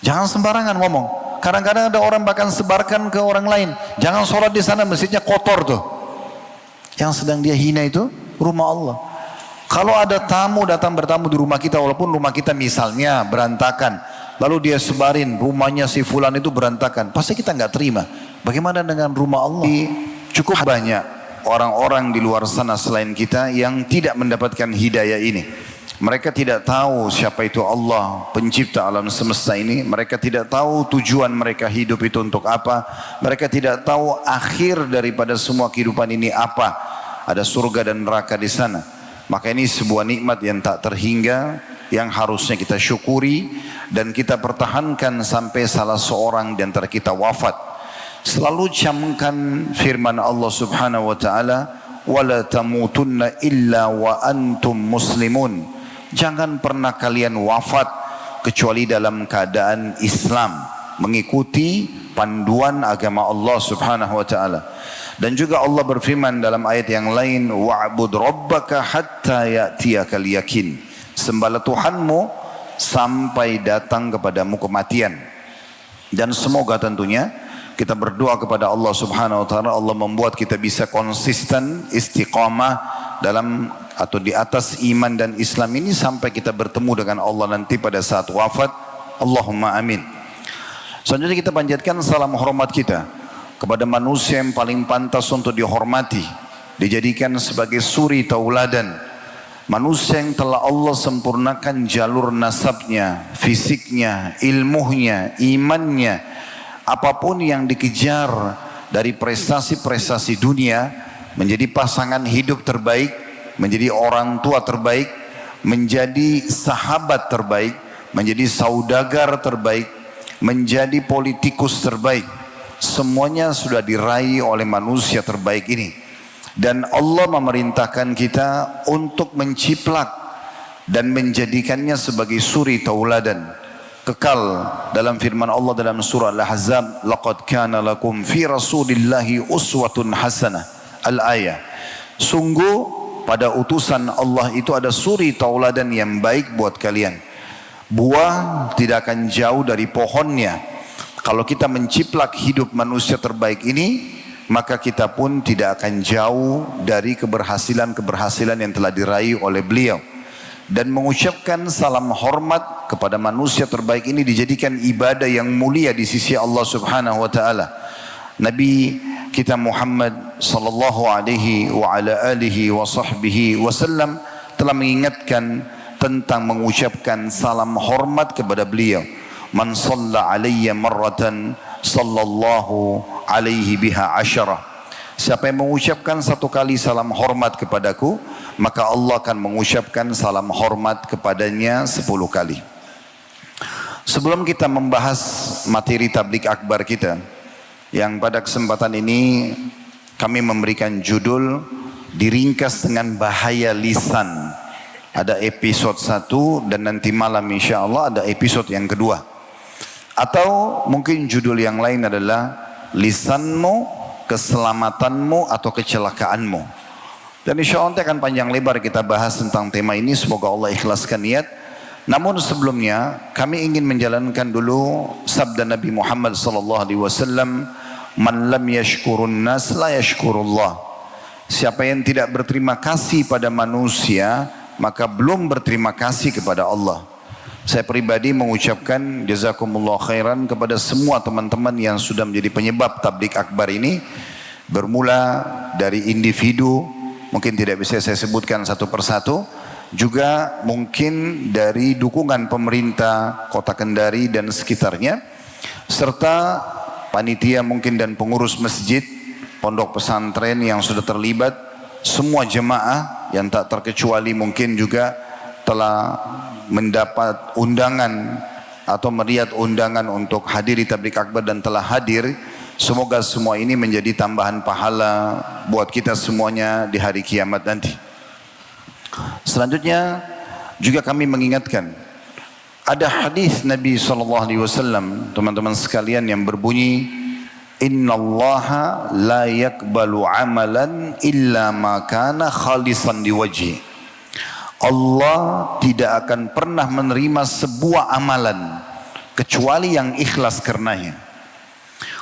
Jangan sembarangan ngomong. Kadang-kadang ada orang bahkan sebarkan ke orang lain. Jangan sholat di sana, masjidnya kotor tuh. Yang sedang dia hina itu rumah Allah. Kalau ada tamu datang bertamu di rumah kita, walaupun rumah kita misalnya berantakan, lalu dia sebarin rumahnya si fulan itu berantakan, pasti kita nggak terima. Bagaimana dengan rumah Allah? Cukup banyak orang-orang di luar sana selain kita yang tidak mendapatkan hidayah ini. Mereka tidak tahu siapa itu Allah, pencipta alam semesta ini. Mereka tidak tahu tujuan mereka hidup itu untuk apa. Mereka tidak tahu akhir daripada semua kehidupan ini apa. Ada surga dan neraka di sana. Maka ini sebuah nikmat yang tak terhingga, yang harusnya kita syukuri dan kita pertahankan sampai salah seorang di antara kita wafat. Selalu camkan firman Allah Subhanahu wa taala, "Wala tamutunna illa wa antum muslimun." Jangan pernah kalian wafat kecuali dalam keadaan Islam, mengikuti panduan agama Allah Subhanahu wa taala. Dan juga Allah berfirman dalam ayat yang lain, "Wa'bud rabbaka hatta ya'tiyakal yakin." Sembahlah Tuhanmu sampai datang kepadamu kematian. Dan semoga tentunya kita berdoa kepada Allah Subhanahu wa taala, Allah membuat kita bisa konsisten, istiqamah dalam atau di atas iman dan Islam ini sampai kita bertemu dengan Allah nanti pada saat wafat. Allahumma amin. Selanjutnya kita panjatkan salam hormat kita kepada manusia yang paling pantas untuk dihormati, dijadikan sebagai suri tauladan, manusia yang telah Allah sempurnakan jalur nasabnya, fisiknya, ilmunya, imannya. Apapun yang dikejar dari prestasi-prestasi dunia, menjadi pasangan hidup terbaik, menjadi orang tua terbaik, menjadi sahabat terbaik, menjadi saudagar terbaik, menjadi politikus terbaik. Semuanya sudah diraih oleh manusia terbaik ini. Dan Allah memerintahkan kita untuk menciplak dan menjadikannya sebagai suri tauladan. Kekal dalam firman Allah dalam surah Al-Ahzab, "Laqad kana lakum fi Rasulillahi uswatun hasanah." Al-ayah. Sungguh pada utusan Allah itu ada suri tauladan yang baik buat kalian. Buah tidak akan jauh dari pohonnya. Kalau kita menciplak hidup manusia terbaik ini, maka kita pun tidak akan jauh dari keberhasilan-keberhasilan yang telah diraih oleh beliau. Dan mengucapkan salam hormat kepada manusia terbaik ini dijadikan ibadah yang mulia di sisi Allah Subhanahu wa taala. Nabi kita Muhammad sallallahu alaihi wa ala alihi wa sahbihi wasallam telah mengingatkan tentang mengucapkan salam hormat kepada beliau. Man shalla alayya marratan sallallahu alaihi biha asyarah. Siapa yang mengucapkan satu kali salam hormat kepadaku, maka Allah akan mengucapkan salam hormat kepadanya 10 kali. Sebelum kita membahas materi tabligh akbar kita, yang pada kesempatan ini kami memberikan judul diringkas dengan bahaya lisan. Ada episode 1 dan nanti malam insya Allah ada episode yang kedua. Atau mungkin judul yang lain adalah lisanmu, keselamatanmu atau kecelakaanmu. Dan insya Allah akan panjang lebar kita bahas tentang tema ini. Semoga Allah ikhlaskan niat. Namun sebelumnya kami ingin menjalankan dulu sabda Nabi Muhammad SAW, "Man lam yashkurun nas la yashkurullah." Siapa yang tidak berterima kasih pada manusia, maka belum berterima kasih kepada Allah. Saya pribadi mengucapkan jazakumullah khairan kepada semua teman-teman yang sudah menjadi penyebab tabligh akbar ini. Bermula dari individu, mungkin tidak bisa saya sebutkan satu persatu. Juga mungkin dari dukungan pemerintah Kota Kendari dan sekitarnya. Serta panitia mungkin dan pengurus masjid, pondok pesantren yang sudah terlibat. Semua jemaah yang tak terkecuali mungkin juga telah mendapat undangan atau melihat undangan untuk hadiri tabligh akbar dan telah hadir. Semoga semua ini menjadi tambahan pahala buat kita semuanya di hari kiamat nanti. Selanjutnya juga kami mengingatkan ada hadis Nabi SAW, teman-teman sekalian, yang berbunyi, "Innallaha la yakbalu amalan illa ma kana khalisan liwajhi." Allah tidak akan pernah menerima sebuah amalan kecuali yang ikhlas karenanya.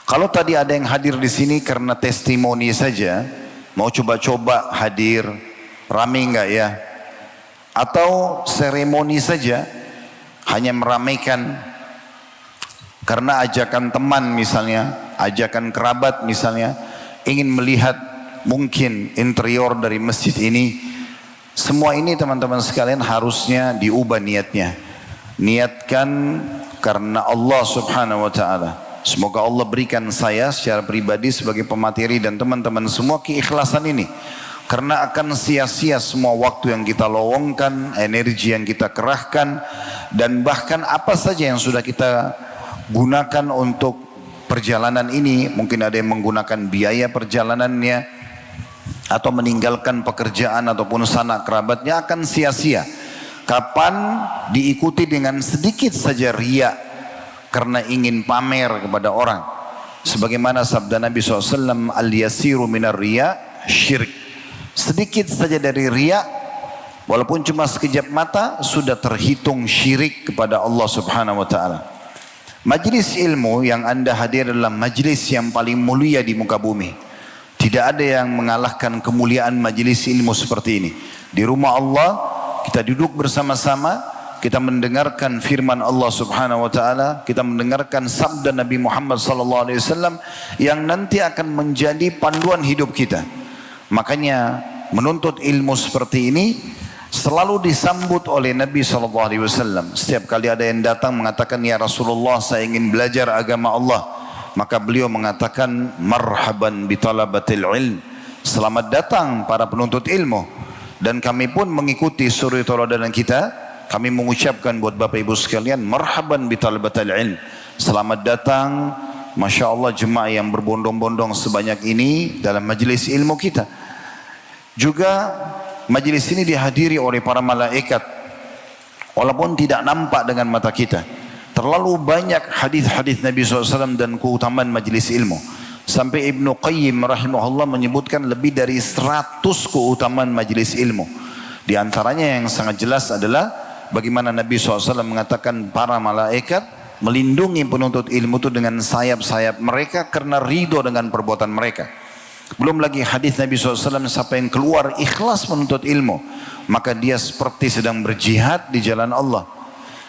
Kalau tadi ada yang hadir di sini karena testimoni saja, mau coba-coba hadir, rame enggak ya? Atau seremoni saja, hanya meramaikan karena ajakan teman misalnya, ajakan kerabat misalnya, ingin melihat mungkin interior dari masjid ini. Semua ini teman-teman sekalian harusnya diubah niatnya. Niatkan karena Allah subhanahu wa ta'ala. Semoga Allah berikan saya secara pribadi sebagai pemateri dan teman-teman semua keikhlasan ini. Karena akan sia-sia semua waktu yang kita lowongkan, energi yang kita kerahkan, dan bahkan apa saja yang sudah kita gunakan untuk perjalanan ini. Mungkin ada yang menggunakan biaya perjalanannya, atau meninggalkan pekerjaan ataupun sanak kerabatnya, akan sia-sia. Kapan diikuti dengan sedikit saja riya karena ingin pamer kepada orang. Sebagaimana sabda Nabi SAW, al-yasiru minar riya syirik. Sedikit saja dari riya, walaupun cuma sekejap mata, sudah terhitung syirik kepada Allah subhanahu wa ta'ala. Majlis ilmu yang anda hadir adalah majlis yang paling mulia di muka bumi. Tidak ada yang mengalahkan kemuliaan majlis ilmu seperti ini. Di rumah Allah, kita duduk bersama-sama, kita mendengarkan firman Allah subhanahu wa ta'ala, kita mendengarkan sabda Nabi Muhammad sallallahu alaihi wasallam yang nanti akan menjadi panduan hidup kita. Makanya menuntut ilmu seperti ini selalu disambut oleh Nabi sallallahu alaihi wasallam. Setiap kali ada yang datang mengatakan, ya Rasulullah, saya ingin belajar agama Allah, maka beliau mengatakan, marhaban bitalabatil ilm, selamat datang para penuntut ilmu. Dan kami pun mengikuti suri tauladan kita. Kami mengucapkan buat Bapak Ibu sekalian, marhaban bitalabatil ilm, selamat datang, Masya Allah, jemaah yang berbondong-bondong sebanyak ini dalam majlis ilmu kita. Juga majlis ini dihadiri oleh para malaikat, walaupun tidak nampak dengan mata kita. Terlalu banyak hadis-hadis Nabi SAW dan keutamaan majlis ilmu. Sampai Ibnu Qayyim rahimahullah menyebutkan lebih dari 100 keutamaan majlis ilmu. Di antaranya yang sangat jelas adalah bagaimana Nabi SAW mengatakan para malaikat melindungi penuntut ilmu itu dengan sayap-sayap mereka karena ridho dengan perbuatan mereka. Belum lagi hadis Nabi SAW, siapa yang keluar ikhlas menuntut ilmu, maka dia seperti sedang berjihad di jalan Allah.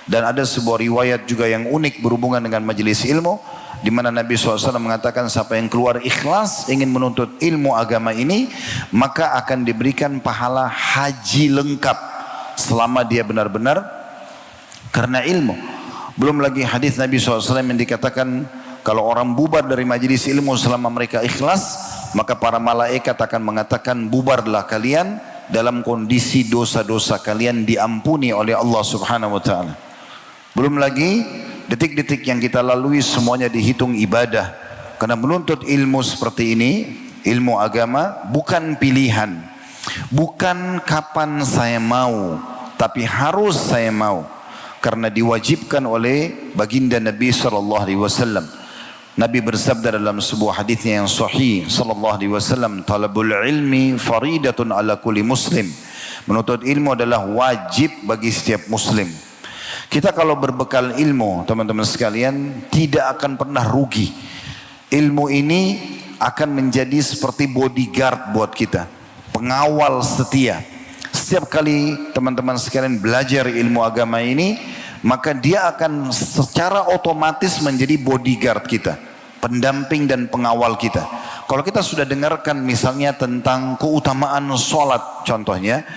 Dan ada sebuah riwayat juga yang unik berhubungan dengan majelis ilmu, di mana Nabi SAW mengatakan siapa yang keluar ikhlas ingin menuntut ilmu agama ini, maka akan diberikan pahala haji lengkap selama dia benar-benar karena ilmu. Belum lagi hadis Nabi SAW yang dikatakan kalau orang bubar dari majelis ilmu selama mereka ikhlas, maka para malaikat akan mengatakan, bubarlah kalian dalam kondisi dosa-dosa kalian diampuni oleh Allah Subhanahu wa taala. Belum lagi detik-detik yang kita lalui semuanya dihitung ibadah. Karena menuntut ilmu seperti ini, ilmu agama, bukan pilihan, bukan kapan saya mau, tapi harus saya mau, karena diwajibkan oleh baginda Nabi SAW. Nabi bersabda dalam sebuah hadisnya yang sahih SAW, talabul ilmi faridatun ala kulli muslim. Menuntut ilmu adalah wajib bagi setiap muslim. Kita kalau berbekal ilmu, teman-teman sekalian, tidak akan pernah rugi. Ilmu ini akan menjadi seperti bodyguard buat kita, pengawal setia. Setiap kali teman-teman sekalian belajar ilmu agama ini, maka dia akan secara otomatis menjadi bodyguard kita, pendamping dan pengawal kita. Kalau kita sudah dengarkan misalnya tentang keutamaan sholat contohnya,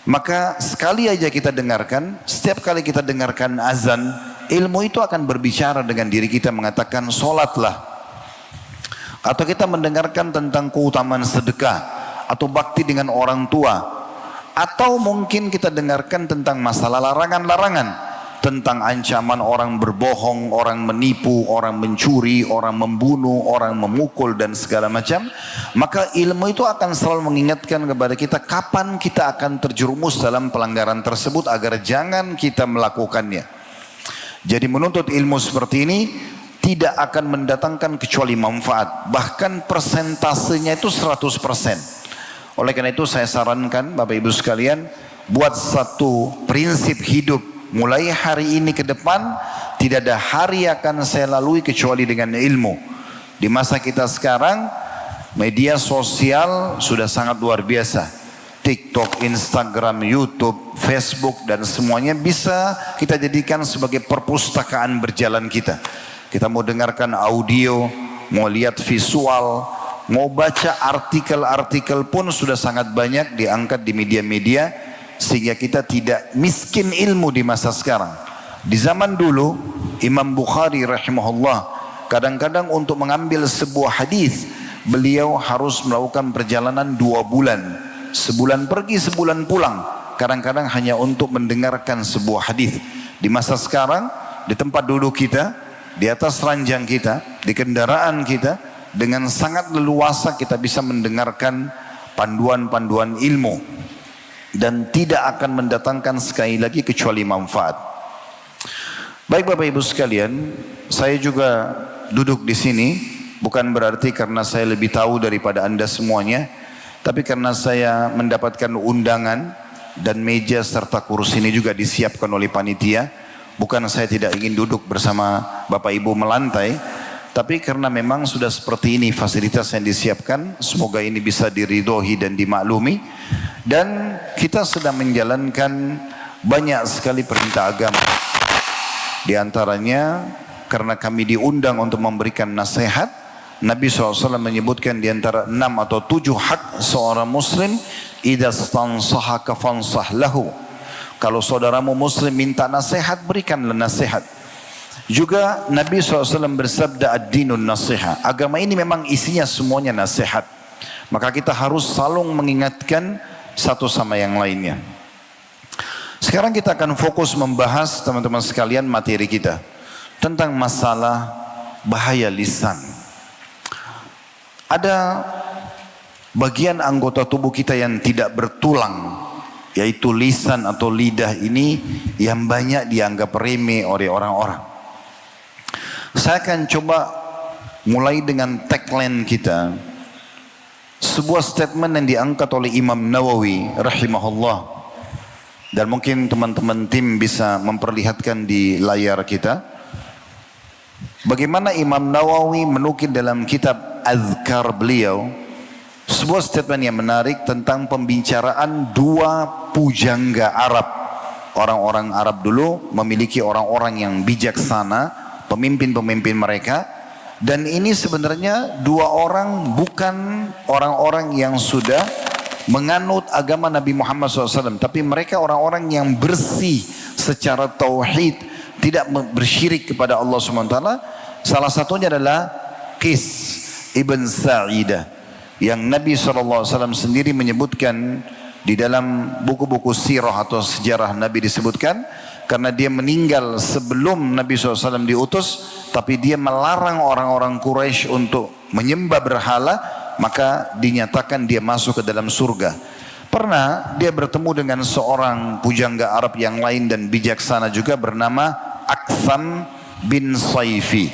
maka sekali aja kita dengarkan, setiap kali kita dengarkan azan, ilmu itu akan berbicara dengan diri kita mengatakan sholatlah. Atau kita mendengarkan tentang keutamaan sedekah, atau bakti dengan orang tua. Atau mungkin kita dengarkan tentang masalah larangan-larangan, tentang ancaman orang berbohong, orang menipu, orang mencuri, orang membunuh, orang memukul dan segala macam. Maka ilmu itu akan selalu mengingatkan kepada kita kapan kita akan terjerumus dalam pelanggaran tersebut agar jangan kita melakukannya. Jadi menuntut ilmu seperti ini tidak akan mendatangkan kecuali manfaat. Bahkan persentasenya itu 100%. Oleh karena itu saya sarankan Bapak Ibu sekalian, buat satu prinsip hidup mulai hari ini ke depan tidak ada hari akan saya lalui kecuali dengan ilmu. Di masa kita sekarang media sosial sudah sangat luar biasa. TikTok, Instagram, YouTube, Facebook dan semuanya bisa kita jadikan sebagai perpustakaan berjalan kita. Kita mau dengarkan audio, mau lihat visual, mau baca artikel-artikel pun sudah sangat banyak diangkat di media-media, sehingga kita tidak miskin ilmu di masa sekarang. Di zaman dulu Imam Bukhari rahimahullah kadang-kadang untuk mengambil sebuah hadis beliau harus melakukan perjalanan 2 bulan. Sebulan pergi, sebulan pulang. Kadang-kadang hanya untuk mendengarkan sebuah hadis. Di masa sekarang, di tempat duduk kita, di atas ranjang kita, di kendaraan kita, dengan sangat leluasa kita bisa mendengarkan panduan-panduan ilmu. Dan tidak akan mendatangkan sekali lagi kecuali manfaat. Baik Bapak Ibu sekalian, saya juga duduk di sini bukan berarti karena saya lebih tahu daripada Anda semuanya, tapi karena saya mendapatkan undangan dan meja serta kursi ini juga disiapkan oleh panitia. Bukan saya tidak ingin duduk bersama Bapak Ibu melantai, tapi karena memang sudah seperti ini fasilitas yang disiapkan, semoga ini bisa diridhoi dan dimaklumi. Dan kita sedang menjalankan banyak sekali perintah agama. Di antaranya karena kami diundang untuk memberikan nasihat, Nabi SAW menyebutkan di antara 6 atau 7 hak seorang muslim, idza stansahaka fansah lahu. Kalau saudaramu muslim minta nasihat, berikanlah nasihat. Juga Nabi SAW bersabda ad-dinun nasihat. Agama ini memang isinya semuanya nasihat. Maka kita harus selalu mengingatkan satu sama yang lainnya. Sekarang kita akan fokus membahas teman-teman sekalian materi kita tentang masalah bahaya lisan. Ada bagian anggota tubuh kita yang tidak bertulang, yaitu lisan atau lidah ini yang banyak dianggap remeh oleh orang-orang. Saya akan coba mulai dengan tagline kita. Sebuah statement yang diangkat oleh Imam Nawawi rahimahullah. Dan mungkin teman-teman tim bisa memperlihatkan di layar kita. Bagaimana Imam Nawawi menukil dalam kitab Azkar beliau sebuah statement yang menarik tentang pembicaraan 2 pujangga Arab. Orang-orang Arab dulu memiliki orang-orang yang bijaksana, pemimpin-pemimpin mereka. Dan ini sebenarnya 2 orang bukan orang-orang yang sudah menganut agama Nabi Muhammad SAW, tapi mereka orang-orang yang bersih secara tauhid, tidak bersyirik kepada Allah SWT. Salah satunya adalah Qis Ibn Sa'idah, yang Nabi SAW sendiri menyebutkan di dalam buku-buku sirah atau sejarah Nabi disebutkan, karena dia meninggal sebelum Nabi SAW diutus, tapi dia melarang orang-orang Quraisy untuk menyembah berhala, maka dinyatakan dia masuk ke dalam surga. Pernah dia bertemu dengan seorang pujangga Arab yang lain dan bijaksana juga bernama Aktham bin Saifi.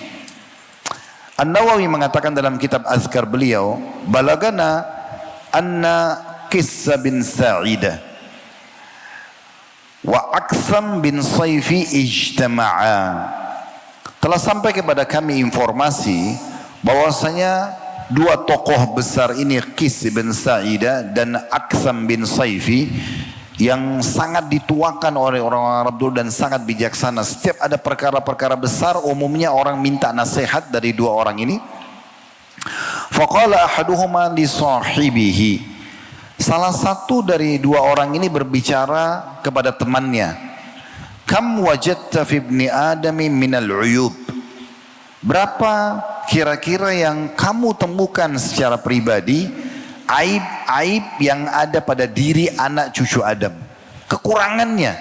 An-Nawawi mengatakan dalam kitab Azkar beliau, balagana anna Qis bin Sa'idah wa Aktham bin Saifi ijtama'a. Telah sampai kepada kami informasi bahwasanya 2 tokoh besar ini, Qis bin Sa'idah dan Aktham bin Saifi, yang sangat dituakan oleh orang Arab dulu dan sangat bijaksana. Setiap ada perkara-perkara besar, umumnya orang minta nasihat dari 2 orang ini. Faqala ahaduhuma li sahibihi. Salah satu dari 2 orang ini berbicara kepada temannya. Kam wajadta fi ibni adami minal uyub. Berapa kira-kira yang kamu temukan secara pribadi aib-aib yang ada pada diri anak cucu Adam, kekurangannya.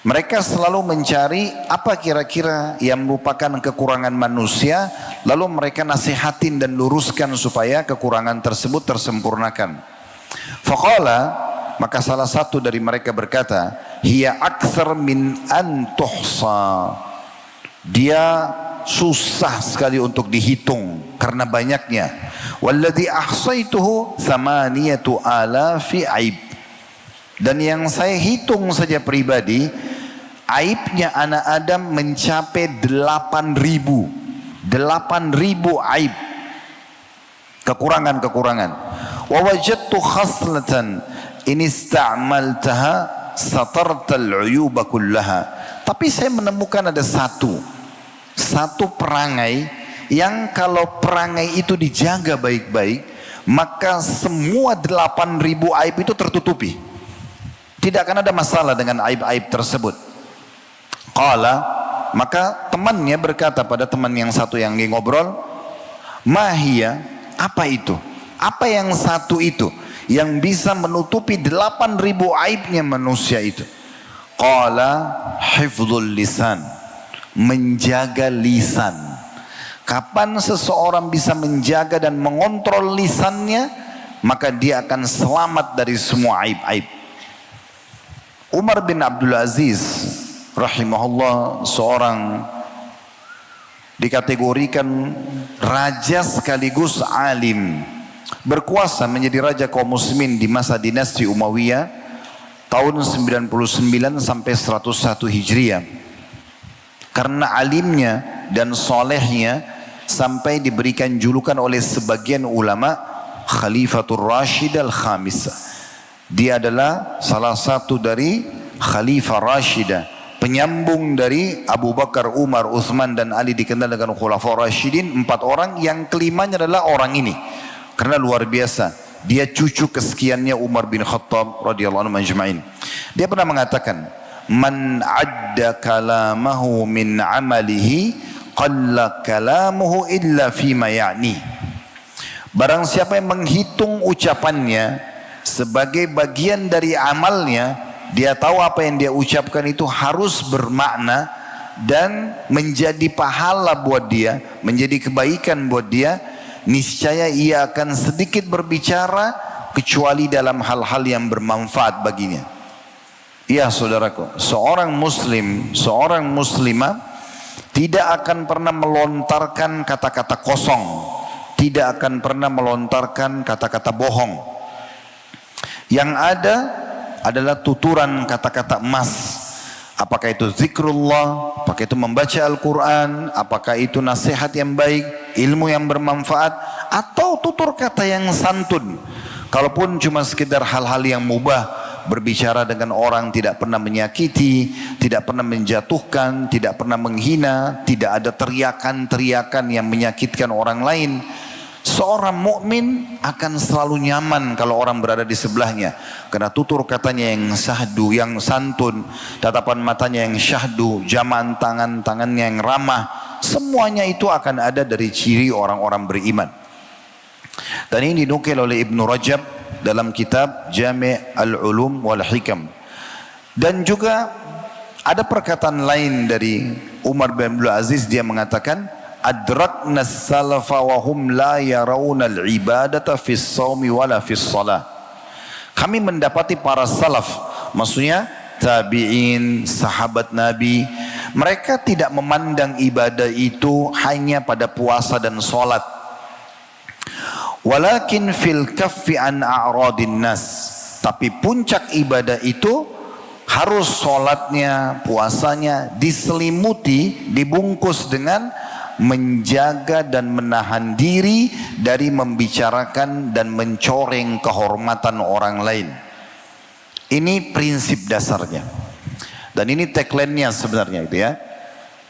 Mereka selalu mencari apa kira-kira yang merupakan kekurangan manusia, lalu mereka nasihatin dan luruskan supaya kekurangan tersebut tersempurnakan. Faqala, maka salah satu dari mereka berkata, hiya akthar min an tuhsa. Dia susah sekali untuk dihitung karena banyaknya. Walladhi ahsaituhu 8,000 aib. Dan yang saya hitung saja pribadi aibnya anak Adam mencapai 8.000 aib, kekurangan-kekurangan. Wa wajadtu khaslatan in ista'maltaha satartal uyuba kullaha. Tapi saya menemukan ada satu perangai yang kalau perangai itu dijaga baik-baik, maka semua 8.000 aib itu tertutupi. Tidak akan ada masalah dengan aib-aib tersebut. Qala, maka temannya berkata pada teman yang satu yang ngobrol, mahia, apa itu? Apa yang satu itu yang bisa menutupi 8.000 aibnya manusia itu? Qala, hifdzul lisan, menjaga lisan. Kapan seseorang bisa menjaga dan mengontrol lisannya, maka dia akan selamat dari semua aib-aib. Umar bin Abdul Aziz rahimahullah, seorang dikategorikan raja sekaligus alim, berkuasa menjadi raja kaum muslimin di masa dinasti Umayyah tahun 99 sampai 101 Hijriah. Karena alimnya dan solehnya sampai diberikan julukan oleh sebagian ulama Khalifatul Rashid Al-Khamisah. Dia adalah salah satu dari Khalifah Rashidah, penyambung dari Abu Bakar, Umar, Uthman dan Ali, dikenal dengan Khulafaur Rashidin, 4 orang, yang kelimanya adalah orang ini. Karena luar biasa, dia cucu kesekiannya Umar bin Khattab radhiyallahu anhu majma'in. Dia pernah mengatakan, man adda kalamahu min amalihi qalla kalamuhu illa fima ya'ni. Barang siapa yang menghitung ucapannya sebagai bagian dari amalnya, dia tahu apa yang dia ucapkan itu harus bermakna dan menjadi pahala buat dia, menjadi kebaikan buat dia, niscaya ia akan sedikit berbicara kecuali dalam hal-hal yang bermanfaat baginya. Ya saudaraku, seorang muslim, seorang muslimah tidak akan pernah melontarkan kata-kata kosong, tidak akan pernah melontarkan kata-kata bohong. Yang ada adalah tuturan kata-kata emas. Apakah itu zikrullah, apakah itu membaca Al-Quran, apakah itu nasihat yang baik, ilmu yang bermanfaat, atau tutur kata yang santun. Kalaupun cuma sekedar hal-hal yang mubah, berbicara dengan orang tidak pernah menyakiti, tidak pernah menjatuhkan, tidak pernah menghina, tidak ada teriakan-teriakan yang menyakitkan orang lain. Seorang mukmin akan selalu nyaman kalau orang berada di sebelahnya, karena tutur katanya yang syahdu, yang santun, tatapan matanya yang syahdu, jamaan tangannya yang ramah, semuanya itu akan ada dari ciri orang-orang beriman. Dan ini dinukil oleh Ibnu Rajab dalam kitab Jami' Al-Ulum wal Hikam. Dan juga ada perkataan lain dari Umar bin Abdul Aziz, dia mengatakan, adrakna salafa wa hum la yarawna al-ibadata fis shaumi wala fis shalah. Kami mendapati para salaf, maksudnya tabi'in, sahabat Nabi, mereka tidak memandang ibadah itu hanya pada puasa dan salat. Walakin fil kaffi an a'radin nas. Tapi puncak ibadah itu harus salatnya, puasanya diselimuti, dibungkus dengan menjaga dan menahan diri dari membicarakan dan mencoreng kehormatan orang lain. Ini prinsip dasarnya. Dan ini tagline-nya sebenarnya itu ya.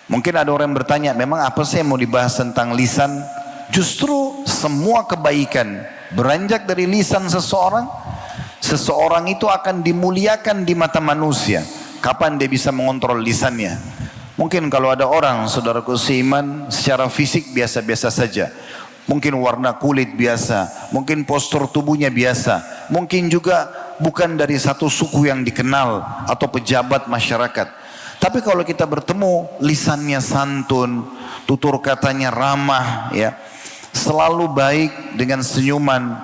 Mungkin ada orang yang bertanya, memang apa sih yang mau dibahas tentang lisan? Justru semua kebaikan beranjak dari lisan seseorang. Seseorang itu akan dimuliakan di mata manusia. Kapan dia bisa mengontrol lisannya? Mungkin kalau ada orang, saudaraku seiman, secara fisik biasa-biasa saja. Mungkin warna kulit biasa, mungkin postur tubuhnya biasa, mungkin juga bukan dari satu suku yang dikenal atau pejabat masyarakat. Tapi kalau kita bertemu, lisannya santun, tutur katanya ramah, ya, selalu baik dengan senyuman,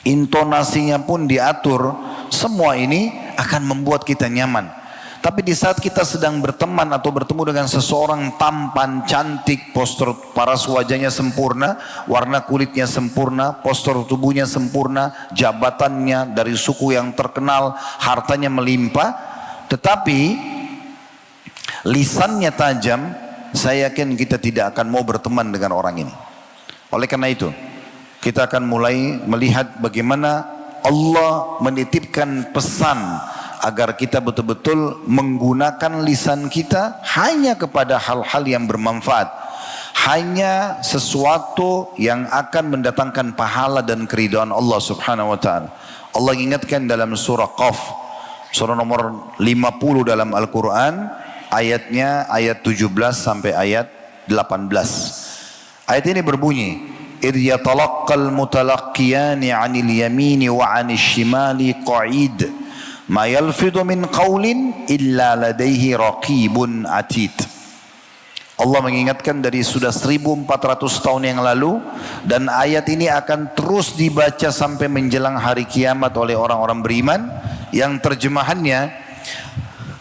intonasinya pun diatur, semua ini akan membuat kita nyaman. Tapi di saat kita sedang berteman atau bertemu dengan seseorang tampan, cantik, postur paras wajahnya sempurna, warna kulitnya sempurna, postur tubuhnya sempurna, jabatannya dari suku yang terkenal, hartanya melimpah, tetapi lisannya tajam, saya yakin kita tidak akan mau berteman dengan orang ini. Oleh karena itu, kita akan mulai melihat bagaimana Allah menitipkan pesan agar kita betul-betul menggunakan lisan kita hanya kepada hal-hal yang bermanfaat, hanya sesuatu yang akan mendatangkan pahala dan keridhaan Allah Subhanahu wa taala. Allah ingatkan dalam surah Qaf, surah nomor 50 dalam Al-Quran, ayatnya ayat 17 sampai ayat 18. Ayat ini berbunyi, إِذْ يَتَلَقَّ الْمُتَلَقِّيَانِ عَنِ الْيَمِينِ وَعَنِ الشِّمَالِ قَعِيدٌ مَا يَلْفِظُ مِنْ قَوْلٍ إِلَّا لَدَيْهِ رَقِيبٌ عَتِيدٌ. Allah mengingatkan dari sudah 1400 tahun yang lalu, dan ayat ini akan terus dibaca sampai menjelang hari kiamat oleh orang-orang beriman, yang terjemahannya,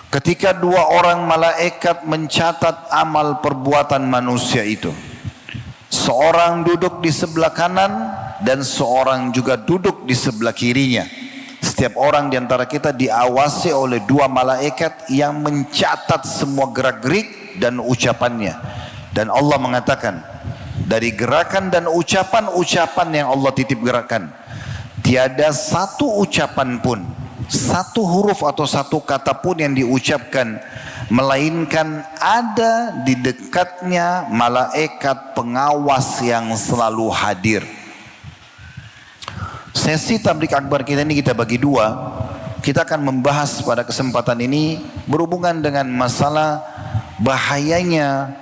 ketika dua orang malaikat mencatat amal perbuatan manusia itu, seorang duduk di sebelah kanan dan seorang juga duduk di sebelah kirinya. Setiap orang di antara kita diawasi oleh dua malaikat yang mencatat semua gerak-gerik dan ucapannya. Dan Allah mengatakan, dari gerakan dan ucapan-ucapan yang Allah titip gerakan, tiada satu ucapan pun, satu huruf atau satu kata pun yang diucapkan, melainkan ada di dekatnya malaikat pengawas yang selalu hadir. Sesi tablik akbar kita ini kita bagi dua. Kita akan membahas pada kesempatan ini berhubungan dengan masalah bahayanya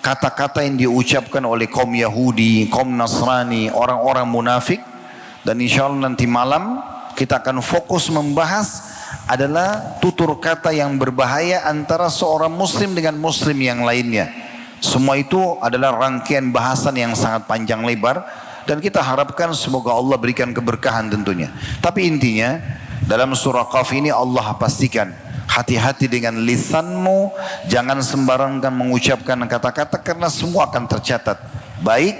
kata-kata yang diucapkan oleh kaum Yahudi, kaum Nasrani, orang-orang munafik. Dan insya Allah nanti malam kita akan fokus membahas adalah tutur kata yang berbahaya antara seorang muslim dengan muslim yang lainnya. Semua itu adalah rangkaian bahasan yang sangat panjang lebar, dan kita harapkan semoga Allah berikan keberkahan tentunya. Tapi intinya dalam surah Qaf ini Allah pastikan, hati-hati dengan lisanmu, jangan sembarangan mengucapkan kata-kata karena semua akan tercatat. Baik,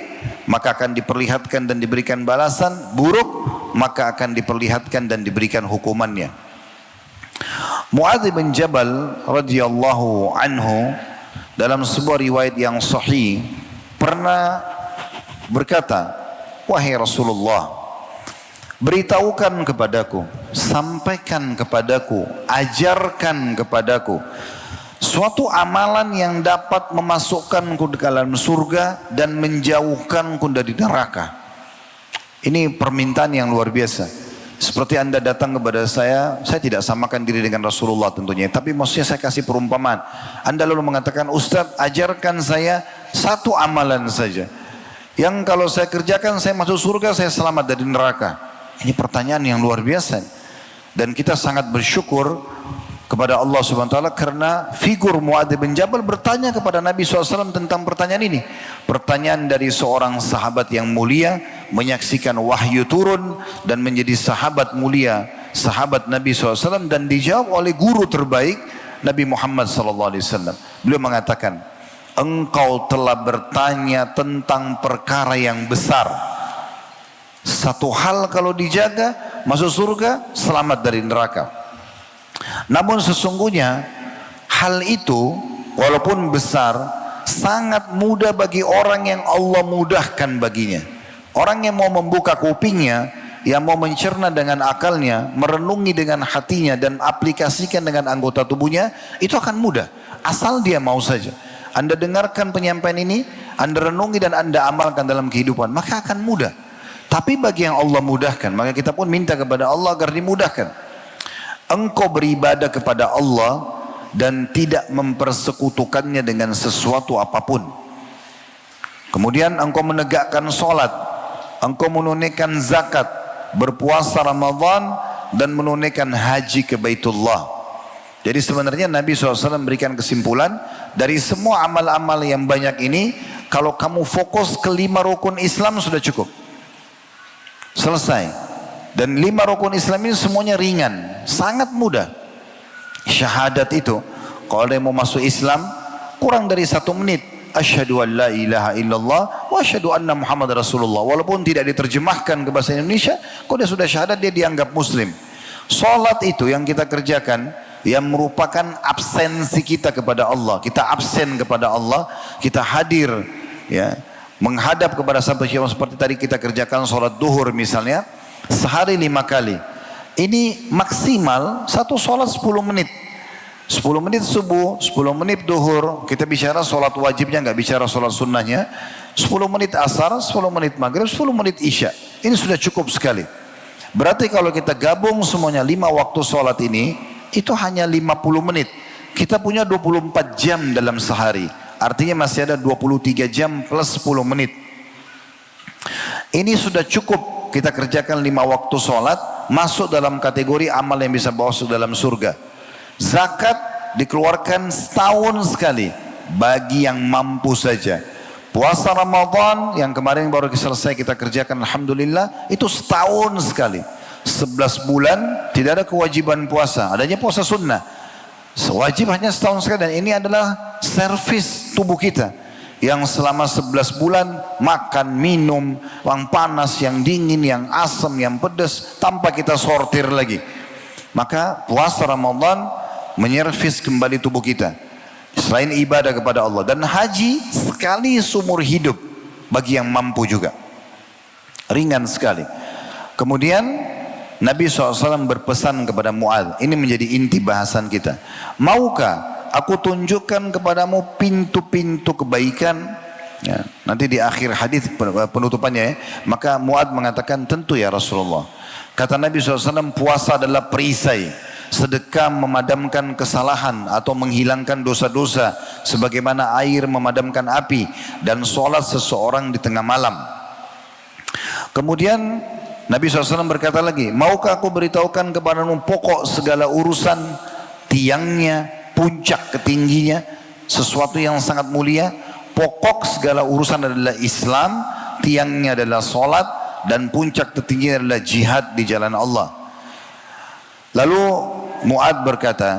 maka akan diperlihatkan dan diberikan balasan, buruk maka akan diperlihatkan dan diberikan hukumannya. Muadz bin Jabal radhiyallahu anhu dalam sebuah riwayat yang sahih pernah berkata, wahai Rasulullah, beritahukan kepadaku, sampaikan kepadaku, ajarkan kepadaku suatu amalan yang dapat memasukkanku ke dalam surga dan menjauhkanku dari neraka. Ini permintaan yang luar biasa. Seperti Anda datang kepada saya tidak samakan diri dengan Rasulullah tentunya, tapi maksudnya saya kasih perumpamaan. Anda lalu mengatakan, Ustaz ajarkan saya satu amalan saja yang kalau saya kerjakan saya masuk surga, saya selamat dari neraka. Ini pertanyaan yang luar biasa. Dan kita sangat bersyukur kepada Allah Subhanahu wa taala karena figur Muadz bin Jabal bertanya kepada Nabi SAW tentang pertanyaan ini. Pertanyaan dari seorang sahabat yang mulia, menyaksikan wahyu turun dan menjadi sahabat mulia, sahabat Nabi SAW, dan dijawab oleh guru terbaik Nabi Muhammad SAW. Beliau mengatakan, engkau telah bertanya tentang perkara yang besar. Satu hal kalau dijaga masuk surga, selamat dari neraka. Namun sesungguhnya hal itu walaupun besar, sangat mudah bagi orang yang Allah mudahkan baginya. Orang yang mau membuka kupingnya, yang mau mencerna dengan akalnya, merenungi dengan hatinya dan aplikasikan dengan anggota tubuhnya, itu akan mudah asal dia mau saja. Anda dengarkan penyampaian ini, Anda renungi dan Anda amalkan dalam kehidupan, maka akan mudah. Tapi bagi yang Allah mudahkan, maka kita pun minta kepada Allah agar dimudahkan. Engkau beribadah kepada Allah dan tidak mempersekutukannya dengan sesuatu apapun. Kemudian engkau menegakkan solat, engkau menunaikan zakat, berpuasa Ramadan, dan menunaikan haji ke Baitullah. Jadi sebenarnya Nabi SAW memberikan kesimpulan, dari semua amal-amal yang banyak ini, kalau kamu fokus ke 5 rukun Islam sudah cukup. Selesai. Dan 5 rukun Islam ini semuanya ringan, sangat mudah. Syahadat itu, kalau ada yang mau masuk Islam, kurang dari 1 menit. Asyhadu an la ilaha illallah wa asyhadu anna Muhammad Rasulullah. Walaupun tidak diterjemahkan ke bahasa Indonesia, kalau dia sudah syahadat dia dianggap muslim. Salat itu yang kita kerjakan yang merupakan absensi kita kepada Allah. Kita absen kepada Allah, kita hadir ya, menghadap kepada satu siapa seperti tadi kita kerjakan sholat duhur misalnya, sehari 5 kali. Ini maksimal satu sholat 10 menit. 10 menit subuh, 10 menit duhur, kita bicara sholat wajibnya, nggak bicara sholat sunnahnya. 10 menit asar, 10 menit maghrib, 10 menit isya. Ini sudah cukup sekali. Berarti kalau kita gabung semuanya 5 waktu sholat ini, itu hanya 50 menit. Kita punya 24 jam dalam sehari. Artinya masih ada 23 jam plus 10 menit. Ini sudah cukup kita kerjakan 5 waktu sholat, masuk dalam kategori amal yang bisa bawa ke dalam surga. Zakat dikeluarkan setahun sekali bagi yang mampu saja. Puasa Ramadan yang kemarin baru selesai kita kerjakan, alhamdulillah, itu setahun sekali. 11 bulan tidak ada kewajiban puasa, adanya puasa sunnah. Wajib hanya setahun sekali, dan ini adalah servis tubuh kita yang selama 11 bulan makan, minum, yang panas, yang dingin, yang asam, yang pedas, tanpa kita sortir lagi. Maka puasa Ramadan menyervis kembali tubuh kita selain ibadah kepada Allah. Dan haji sekali seumur hidup bagi yang mampu juga, ringan sekali. Kemudian Nabi SAW berpesan kepada Mu'adz, ini menjadi inti bahasan kita. Maukah aku tunjukkan kepadamu pintu-pintu kebaikan? Ya, nanti di akhir hadis penutupannya ya. Maka Mu'adz mengatakan, tentu ya Rasulullah. Kata Nabi SAW, puasa adalah perisai, sedekah memadamkan kesalahan atau menghilangkan dosa-dosa sebagaimana air memadamkan api, dan sholat seseorang di tengah malam. Kemudian Nabi SAW berkata lagi, maukah aku beritahukan kepadamu pokok segala urusan, tiangnya, puncak ketingginya, sesuatu yang sangat mulia. Pokok segala urusan adalah Islam, tiangnya adalah sholat, dan puncak tertinggi adalah jihad di jalan Allah. Lalu Mu'adz berkata,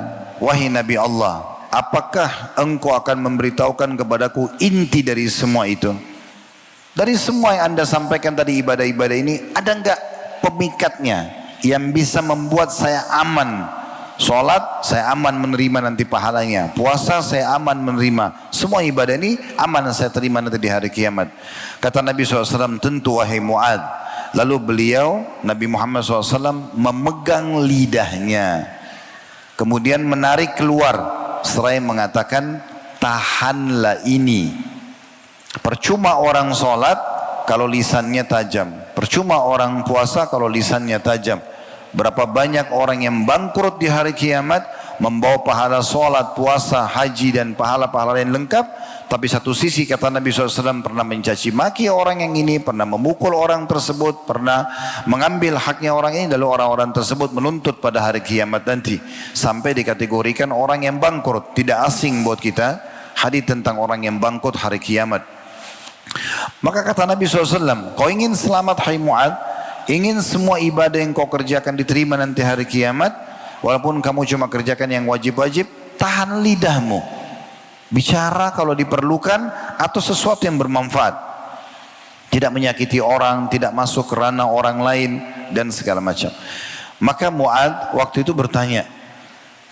wahai Nabi Allah, apakah engkau akan memberitahukan kepadaku inti dari semua itu? Dari semua yang anda sampaikan tadi, ibadah-ibadah ini, ada enggak pemikatnya yang bisa membuat saya aman? Sholat saya aman menerima nanti pahalanya, puasa saya aman menerima, semua ibadah ini aman saya terima nanti di hari kiamat. Kata Nabi SAW, tentu wahai Mu'adz. Lalu beliau, Nabi Muhammad SAW, memegang lidahnya, kemudian menarik keluar seraya mengatakan, tahanlah ini. Percuma orang sholat kalau lisannya tajam, percuma orang puasa kalau lisannya tajam. Berapa banyak orang yang bangkrut di hari kiamat, membawa pahala sholat, puasa, haji dan pahala-pahala yang lengkap, tapi satu sisi kata Nabi SAW pernah mencaci maki orang yang ini, pernah memukul orang tersebut, pernah mengambil haknya orang ini, lalu orang-orang tersebut menuntut pada hari kiamat nanti sampai dikategorikan orang yang bangkrut. Tidak asing buat kita hadis tentang orang yang bangkrut hari kiamat. Maka kata Nabi SAW, kau ingin selamat hai Mu'adz, ingin semua ibadah yang kau kerjakan diterima nanti hari kiamat, walaupun kamu cuma kerjakan yang wajib-wajib, tahan lidahmu, bicara kalau diperlukan atau sesuatu yang bermanfaat, tidak menyakiti orang, tidak masuk ke ranah orang lain dan segala macam. Maka Mu'adz waktu itu bertanya,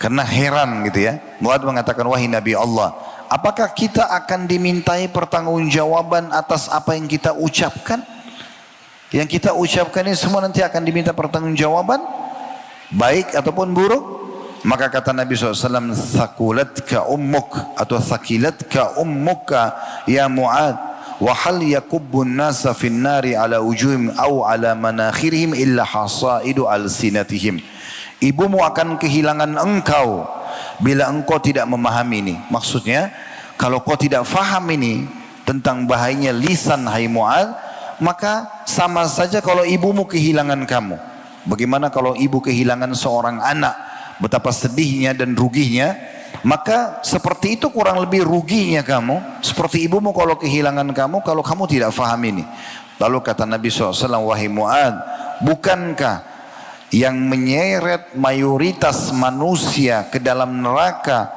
karena heran gitu ya. Mu'adz mengatakan, wahai Nabi Allah, apakah kita akan dimintai pertanggungjawaban atas apa yang kita ucapkan? Yang kita ucapkan ini semua nanti akan diminta pertanggungjawaban, baik ataupun buruk. Maka kata Nabi SAW, thakulatka ummuk atau thakilatka ummuka ya Mu'adz, wa hal yakubbun nasa fin nari ala ujuhim au ala manakhirihim illa hasaidu alsinatihim. Ibumu akan kehilangan engkau bila engkau tidak memahami ini. Maksudnya, kalau kau tidak faham ini tentang bahayanya lisan hai Mu'adz, maka sama saja kalau ibumu kehilangan kamu. Bagaimana kalau ibu kehilangan seorang anak, betapa sedihnya dan ruginya. Maka seperti itu kurang lebih ruginya kamu, seperti ibumu kalau kehilangan kamu, kalau kamu tidak faham ini. Lalu kata Nabi SAW, wahai Mu'adz, bukankah yang menyeret mayoritas manusia ke dalam neraka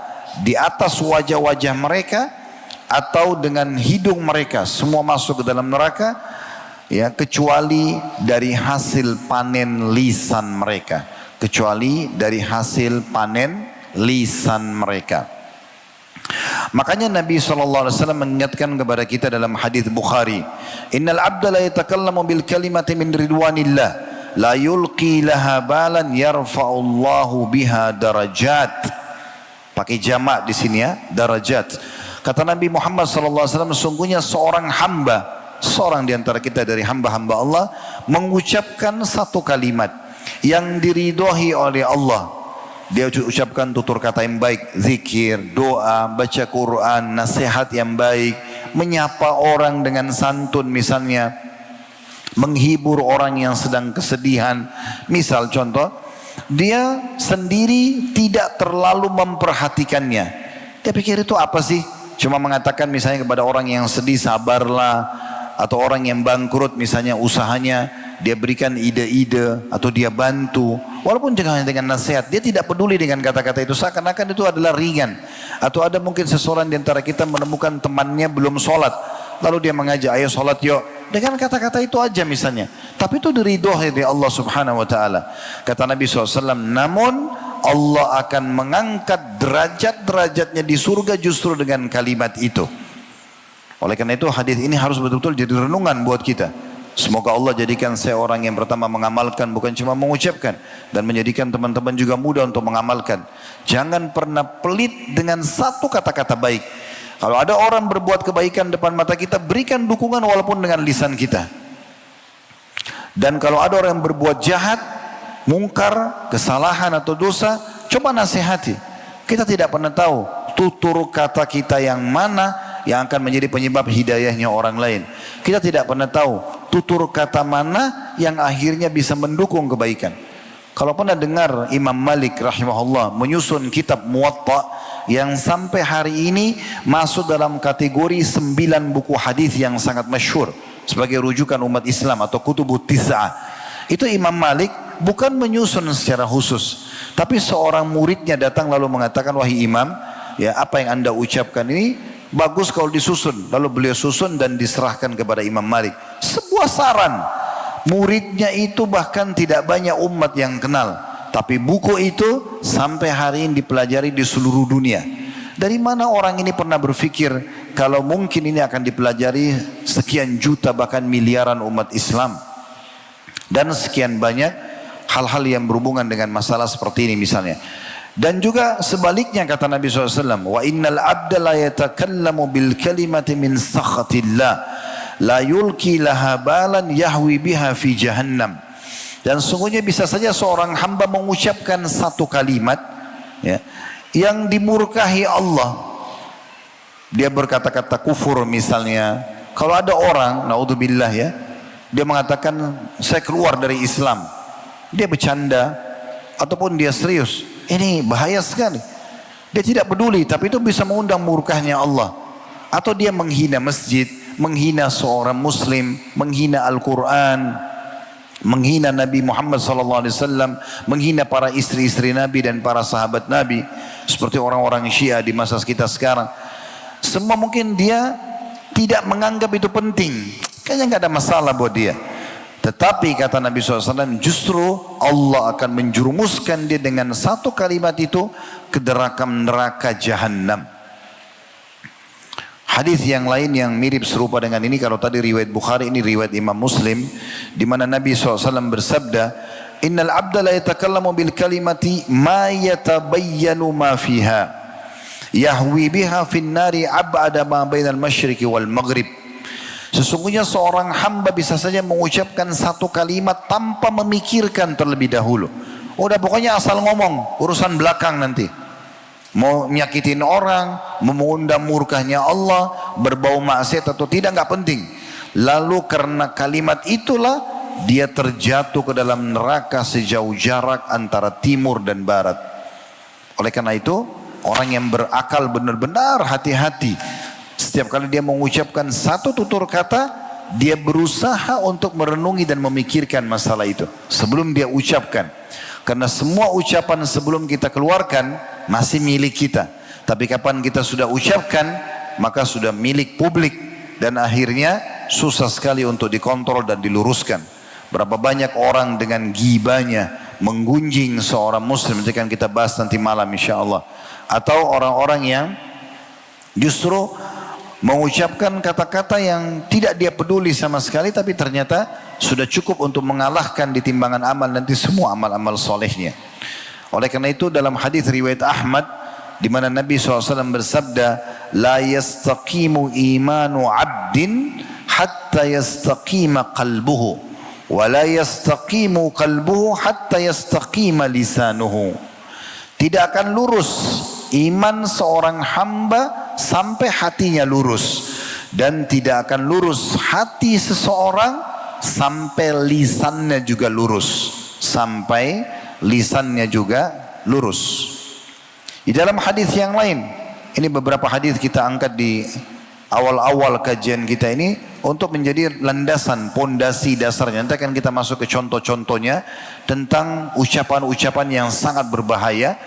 di atas wajah-wajah mereka atau dengan hidung mereka semua masuk ke dalam neraka, ya, kecuali dari hasil panen lisan mereka, kecuali dari hasil panen lisan mereka. Makanya Nabi SAW mengingatkan kepada kita dalam hadis Bukhari, innal abda la yatakallamu bil kalimati min ridwanillah la yulqi laha balan yarfa'ullahu biha darajat. Pakai jamak di sini ya, darajat. Kata Nabi Muhammad SAW, sungguhnya seorang hamba, seorang di antara kita dari hamba-hamba Allah, mengucapkan satu kalimat yang diridhoi oleh Allah. Dia ucapkan tutur kata yang baik, zikir, doa, baca Quran, nasihat yang baik, menyapa orang dengan santun misalnya, menghibur orang yang sedang kesedihan. Misal contoh, dia sendiri tidak terlalu memperhatikannya. Dia pikir itu apa sih? Cuma mengatakan misalnya kepada orang yang sedih, sabarlah. Atau orang yang bangkrut misalnya usahanya, dia berikan ide-ide atau dia bantu. Walaupun jangan dengan nasihat, dia tidak peduli dengan kata-kata itu. Seakan-akan itu adalah ringan. Atau ada mungkin seseorang di antara kita menemukan temannya belum sholat. Lalu dia mengajak, ayo sholat yuk. Dengan kata-kata itu aja misalnya. Tapi itu diridhoi oleh Allah subhanahu wa ta'ala. Kata Nabi SAW, namun Allah akan mengangkat derajat-derajatnya di surga justru dengan kalimat itu. Oleh karena itu hadis ini harus betul-betul jadi renungan buat kita. Semoga Allah jadikan saya orang yang pertama mengamalkan, bukan cuma mengucapkan, dan menjadikan teman-teman juga mudah untuk mengamalkan. Jangan pernah pelit dengan satu kata-kata baik. Kalau ada orang berbuat kebaikan depan mata kita, berikan dukungan walaupun dengan lisan kita. Dan kalau ada orang yang berbuat jahat, mungkar, kesalahan atau dosa, coba nasihati. Kita tidak pernah tahu tutur kata kita yang mana yang akan menjadi penyebab hidayahnya orang lain. Kita tidak pernah tahu tutur kata mana yang akhirnya bisa mendukung kebaikan. Kalau pernah dengar Imam Malik rahimahullah menyusun kitab Muwatta yang sampai hari ini masuk dalam kategori 9 buku hadis yang sangat masyhur sebagai rujukan umat Islam atau Kutubut Tis'ah. Itu Imam Malik bukan menyusun secara khusus, tapi seorang muridnya datang lalu mengatakan, wahai Imam, ya apa yang anda ucapkan ini bagus kalau disusun. Lalu beliau susun dan diserahkan kepada Imam Malik. Sebuah saran. Muridnya itu bahkan tidak banyak umat yang kenal. Tapi buku itu sampai hari ini dipelajari di seluruh dunia. Dari mana orang ini pernah berpikir kalau mungkin ini akan dipelajari sekian juta bahkan miliaran umat Islam. Dan sekian banyak hal-hal yang berhubungan dengan masalah seperti ini misalnya. Dan juga sebaliknya kata Nabi SAW, wa innal abda la yatakallamu bil kalimati min sakhatillah la yulki laha balan yahwi biha fi jahannam. Dan sungguhnya bisa saja seorang hamba mengucapkan satu kalimat ya, yang dimurkahi Allah. Dia berkata-kata kufur misalnya. Kalau ada orang, naudzubillah ya, dia mengatakan saya keluar dari Islam, dia bercanda ataupun dia serius, ini bahaya sekali. Dia tidak peduli, tapi itu bisa mengundang murkahnya Allah. Atau dia menghina masjid, menghina seorang muslim, menghina Al-Quran, menghina Nabi Muhammad SAW, menghina para istri-istri Nabi dan para sahabat Nabi, seperti orang-orang Syiah di masa kita sekarang. Semua mungkin dia tidak menganggap itu penting, kayaknya nggak ada masalah buat dia. Tetapi kata Nabi SAW, justru Allah akan menjerumuskan dia dengan satu kalimat itu ke neraka Jahannam. Hadis yang lain yang mirip serupa dengan ini, kalau tadi riwayat Bukhari, ini riwayat Imam Muslim, di mana Nabi SAW bersabda, innal abda la yatakallamu bil kalimati ma yatabayyanu ma fiha yahwi biha fin nari ab'ada ma bainal masyriqi wal maghrib. Sesungguhnya seorang hamba bisa saja mengucapkan satu kalimat tanpa memikirkan terlebih dahulu. Udah pokoknya asal ngomong, urusan belakang nanti. Mau nyakitin orang, mau mengundang murkahnya Allah, berbau maksiat atau tidak, nggak penting. Lalu karena kalimat itulah dia terjatuh ke dalam neraka sejauh jarak antara timur dan barat. Oleh karena itu, orang yang berakal benar-benar hati-hati. Setiap kali dia mengucapkan satu tutur kata, dia berusaha untuk merenungi dan memikirkan masalah itu sebelum dia ucapkan. Karena semua ucapan sebelum kita keluarkan masih milik kita. Tapi kapan kita sudah ucapkan, maka sudah milik publik. Dan akhirnya susah sekali untuk dikontrol dan diluruskan. Berapa banyak orang dengan gibahnya menggunjing seorang muslim, itu akan kita bahas nanti malam insyaallah. Atau orang-orang yang justru mengucapkan kata-kata yang tidak dia peduli sama sekali, tapi ternyata sudah cukup untuk mengalahkan di timbangan amal nanti semua amal-amal solehnya. Oleh karena itu dalam hadis riwayat Ahmad, di mana Nabi SAW bersabda, la yastaqimu imanu abdin hatta yastaqima qalbuhu, wa la yastaqimu qalbuhu hatta yastaqima lisanuhu. Tidak akan lurus iman seorang hamba sampai hatinya lurus, dan tidak akan lurus hati seseorang sampai lisannya juga lurus, sampai lisannya juga lurus. Di dalam hadis yang lain, ini beberapa hadis kita angkat di awal-awal kajian kita ini untuk menjadi landasan, pondasi dasarnya. Nanti akan kita masuk ke contoh-contohnya tentang ucapan-ucapan yang sangat berbahaya.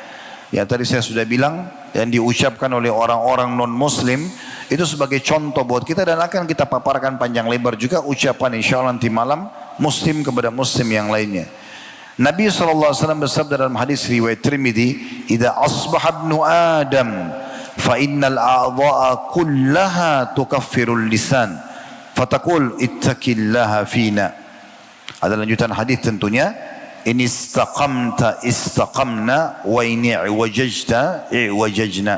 Ya tadi saya sudah bilang, yang diucapkan oleh orang-orang non-muslim itu sebagai contoh buat kita, dan akan kita paparkan panjang lebar juga ucapan insyaallah nanti malam muslim kepada muslim yang lainnya. Nabi SAW bersabda dalam hadis riwayat Tirmidzi, "Idza asbaha ibnu Adam fa innal a'dha'a kullaha tukaffirul lisan, fataqul ittaqillaha fina." Ada lanjutan hadis tentunya, "In istaqamta istaqamna wa in i'wajajta i'wajajna."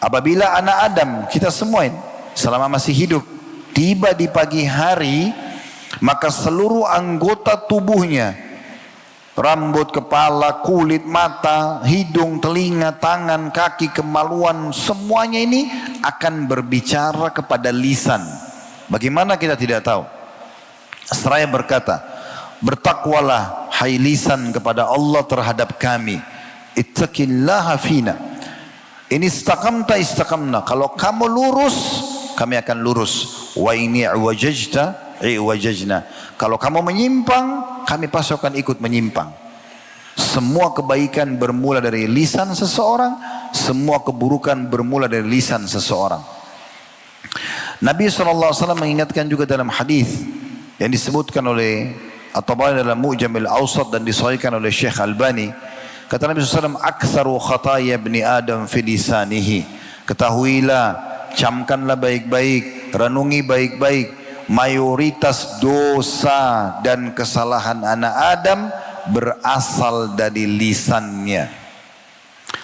Apabila anak Adam, kita semua ini selama masih hidup, tiba di pagi hari, maka seluruh anggota tubuhnya, rambut, kepala, kulit, mata, hidung, telinga, tangan, kaki, kemaluan, semuanya ini akan berbicara kepada lisan. Bagaimana kita tidak tahu? Seraya berkata, "Bertakwalah hai lisan kepada Allah terhadap kami. Ittaqillaha fina. In istaqamta istaqamna." Kalau kamu lurus, kami akan lurus. Wa in i'wajajta i'wajajna. Kalau kamu menyimpang, kami pasti akan ikut menyimpang. Semua kebaikan bermula dari lisan seseorang, semua keburukan bermula dari lisan seseorang. Nabi SAW mengingatkan juga dalam hadis yang disebutkan oleh At-Tabarani dalam Mu'jamil Awsat dan disahihkan oleh Syekh Albani. Kata Nabi SAW, "Aktsaru khataya ibni Adam fi lisanihi." Ketahuilah, camkanlah baik-baik, renungi baik-baik, mayoritas dosa dan kesalahan anak Adam berasal dari lisannya.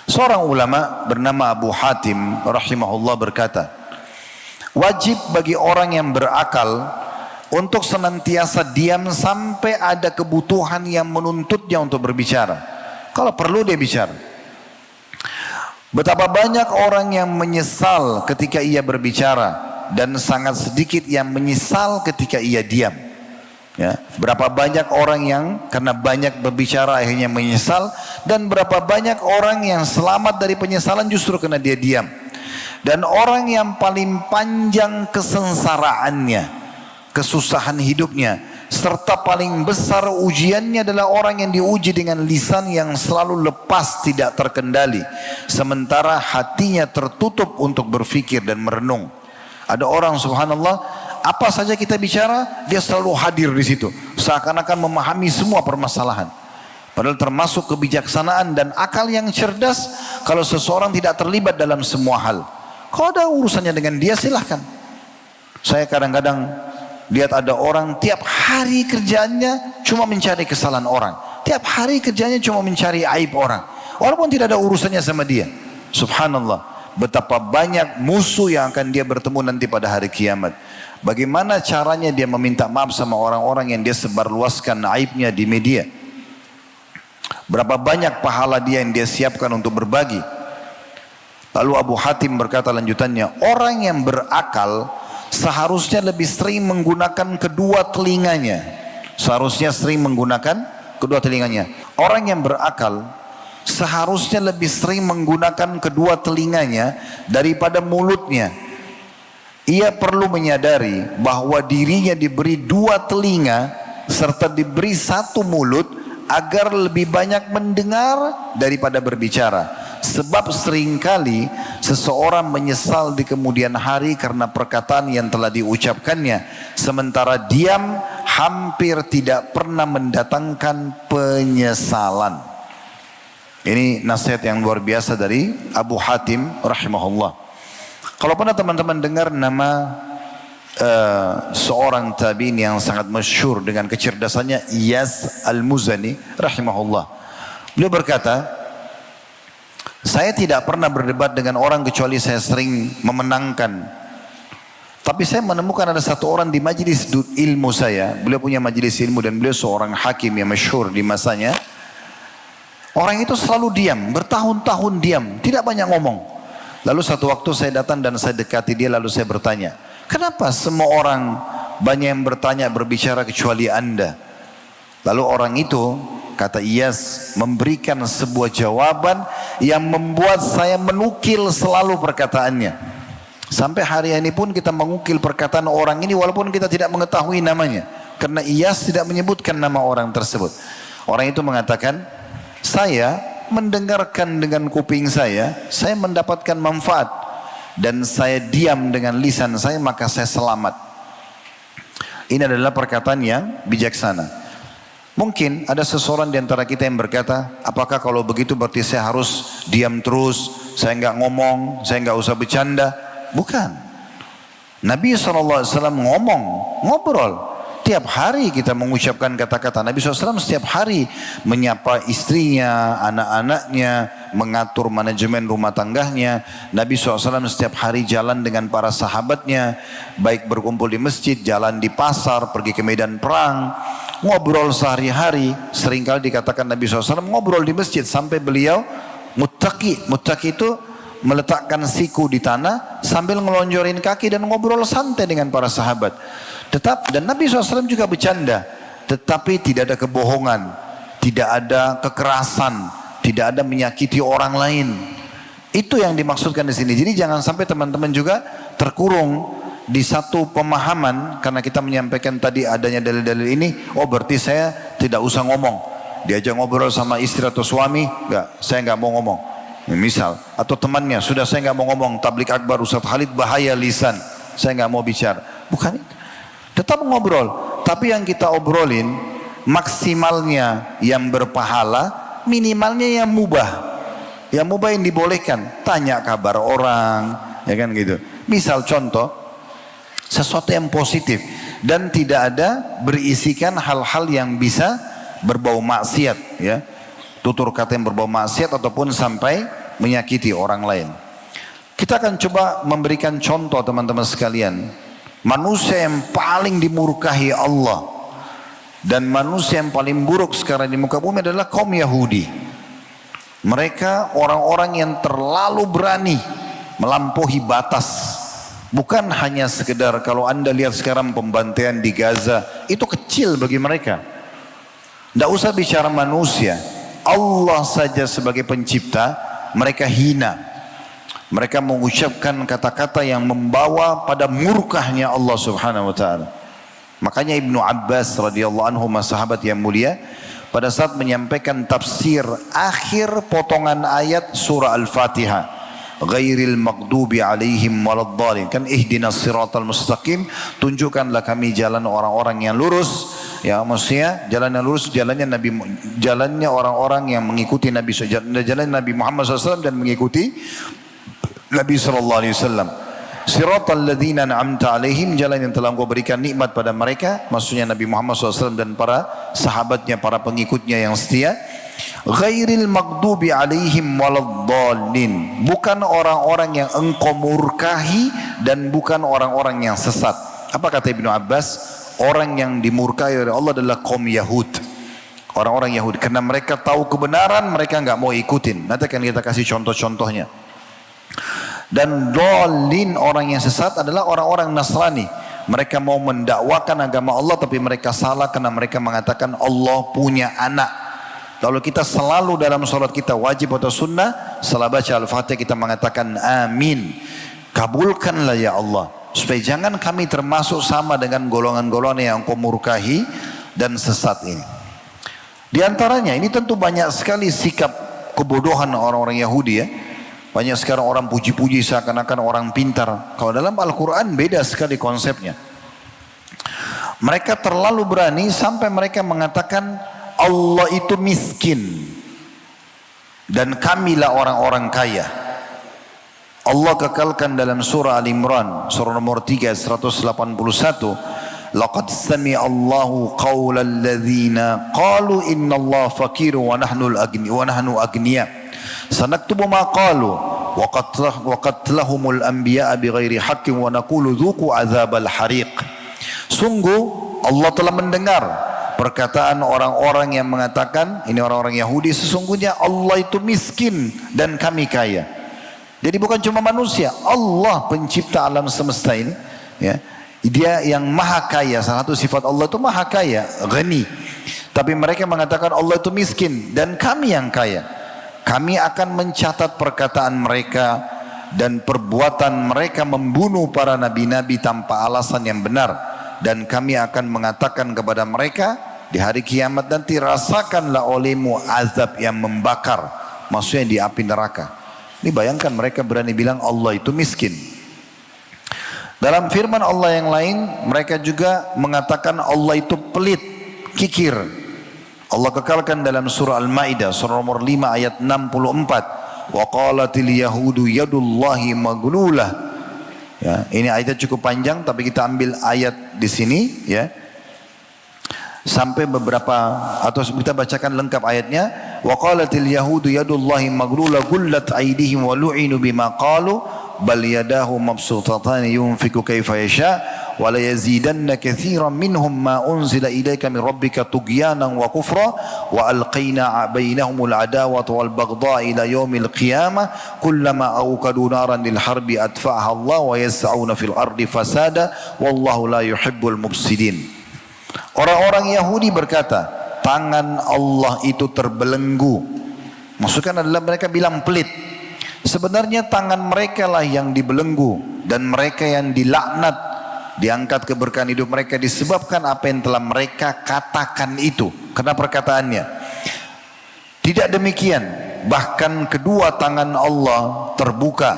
Seorang ulama bernama Abu Hatim rahimahullah berkata, wajib bagi orang yang berakal untuk senantiasa diam sampai ada kebutuhan yang menuntutnya untuk berbicara. Kalau perlu dia bicara. Betapa banyak orang yang menyesal ketika ia berbicara, dan sangat sedikit yang menyesal ketika ia diam. Ya, berapa banyak orang yang karena banyak berbicara akhirnya menyesal, dan berapa banyak orang yang selamat dari penyesalan justru karena dia diam. Dan orang yang paling panjang kesensaraannya, kesusahan hidupnya, serta paling besar ujiannya adalah orang yang diuji dengan lisan yang selalu lepas, tidak terkendali, sementara hatinya tertutup untuk berfikir dan merenung. Ada orang subhanallah, apa saja kita bicara, dia selalu hadir di situ, seakan-akan memahami semua permasalahan. Padahal termasuk kebijaksanaan dan akal yang cerdas kalau seseorang tidak terlibat dalam semua hal. Kalau ada urusannya dengan dia, silahkan. Saya kadang-kadang lihat ada orang tiap hari kerjaannya cuma mencari kesalahan orang, tiap hari kerjanya cuma mencari aib orang, walaupun tidak ada urusannya sama dia. Subhanallah, betapa banyak musuh yang akan dia bertemu nanti pada hari kiamat. Bagaimana caranya dia meminta maaf sama orang-orang yang dia sebarluaskan aibnya di media? Berapa banyak pahala dia yang dia siapkan untuk berbagi? Lalu Abu Hatim berkata lanjutannya, orang yang berakal seharusnya lebih sering menggunakan kedua telinganya. Seharusnya sering menggunakan kedua telinganya. Orang yang berakal seharusnya lebih sering menggunakan kedua telinganya daripada mulutnya. Ia perlu menyadari bahwa dirinya diberi dua telinga serta diberi satu mulut agar lebih banyak mendengar daripada berbicara. Sebab seringkali seseorang menyesal di kemudian hari karena perkataan yang telah diucapkannya, sementara diam hampir tidak pernah mendatangkan penyesalan. Ini nasihat yang luar biasa dari Abu Hatim rahimahullah. Kalau pernah teman-teman dengar nama seorang tabi'in yang sangat masyhur dengan kecerdasannya, Iyas Al-Muzani rahimahullah. Beliau berkata, saya tidak pernah berdebat dengan orang kecuali saya sering memenangkan. Tapi saya menemukan ada satu orang di majelis ilmu saya. Beliau punya majelis ilmu dan beliau seorang hakim yang masyhur di masanya. Orang itu selalu diam, bertahun-tahun diam, tidak banyak ngomong. Lalu satu waktu saya datang dan saya dekati dia, lalu saya bertanya, kenapa semua orang banyak yang bertanya, berbicara kecuali Anda? Lalu orang itu, kata Iyas, memberikan sebuah jawaban yang membuat saya menukil selalu perkataannya. Sampai hari ini pun kita mengukil perkataan orang ini walaupun kita tidak mengetahui namanya. Karena Iyas tidak menyebutkan nama orang tersebut. Orang itu mengatakan, saya mendengarkan dengan kuping saya mendapatkan manfaat. Dan saya diam dengan lisan saya, maka saya selamat. Ini adalah perkataan yang bijaksana. Mungkin ada seseorang di antara kita yang berkata, apakah kalau begitu berarti saya harus diam terus, saya enggak ngomong, saya enggak usah bercanda? Bukan. Nabi SAW ngomong, ngobrol. Tiap hari kita mengucapkan kata-kata. Nabi SAW setiap hari menyapa istrinya, anak-anaknya, mengatur manajemen rumah tangganya. Nabi SAW setiap hari jalan dengan para sahabatnya, baik berkumpul di masjid, jalan di pasar, pergi ke medan perang, ngobrol sehari-hari. Seringkali dikatakan Nabi SAW ngobrol di masjid sampai beliau muttaqi. Muttaqi itu meletakkan siku di tanah sambil ngelonjorin kaki dan ngobrol santai dengan para sahabat. Dan Nabi SAW juga bercanda, tetapi tidak ada kebohongan, tidak ada kekerasan, tidak ada menyakiti orang lain. Itu yang dimaksudkan di sini. Jadi jangan sampai teman-teman juga terkurung di satu pemahaman karena kita menyampaikan tadi adanya dalil-dalil ini. Oh berarti saya tidak usah ngomong. Diajak ngobrol sama istri atau suami, saya nggak mau ngomong. Misal atau temannya, sudah saya nggak mau ngomong. Tablik akbar Ustaz Khalid bahaya lisan, saya nggak mau bicara. Bukan itu. Tetap ngobrol, tapi yang kita obrolin maksimalnya yang berpahala, minimalnya yang mubah. Yang mubah yang dibolehkan, tanya kabar orang, ya kan gitu. Misal contoh, sesuatu yang positif dan tidak ada berisikan hal-hal yang bisa berbau maksiat, ya. Tutur kata yang berbau maksiat ataupun sampai menyakiti orang lain. Kita akan coba memberikan contoh teman-teman sekalian. Manusia yang paling dimurkahi Allah dan manusia yang paling buruk sekarang di muka bumi adalah kaum Yahudi. Mereka orang-orang yang terlalu berani melampaui batas. Bukan hanya sekedar kalau anda lihat sekarang pembantaian di Gaza, itu kecil bagi mereka. Tidak usah bicara manusia, Allah saja sebagai pencipta mereka hina. Mereka mengucapkan kata-kata yang membawa pada murkahnya Allah Subhanahu wa taala. Makanya Ibnu Abbas radhiyallahu anhu, sahabat yang mulia, pada saat menyampaikan tafsir akhir potongan ayat surah Al-Fatihah, ghairil maghdubi alaihim waladdallin, kan ihdinas siratal mustaqim, tunjukkanlah kami jalan orang-orang yang lurus. Ya, maksudnya jalan yang lurus, jalannya orang-orang yang mengikuti jalan Nabi Muhammad SAW dan mengikuti Nabi SAW. Siratal ladzina an'amta alaihim, jalan yang telah Engkau berikan nikmat pada mereka, maksudnya Nabi Muhammad SAW dan para sahabatnya, para pengikutnya yang setia. Ghairil maghdubi alaihim waladdallin, bukan orang-orang yang Engkau murkahi dan bukan orang-orang yang sesat. Apa kata Ibnu Abbas? Orang yang dimurkai oleh Allah adalah kaum Yahud, orang-orang Yahudi, karena mereka tahu kebenaran, mereka nggak mau ikutin. Nanti akan kita kasih contoh-contohnya. Dan dolin, orang yang sesat adalah orang-orang Nasrani. Mereka mau mendakwakan agama Allah tapi mereka salah karena mereka mengatakan Allah punya anak. Lalu kita selalu dalam sholat kita wajib atau sunnah, setelah baca Al-Fatihah kita mengatakan amin, kabulkanlah ya Allah, supaya jangan kami termasuk sama dengan golongan-golongan yang Engkau murkahi dan sesat ini. Di antaranya ini tentu banyak sekali sikap kebodohan orang-orang Yahudi, ya. Banyak sekarang orang puji-puji seakan-akan orang pintar. Kalau dalam Al-Quran beda sekali konsepnya. Mereka terlalu berani sampai mereka mengatakan Allah itu miskin dan kamilah orang-orang kaya. Allah kekalkan dalam surah Al-Imran, surah nomor 3, 181. Laqad sami'a Allahu qawlal ladzina qalu innallaha faqir wa nahnu agniya. Sanaktubu ma qalu wa qatlahumul anbiya'a bighairi haqqin wa naqulu dzuqu adzabal hariq. Sungguh Allah telah mendengar perkataan orang-orang yang mengatakan, ini orang-orang Yahudi, sesungguhnya Allah itu miskin dan kami kaya. Jadi bukan cuma manusia, Allah pencipta alam semesta ini, ya, Dia yang maha kaya. Salah satu sifat Allah itu maha kaya, ghani. Tapi mereka mengatakan Allah itu miskin dan kami yang kaya. Kami akan mencatat perkataan mereka dan perbuatan mereka membunuh para nabi-nabi tanpa alasan yang benar. Dan kami akan mengatakan kepada mereka di hari kiamat nanti, rasakanlah olehmu azab yang membakar, maksudnya di api neraka. Ini bayangkan mereka berani bilang Allah itu miskin. Dalam firman Allah yang lain, mereka juga mengatakan Allah itu pelit, kikir. Allah kekalkan dalam surah Al-Maidah, surah nomor 5 ayat 64. Wa qalatil yahudu yadullahi maglulah. Ya, ini ayatnya cukup panjang, tapi kita ambil ayat di sini, ya, sampai beberapa, atau kita bacakan lengkap ayatnya. Wa qalatil yahudu yadullahi maglulah gullat aydihim wa lu'inu bima qalu bal yadahu mabsutatan yunfiku kaifa yasha wa la yazidanna katsiran minhum ma unzila ilayka min rabbika tughyanan wa kufra wa alqaina bainahumul adawata wal baghdha ila yaumil qiyamah kullama awqadu naran lil harbi atfa'aha Allah wa yas'auna fil ardi fasada wallahu la yuhibbul mufsidin. Orang-orang Yahudi berkata, tangan Allah itu terbelenggu. Maksudnya adalah mereka bilang pelit. Sebenarnya tangan mereka lah yang dibelenggu dan mereka yang dilaknat, diangkat keberkahan hidup mereka disebabkan apa yang telah mereka katakan itu. Karena perkataannya tidak demikian, bahkan kedua tangan Allah terbuka,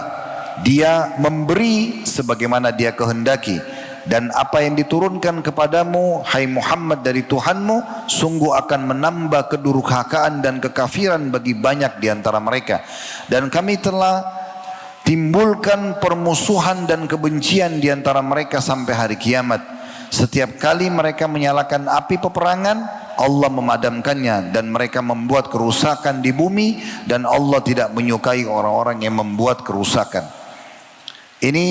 Dia memberi sebagaimana Dia kehendaki. Dan apa yang diturunkan kepadamu, hai Muhammad, dari Tuhanmu, sungguh akan menambah kedurhakaan dan kekafiran bagi banyak di antara mereka. Dan kami telah timbulkan permusuhan dan kebencian di antara mereka sampai hari kiamat. Setiap kali mereka menyalakan api peperangan, Allah memadamkannya dan mereka membuat kerusakan di bumi, dan Allah tidak menyukai orang-orang yang membuat kerusakan. Ini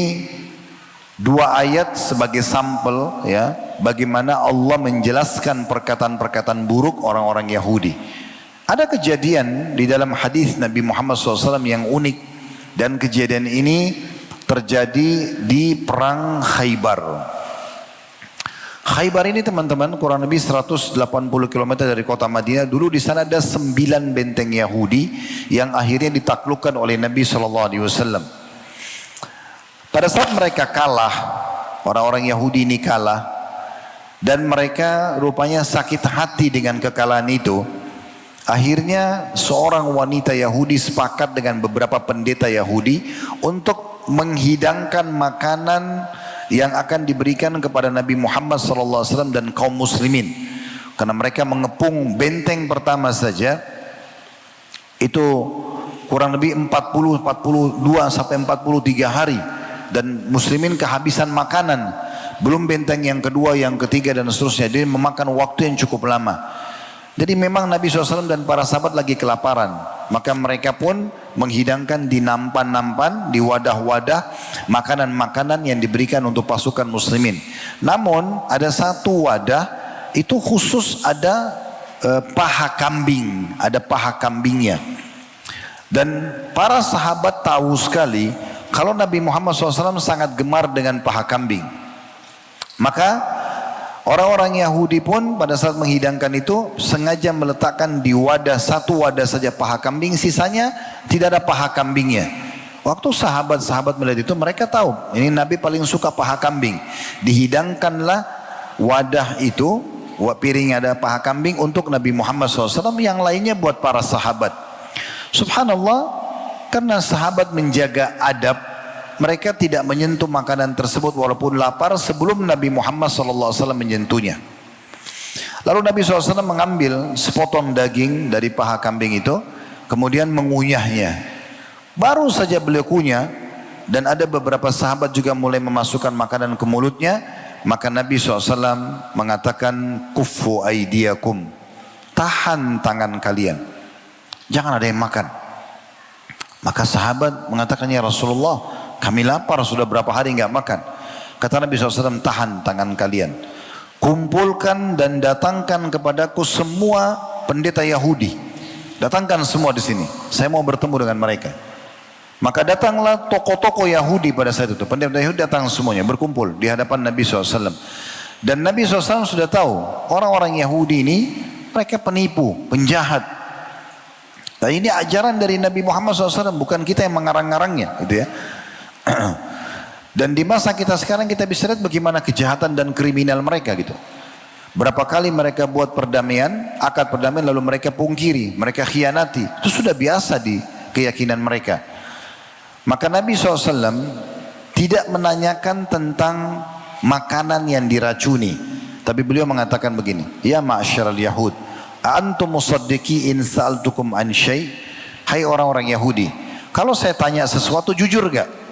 dua ayat sebagai sampel, ya, bagaimana Allah menjelaskan perkataan-perkataan buruk orang-orang Yahudi. Ada kejadian di dalam hadis Nabi Muhammad SAW yang unik, dan kejadian ini terjadi di perang Khaybar. Khaybar ini teman-teman kurang lebih 180 km dari kota Madinah. Dulu di sana ada 9 benteng Yahudi yang akhirnya ditaklukkan oleh Nabi SAW. Pada saat mereka kalah, orang-orang Yahudi ini kalah, dan mereka rupanya sakit hati dengan kekalahan itu. Akhirnya seorang wanita Yahudi sepakat dengan beberapa pendeta Yahudi untuk menghidangkan makanan yang akan diberikan kepada Nabi Muhammad SAW dan kaum muslimin. Karena mereka mengepung benteng pertama saja, itu kurang lebih 42 sampai 43 hari. Dan muslimin kehabisan makanan, belum benteng yang kedua, yang ketiga dan seterusnya. Jadi memakan waktu yang cukup lama. Jadi memang Nabi SAW dan para sahabat lagi kelaparan. Maka mereka pun menghidangkan di nampan-nampan, di wadah-wadah, makanan-makanan yang diberikan untuk pasukan muslimin. Namun ada satu wadah itu khusus ada paha kambing, ada paha kambingnya. Dan para sahabat tahu sekali kalau Nabi Muhammad SAW sangat gemar dengan paha kambing. Maka orang-orang Yahudi pun pada saat menghidangkan itu sengaja meletakkan di wadah, satu wadah saja paha kambing, sisanya tidak ada paha kambingnya. Waktu sahabat-sahabat melihat itu, mereka tahu ini Nabi paling suka paha kambing. Dihidangkanlah wadah itu, piring ada paha kambing untuk Nabi Muhammad SAW, yang lainnya buat para sahabat. Subhanallah, karena sahabat menjaga adab, mereka tidak menyentuh makanan tersebut walaupun lapar sebelum Nabi Muhammad SAW menyentuhnya. Lalu Nabi SAW mengambil sepotong daging dari paha kambing itu, kemudian mengunyahnya. Baru saja beliau kunyah, dan ada beberapa sahabat juga mulai memasukkan makanan ke mulutnya, maka Nabi SAW mengatakan, kuffu aidiakum, tahan tangan kalian, jangan ada yang makan. Maka sahabat mengatakan, ya Rasulullah, kami lapar sudah berapa hari enggak makan. Kata Nabi SAW, tahan tangan kalian, kumpulkan dan datangkan kepadaku semua pendeta Yahudi, datangkan semua di sini, saya mau bertemu dengan mereka. Maka datanglah tokoh-tokoh Yahudi pada saat itu, pendeta Yahudi datang semuanya berkumpul di hadapan Nabi SAW. Dan Nabi SAW sudah tahu orang-orang Yahudi ini mereka penipu, penjahat. Dan ini ajaran dari Nabi Muhammad SAW, bukan kita yang mengarang-arangnya, gitu ya. Dan di masa kita sekarang kita bisa lihat bagaimana kejahatan dan kriminal mereka gitu. Berapa kali mereka buat perdamaian, akad perdamaian lalu mereka pungkiri, mereka khianati. Itu sudah biasa di keyakinan mereka. Maka Nabi SAW tidak menanyakan tentang makanan yang diracuni. Tapi beliau mengatakan begini, ya ma'asyiral Yahud, antum musaddiqi in sa'altukum an syai'. Hai orang-orang Yahudi, kalau saya tanya sesuatu jujur gak?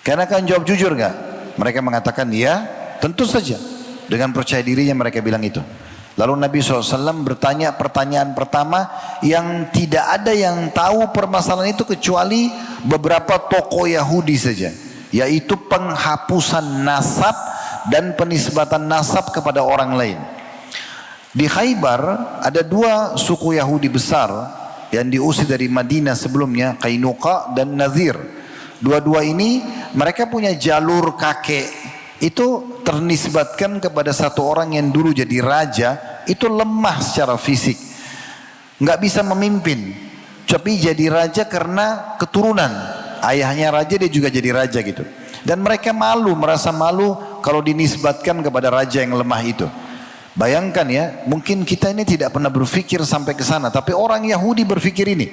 Karena akan jawab jujur gak? Mereka mengatakan ya, tentu saja. Dengan percaya dirinya mereka bilang itu. Lalu Nabi SAW bertanya pertanyaan pertama yang tidak ada yang tahu permasalahan itu kecuali beberapa tokoh Yahudi saja. Yaitu penghapusan nasab dan penisbatan nasab kepada orang lain. Di Khaybar ada dua suku Yahudi besar yang diusir dari Madinah sebelumnya, Qainuqa dan Nazir. Dua-dua ini mereka punya jalur kakek, itu ternisbatkan kepada satu orang yang dulu jadi raja, itu lemah secara fisik, nggak bisa memimpin, tapi jadi raja karena keturunan ayahnya raja, dia juga jadi raja gitu. Dan mereka malu, merasa malu kalau dinisbatkan kepada raja yang lemah itu. Bayangkan ya, mungkin kita ini tidak pernah berpikir sampai ke sana, tapi orang Yahudi berpikir ini.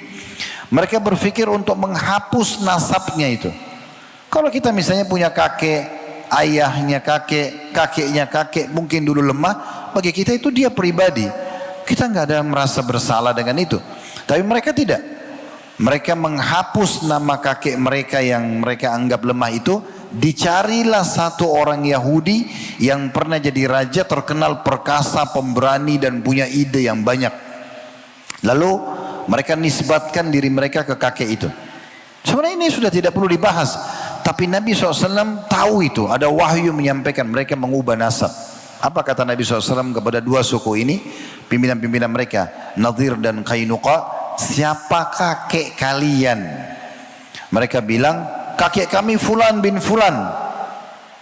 Mereka berpikir untuk menghapus nasabnya itu. Kalau kita misalnya punya kakek, ayahnya kakek, kakeknya kakek, mungkin dulu lemah, bagi kita itu dia pribadi. Kita nggak ada merasa bersalah dengan itu. Tapi mereka tidak. Mereka menghapus nama kakek mereka yang mereka anggap lemah itu. Dicarilah satu orang Yahudi yang pernah jadi raja, terkenal perkasa, pemberani dan punya ide yang banyak. Lalu mereka nisbatkan diri mereka ke kakek itu. Sebenarnya ini sudah tidak perlu dibahas. Tapi Nabi SAW tahu itu. Ada wahyu menyampaikan mereka mengubah nasab. Apa kata Nabi SAW kepada dua suku ini? Pimpinan-pimpinan mereka, Nadir dan Qainuqa. Siapa kakek kalian? Mereka bilang, kakek kami Fulan bin Fulan.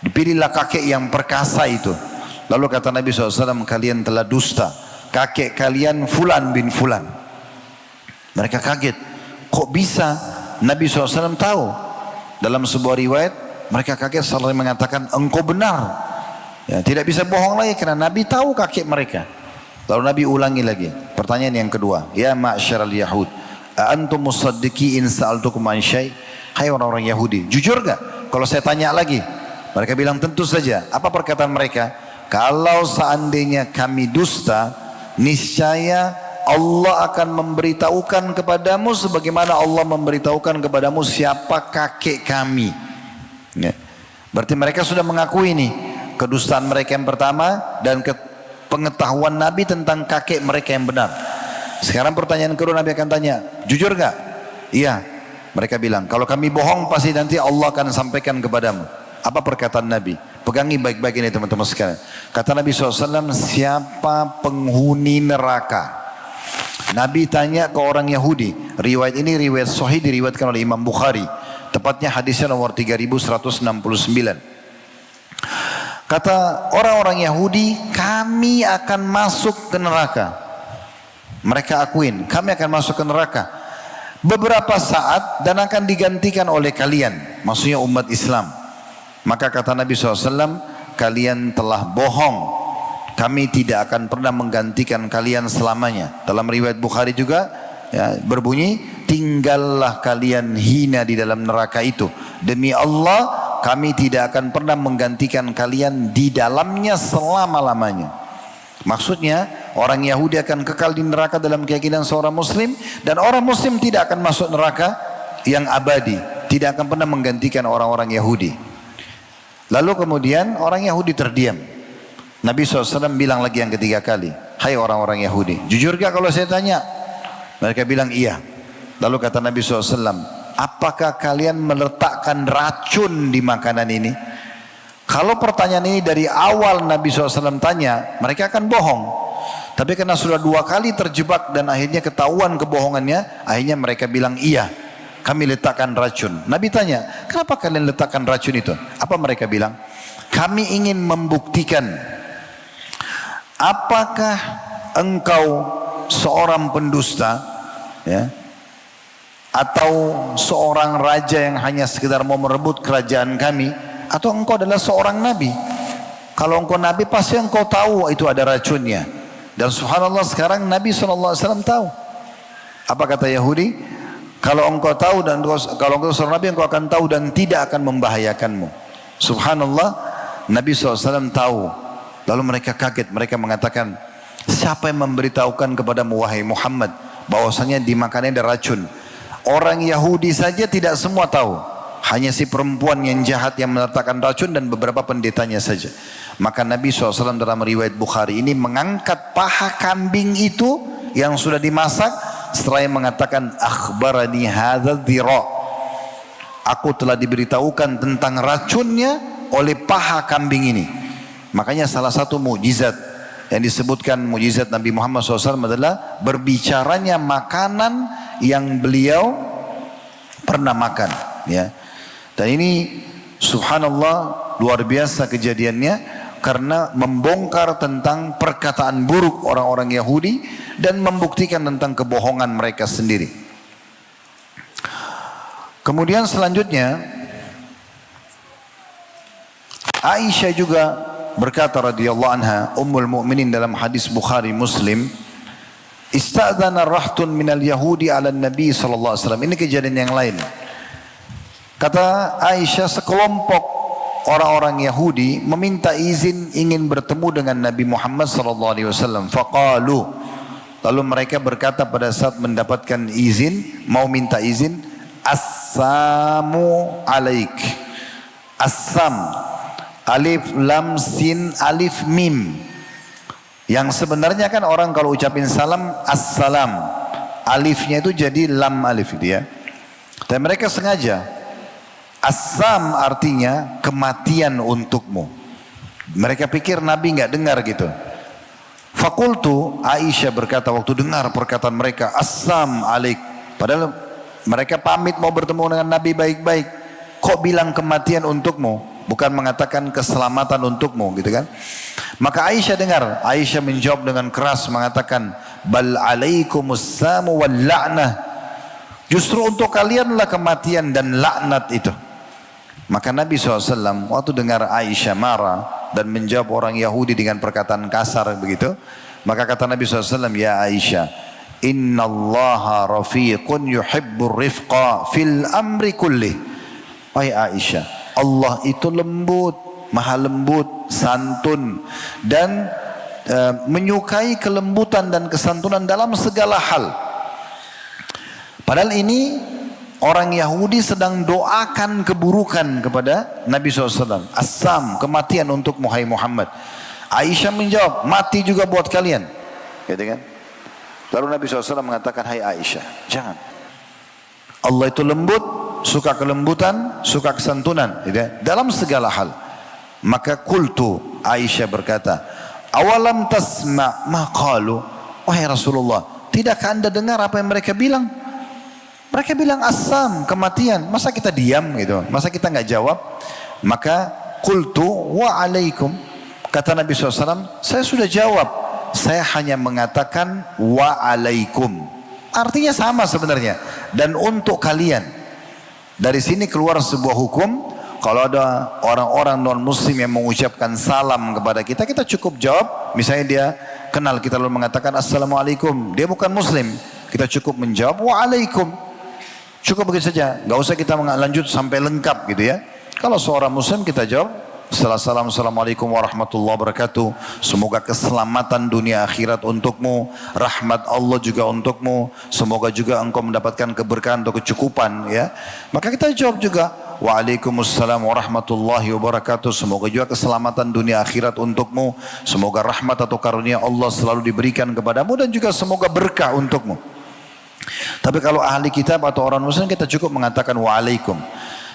Dipilihlah kakek yang perkasa itu. Lalu kata Nabi SAW, kalian telah dusta. Kakek kalian Fulan bin Fulan. Mereka kaget. Kok bisa Nabi SAW tahu? Dalam sebuah riwayat, mereka kaget saling mengatakan, engkau benar. Ya, tidak bisa bohong lagi karena Nabi tahu kakek mereka. Lalu Nabi ulangi lagi. Pertanyaan yang kedua. Ya ma'asyiral Yahud, antum musaddiqi in sa'altukum an syai'. Hai orang-orang Yahudi, jujur gak? Kalau saya tanya lagi. Mereka bilang tentu saja. Apa perkataan mereka? Kalau seandainya kami dusta, niscaya Allah akan memberitahukan kepadamu sebagaimana Allah memberitahukan kepadamu siapa kakek kami. Ya. Berarti mereka sudah mengakui ini kedustaan mereka yang pertama dan pengetahuan Nabi tentang kakek mereka yang benar. Sekarang pertanyaan kedua Nabi akan tanya, jujur gak? Iya. Mereka bilang, kalau kami bohong pasti nanti Allah akan sampaikan kepadamu. Apa perkataan Nabi? Pegangi baik-baik ini teman-teman sekalian. Kata Nabi SAW, siapa penghuni neraka? Nabi tanya ke orang Yahudi. Riwayat ini riwayat sahih diriwayatkan oleh Imam Bukhari. Tepatnya hadisnya nomor 3169. Kata orang-orang Yahudi, kami akan masuk ke neraka. Mereka akuin, kami akan masuk ke neraka beberapa saat dan akan digantikan oleh kalian, maksudnya umat Islam. Maka kata Nabi SAW, kalian telah bohong. Kami tidak akan pernah menggantikan kalian selamanya. Dalam riwayat Bukhari juga ya, berbunyi, tinggallah kalian hina di dalam neraka itu. Demi Allah, kami tidak akan pernah menggantikan kalian di dalamnya selama-lamanya. Maksudnya, orang Yahudi akan kekal di neraka dalam keyakinan seorang Muslim, dan orang Muslim tidak akan masuk neraka yang abadi, tidak akan pernah menggantikan orang-orang Yahudi. Lalu kemudian orang Yahudi terdiam. Nabi SAW bilang lagi yang ketiga kali, hai orang-orang Yahudi, jujur gak kalau saya tanya? Mereka bilang iya. Lalu kata Nabi SAW, apakah kalian meletakkan racun di makanan ini? Kalau pertanyaan ini dari awal Nabi SAW tanya, mereka akan bohong. Tapi karena sudah 2 kali terjebak dan akhirnya ketahuan kebohongannya, akhirnya mereka bilang iya, kami letakkan racun. Nabi tanya, kenapa kalian letakkan racun itu? Apa mereka bilang? Kami ingin membuktikan, apakah engkau seorang pendusta, ya, atau seorang raja yang hanya sekedar mau merebut kerajaan kami, atau engkau adalah seorang nabi? Kalau engkau nabi pasti engkau tahu itu ada racunnya. Dan subhanallah sekarang Nabi SAW tahu. Apa kata Yahudi? Kalau engkau tahu dan kalau engkau seorang nabi, engkau akan tahu dan tidak akan membahayakanmu. Subhanallah, Nabi SAW tahu. Lalu mereka kaget, mereka mengatakan, siapa yang memberitahukan kepadamu wahai Muhammad bahwasanya di makannya ada racun? Orang Yahudi saja tidak semua tahu. Hanya si perempuan yang jahat yang meletakkan racun dan beberapa pendetanya saja. Maka Nabi SAW dalam riwayat Bukhari ini mengangkat paha kambing itu yang sudah dimasak, setelah mengatakan akhbarani hadza dhira, aku telah diberitahukan tentang racunnya oleh paha kambing ini. Makanya salah satu mukjizat yang disebutkan mukjizat Nabi Muhammad SAW adalah berbicaranya makanan yang beliau pernah makan, ya. Dan ini subhanallah luar biasa kejadiannya, karena membongkar tentang perkataan buruk orang-orang Yahudi dan membuktikan tentang kebohongan mereka sendiri. Kemudian selanjutnya Aisyah juga berkata radhiyallahu anha, ummul mukminin dalam hadis Bukhari Muslim, istadzana rahtun minal yahudi ala nabi sallallahu alaihi wasallam. Ini kejadian yang lain. Kata Aisyah, sekelompok orang-orang Yahudi meminta izin ingin bertemu dengan Nabi Muhammad sallallahu alaihi wasallam. Faqalu, lalu mereka berkata pada saat mendapatkan izin, mau minta izin, assalamu alaik. Assam, alif lam sin alif mim. Yang sebenarnya kan orang kalau ucapin salam assalam, alifnya itu jadi lam alif itu ya. Dan mereka sengaja. Assam artinya kematian untukmu. Mereka pikir Nabi nggak dengar gitu. Fakultu, Aisyah berkata waktu dengar perkataan mereka, assam alaik. Padahal mereka pamit mau bertemu dengan Nabi baik-baik. Kok bilang kematian untukmu? Bukan mengatakan keselamatan untukmu gitu kan. Maka Aisyah dengar. Aisyah menjawab dengan keras mengatakan, bal alaikumussamu wal la'nah. Justru untuk kalianlah kematian dan laknat itu. Maka Nabi SAW waktu dengar Aisyah marah dan menjawab orang Yahudi dengan perkataan kasar begitu, maka kata Nabi SAW, ya Aisyah, inna allaha rafiqun yuhibbur rifqa fil amri kullih. Wahai Aisyah, Allah itu lembut, maha lembut, santun, dan menyukai kelembutan dan kesantunan dalam segala hal. Padahal ini orang Yahudi sedang doakan keburukan kepada Nabi SAW. Assam, kematian untuk Muhammad. Aisyah menjawab, mati juga buat kalian. Gitu kan? Lalu Nabi SAW mengatakan, hai Aisyah, jangan. Allah itu lembut, suka kelembutan, suka kesantunan. Gitu kan? Dalam segala hal. Maka kultu, Aisyah berkata, awalam tasma' ma qalu. Wahai Rasulullah, tidakkah anda dengar apa yang mereka bilang? Mereka bilang assam, kematian. Masa kita diam gitu? Masa kita nggak jawab? Maka qultu wa alaikum. Kata Nabi SAW, saya sudah jawab. Saya hanya mengatakan wa alaikum. Artinya sama sebenarnya. Dan untuk kalian. Dari sini keluar sebuah hukum. Kalau ada orang-orang non muslim yang mengucapkan salam kepada kita, kita cukup jawab. Misalnya dia kenal kita lalu mengatakan assalamualaikum. Dia bukan muslim. Kita cukup menjawab wa alaikum. Cukup begitu saja, nggak usah kita lanjut sampai lengkap gitu ya. Kalau seorang muslim kita jawab setelah salam, assalamualaikum warahmatullahi wabarakatuh. Semoga keselamatan dunia akhirat untukmu, rahmat Allah juga untukmu. Semoga juga engkau mendapatkan keberkahan atau kecukupan ya. Maka kita jawab juga waalaikumsalam warahmatullahi wabarakatuh. Semoga juga keselamatan dunia akhirat untukmu. Semoga rahmat atau karunia Allah selalu diberikan kepadamu dan juga semoga berkah untukmu. Tapi kalau ahli kitab atau orang muslim kita cukup mengatakan waalaikum.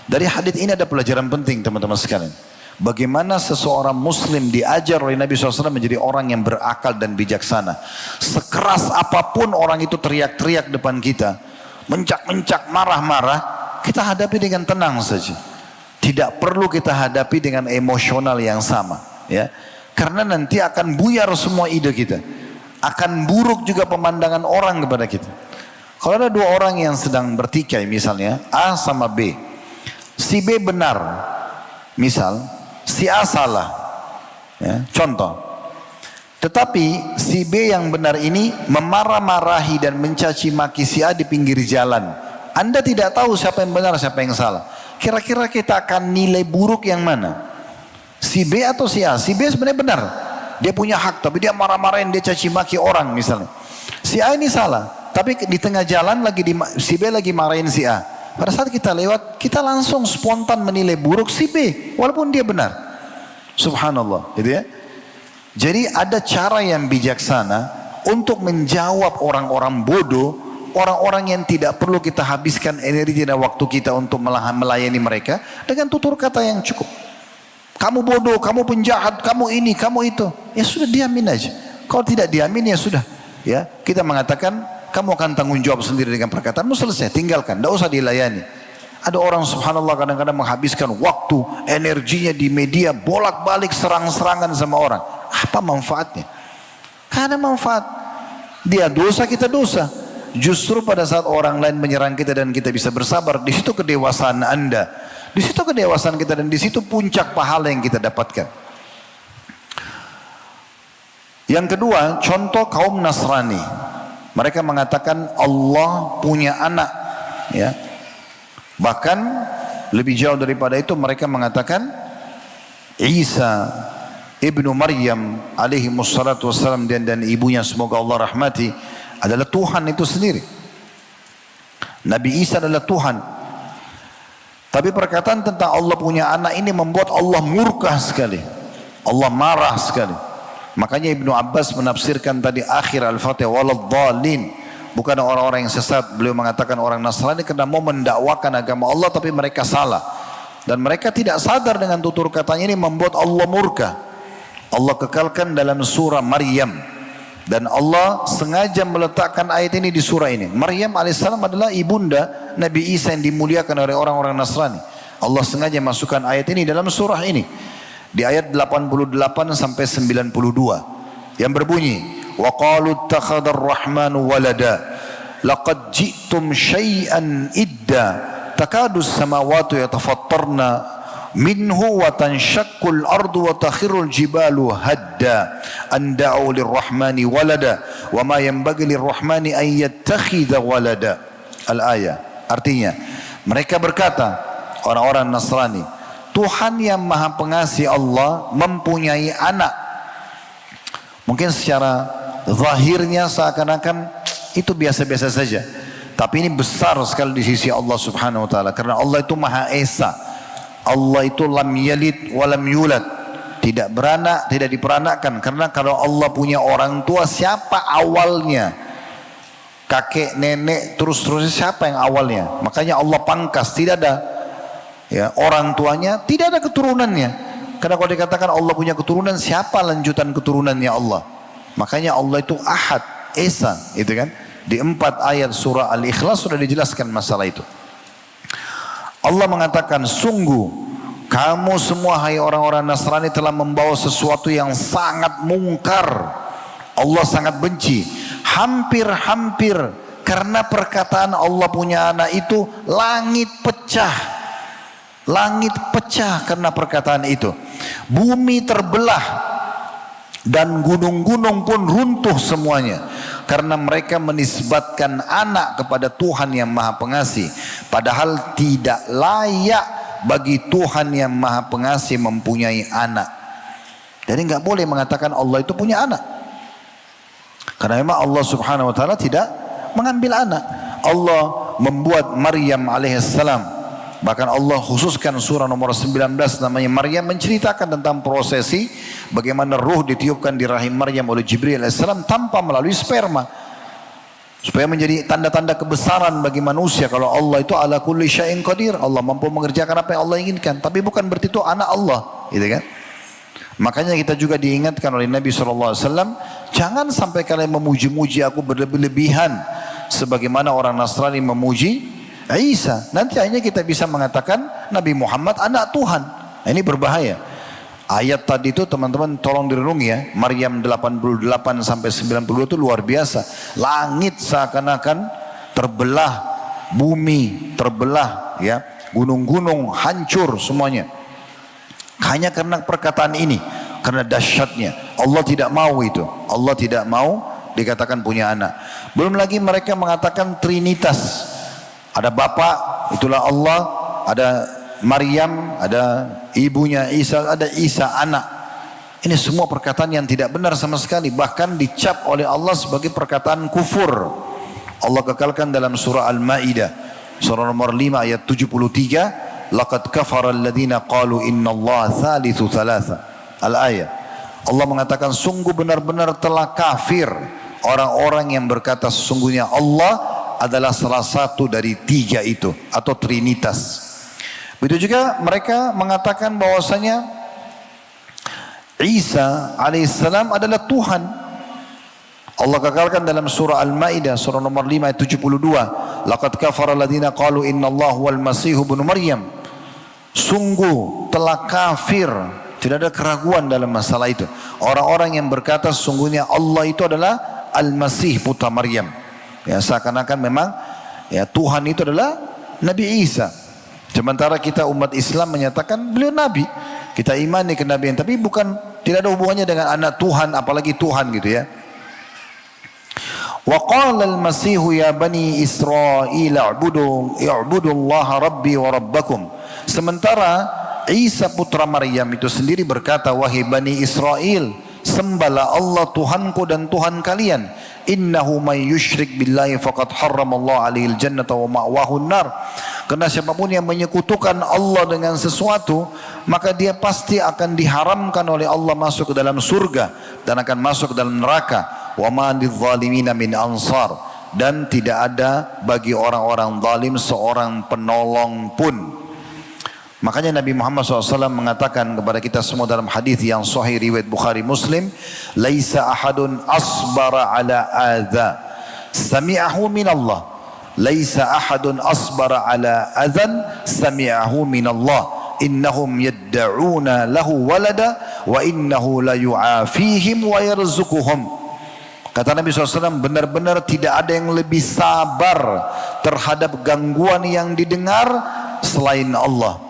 Dari hadits ini ada pelajaran penting teman-teman sekalian. Bagaimana seseorang muslim diajar oleh Nabi SAW menjadi orang yang berakal dan bijaksana. Sekeras apapun orang itu teriak-teriak depan kita, mencak-mencak, marah-marah, kita hadapi dengan tenang saja. Tidak perlu kita hadapi dengan emosional yang sama ya. Karena nanti akan buyar semua ide kita. Akan buruk juga pemandangan orang kepada kita. Kalau ada dua orang yang sedang bertikai misalnya, A sama B. Si B benar, misal, si A salah. Ya, contoh. Tetapi si B yang benar ini memarah-marahi dan mencaci maki si A di pinggir jalan. Anda tidak tahu siapa yang benar, siapa yang salah. Kira-kira kita akan nilai buruk yang mana? Si B atau si A? Si B sebenarnya benar. Dia punya hak, tapi dia marah-marahin, dia caci maki orang misalnya. Si A ini salah. Tapi di tengah jalan si B lagi marahin si A. Pada saat kita lewat, kita langsung spontan menilai buruk si B, walaupun dia benar. Subhanallah, gitu ya. Jadi ada cara yang bijaksana untuk menjawab orang-orang bodoh, orang-orang yang tidak perlu kita habiskan energi dan waktu kita untuk melayani mereka dengan tutur kata yang cukup. Kamu bodoh, kamu penjahat, kamu ini, kamu itu. Ya sudah, diamin aja. Kalau tidak diamin ya sudah. Ya, kita mengatakan kamu akan tanggung jawab sendiri dengan perkataanmu, selesai, tinggalkan, tidak usah dilayani. Ada orang subhanallah kadang-kadang menghabiskan waktu, energinya di media, bolak-balik serang-serangan sama orang. Apa manfaatnya? Karena manfaat. Dia dosa, kita dosa. Justru pada saat orang lain menyerang kita dan kita bisa bersabar, di situ kedewasaan Anda. Di situ kedewasaan kita dan di situ puncak pahala yang kita dapatkan. Yang kedua, contoh kaum Nasrani. Mereka mengatakan Allah punya anak, ya. Bahkan lebih jauh daripada itu mereka mengatakan Isa ibnu Maryam alaihi wassalatu wassalam dan ibunya semoga Allah rahmati adalah Tuhan itu sendiri. Nabi Isa adalah Tuhan. Tapi perkataan tentang Allah punya anak ini membuat Allah murka sekali. Allah marah sekali. Makanya Ibnu Abbas menafsirkan tadi akhir Al-Fatihah waladhdallin, bukan orang-orang yang sesat. Beliau mengatakan orang Nasrani karena mau mendakwakan agama Allah tapi mereka salah. Dan mereka tidak sadar dengan tutur katanya ini membuat Allah murka. Allah kekalkan dalam surah Maryam. Dan Allah sengaja meletakkan ayat ini di surah ini. Maryam alaihissalam adalah ibunda Nabi Isa yang dimuliakan oleh orang-orang Nasrani. Allah sengaja masukkan ayat ini dalam surah ini. Di ayat 88 sampai 92 yang berbunyi wa qalu ittakhadar rahmanu walada laqad ji'tum syai'an idda takadu as-samawati yatafattarna minhu wa tanshaqqul ardu wa takhirul jibalu hadda an da'u lirrahmani walada wa ma yanbaghi lirrahmani an yattakhidha walada. Al-ayah artinya mereka berkata orang-orang Nasrani, Tuhan yang maha pengasih Allah mempunyai anak. Mungkin secara zahirnya seakan-akan itu biasa-biasa saja. Tapi ini besar sekali di sisi Allah subhanahu wa ta'ala. Karena Allah itu maha esa. Allah itu lam yalid walam yulad. Tidak beranak, tidak diperanakkan. Karena kalau Allah punya orang tua, siapa awalnya? Kakek, nenek, terus-terusnya siapa yang awalnya? Makanya Allah pangkas, tidak ada. Ya, orang tuanya tidak ada keturunannya. Karena kalau dikatakan Allah punya keturunan, siapa lanjutan keturunannya Allah? Makanya Allah itu Ahad, Esa, itu kan? Di 4 ayat surah Al-Ikhlas sudah dijelaskan masalah itu. Allah mengatakan, sungguh kamu semua hai orang-orang Nasrani telah membawa sesuatu yang sangat mungkar. Allah sangat benci. Hampir-hampir karena perkataan Allah punya anak itu langit pecah. Langit pecah karena perkataan itu. Bumi terbelah dan gunung-gunung pun runtuh semuanya. Karena mereka menisbatkan anak kepada Tuhan yang maha pengasih. Padahal tidak layak bagi Tuhan yang Maha Pengasih mempunyai anak. Jadi nggak boleh mengatakan Allah itu punya anak. Karena memang Allah Subhanahu wa taala tidak mengambil anak. Allah membuat Maryam alaihissalam. Bahkan Allah khususkan surah nomor 19 namanya Maryam, menceritakan tentang prosesi bagaimana ruh ditiupkan di rahim Maryam oleh Jibril alaihissalam tanpa melalui sperma. Supaya menjadi tanda-tanda kebesaran bagi manusia kalau Allah itu ala kulli syai'in qadir. Allah mampu mengerjakan apa yang Allah inginkan. Tapi bukan berarti itu anak Allah, gitu kan? Makanya kita juga diingatkan oleh Nabi SAW, jangan sampai kalian memuji-muji aku berlebih-lebihan sebagaimana orang Nasrani memuji Isa. Nanti akhirnya kita bisa mengatakan Nabi Muhammad anak Tuhan. Nah, ini berbahaya. Ayat tadi itu teman-teman tolong direnungi ya. Maryam 88 sampai 92 itu luar biasa. Langit seakan-akan terbelah, bumi terbelah ya, gunung-gunung hancur semuanya. Hanya karena perkataan ini, karena dahsyatnya. Allah tidak mau itu. Allah tidak mau dikatakan punya anak. Belum lagi mereka mengatakan Trinitas. Ada Bapa, itulah Allah, ada Maryam, ada ibunya Isa, ada Isa anak. Ini semua perkataan yang tidak benar sama sekali. Bahkan dicap oleh Allah sebagai perkataan kufur. Allah kekalkan dalam surah Al-Ma'idah, surah nomor 5 ayat 73, laqad kafara alladhina qalu innallaha thalithu thalatha. Al-ayat. Allah mengatakan sungguh benar-benar telah kafir orang-orang yang berkata sesungguhnya Allah adalah salah satu dari tiga itu atau Trinitas. Begitu juga mereka mengatakan bahwasanya Isa alaihissalam adalah Tuhan. Allah kekalkan dalam surah Al-Ma'idah surah nomor 5 ayat 72, laqad kafara alladziina qalu innallaha huwal masih ibnu Maryam. Sungguh telah kafir, tidak ada keraguan dalam masalah itu, orang-orang yang berkata sesungguhnya Allah itu adalah Al-Masih putra Maryam. Ya, seakan-akan memang ya Tuhan itu adalah Nabi Isa. Sementara kita umat Islam menyatakan beliau Nabi. Kita imani kenabian, tapi bukan, tidak ada hubungannya dengan anak Tuhan, apalagi Tuhan gitu ya. Wa qala al-Masih ya bani Israil i'budu Allah rabbi wa rabbakum. Sementara Isa putra Maryam itu sendiri berkata, wahai bani Israel, sembahlah Allah Tuhanku dan Tuhan kalian. Innahu may yusyrik billahi faqad harramallahu alaihil jannata wa ma'wahun nar. Karena siapapun yang menyekutukan Allah dengan sesuatu, maka dia pasti akan diharamkan oleh Allah masuk ke dalam surga dan akan masuk ke dalam neraka. Wa ma lidzalimina min ansar. Dan tidak ada bagi orang-orang zalim seorang penolong pun. Makanya Nabi Muhammad SAW mengatakan kepada kita semua dalam hadis yang sahih riwayat Bukhari Muslim, laisa ahadun asbara ala adza sami'ahu min Allah. Laisa ahadun asbara ala adzan sami'ahu min Allah. Innahum yadda'una lahu walada wa innahu la yu'afihim wa yarzuquhum. Kata Nabi SAW, benar-benar tidak ada yang lebih sabar terhadap gangguan yang didengar selain Allah.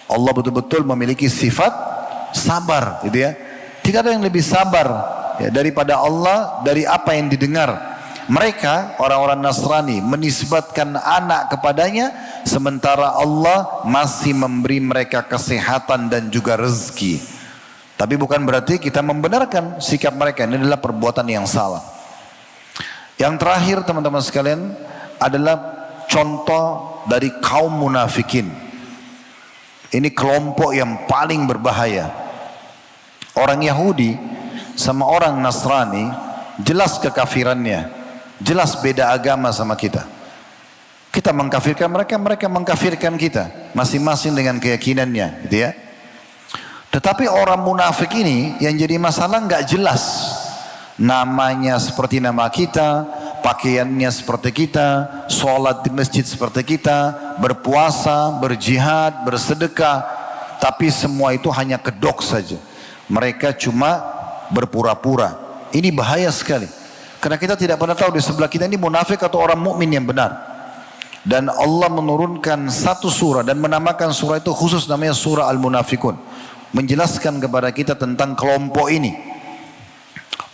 Allah betul-betul memiliki sifat sabar, gitu ya. Tidak ada yang lebih sabar ya, daripada Allah dari apa yang didengar. Mereka orang-orang Nasrani menisbatkan anak kepadanya, sementara Allah masih memberi mereka kesehatan dan juga rezeki. Tapi bukan berarti kita membenarkan sikap mereka. Ini adalah perbuatan yang salah. Yang terakhir teman-teman sekalian adalah contoh dari kaum munafikin. Ini kelompok yang paling berbahaya. Orang Yahudi sama orang Nasrani jelas kekafirannya, jelas beda agama sama kita. Kita mengkafirkan mereka, mereka mengkafirkan kita, masing-masing dengan keyakinannya, gitu ya. Tetapi orang munafik ini yang jadi masalah nggak jelas. Namanya seperti nama kita, pakaiannya seperti kita, sholat di masjid seperti kita, berpuasa, berjihad, bersedekah, tapi semua itu hanya kedok saja. Mereka cuma berpura-pura. Ini bahaya sekali, karena kita tidak pernah tahu di sebelah kita ini munafik atau orang mukmin yang benar. Dan Allah menurunkan satu surah dan menamakan surah itu khusus namanya surah Al-Munafikun, menjelaskan kepada kita tentang kelompok ini.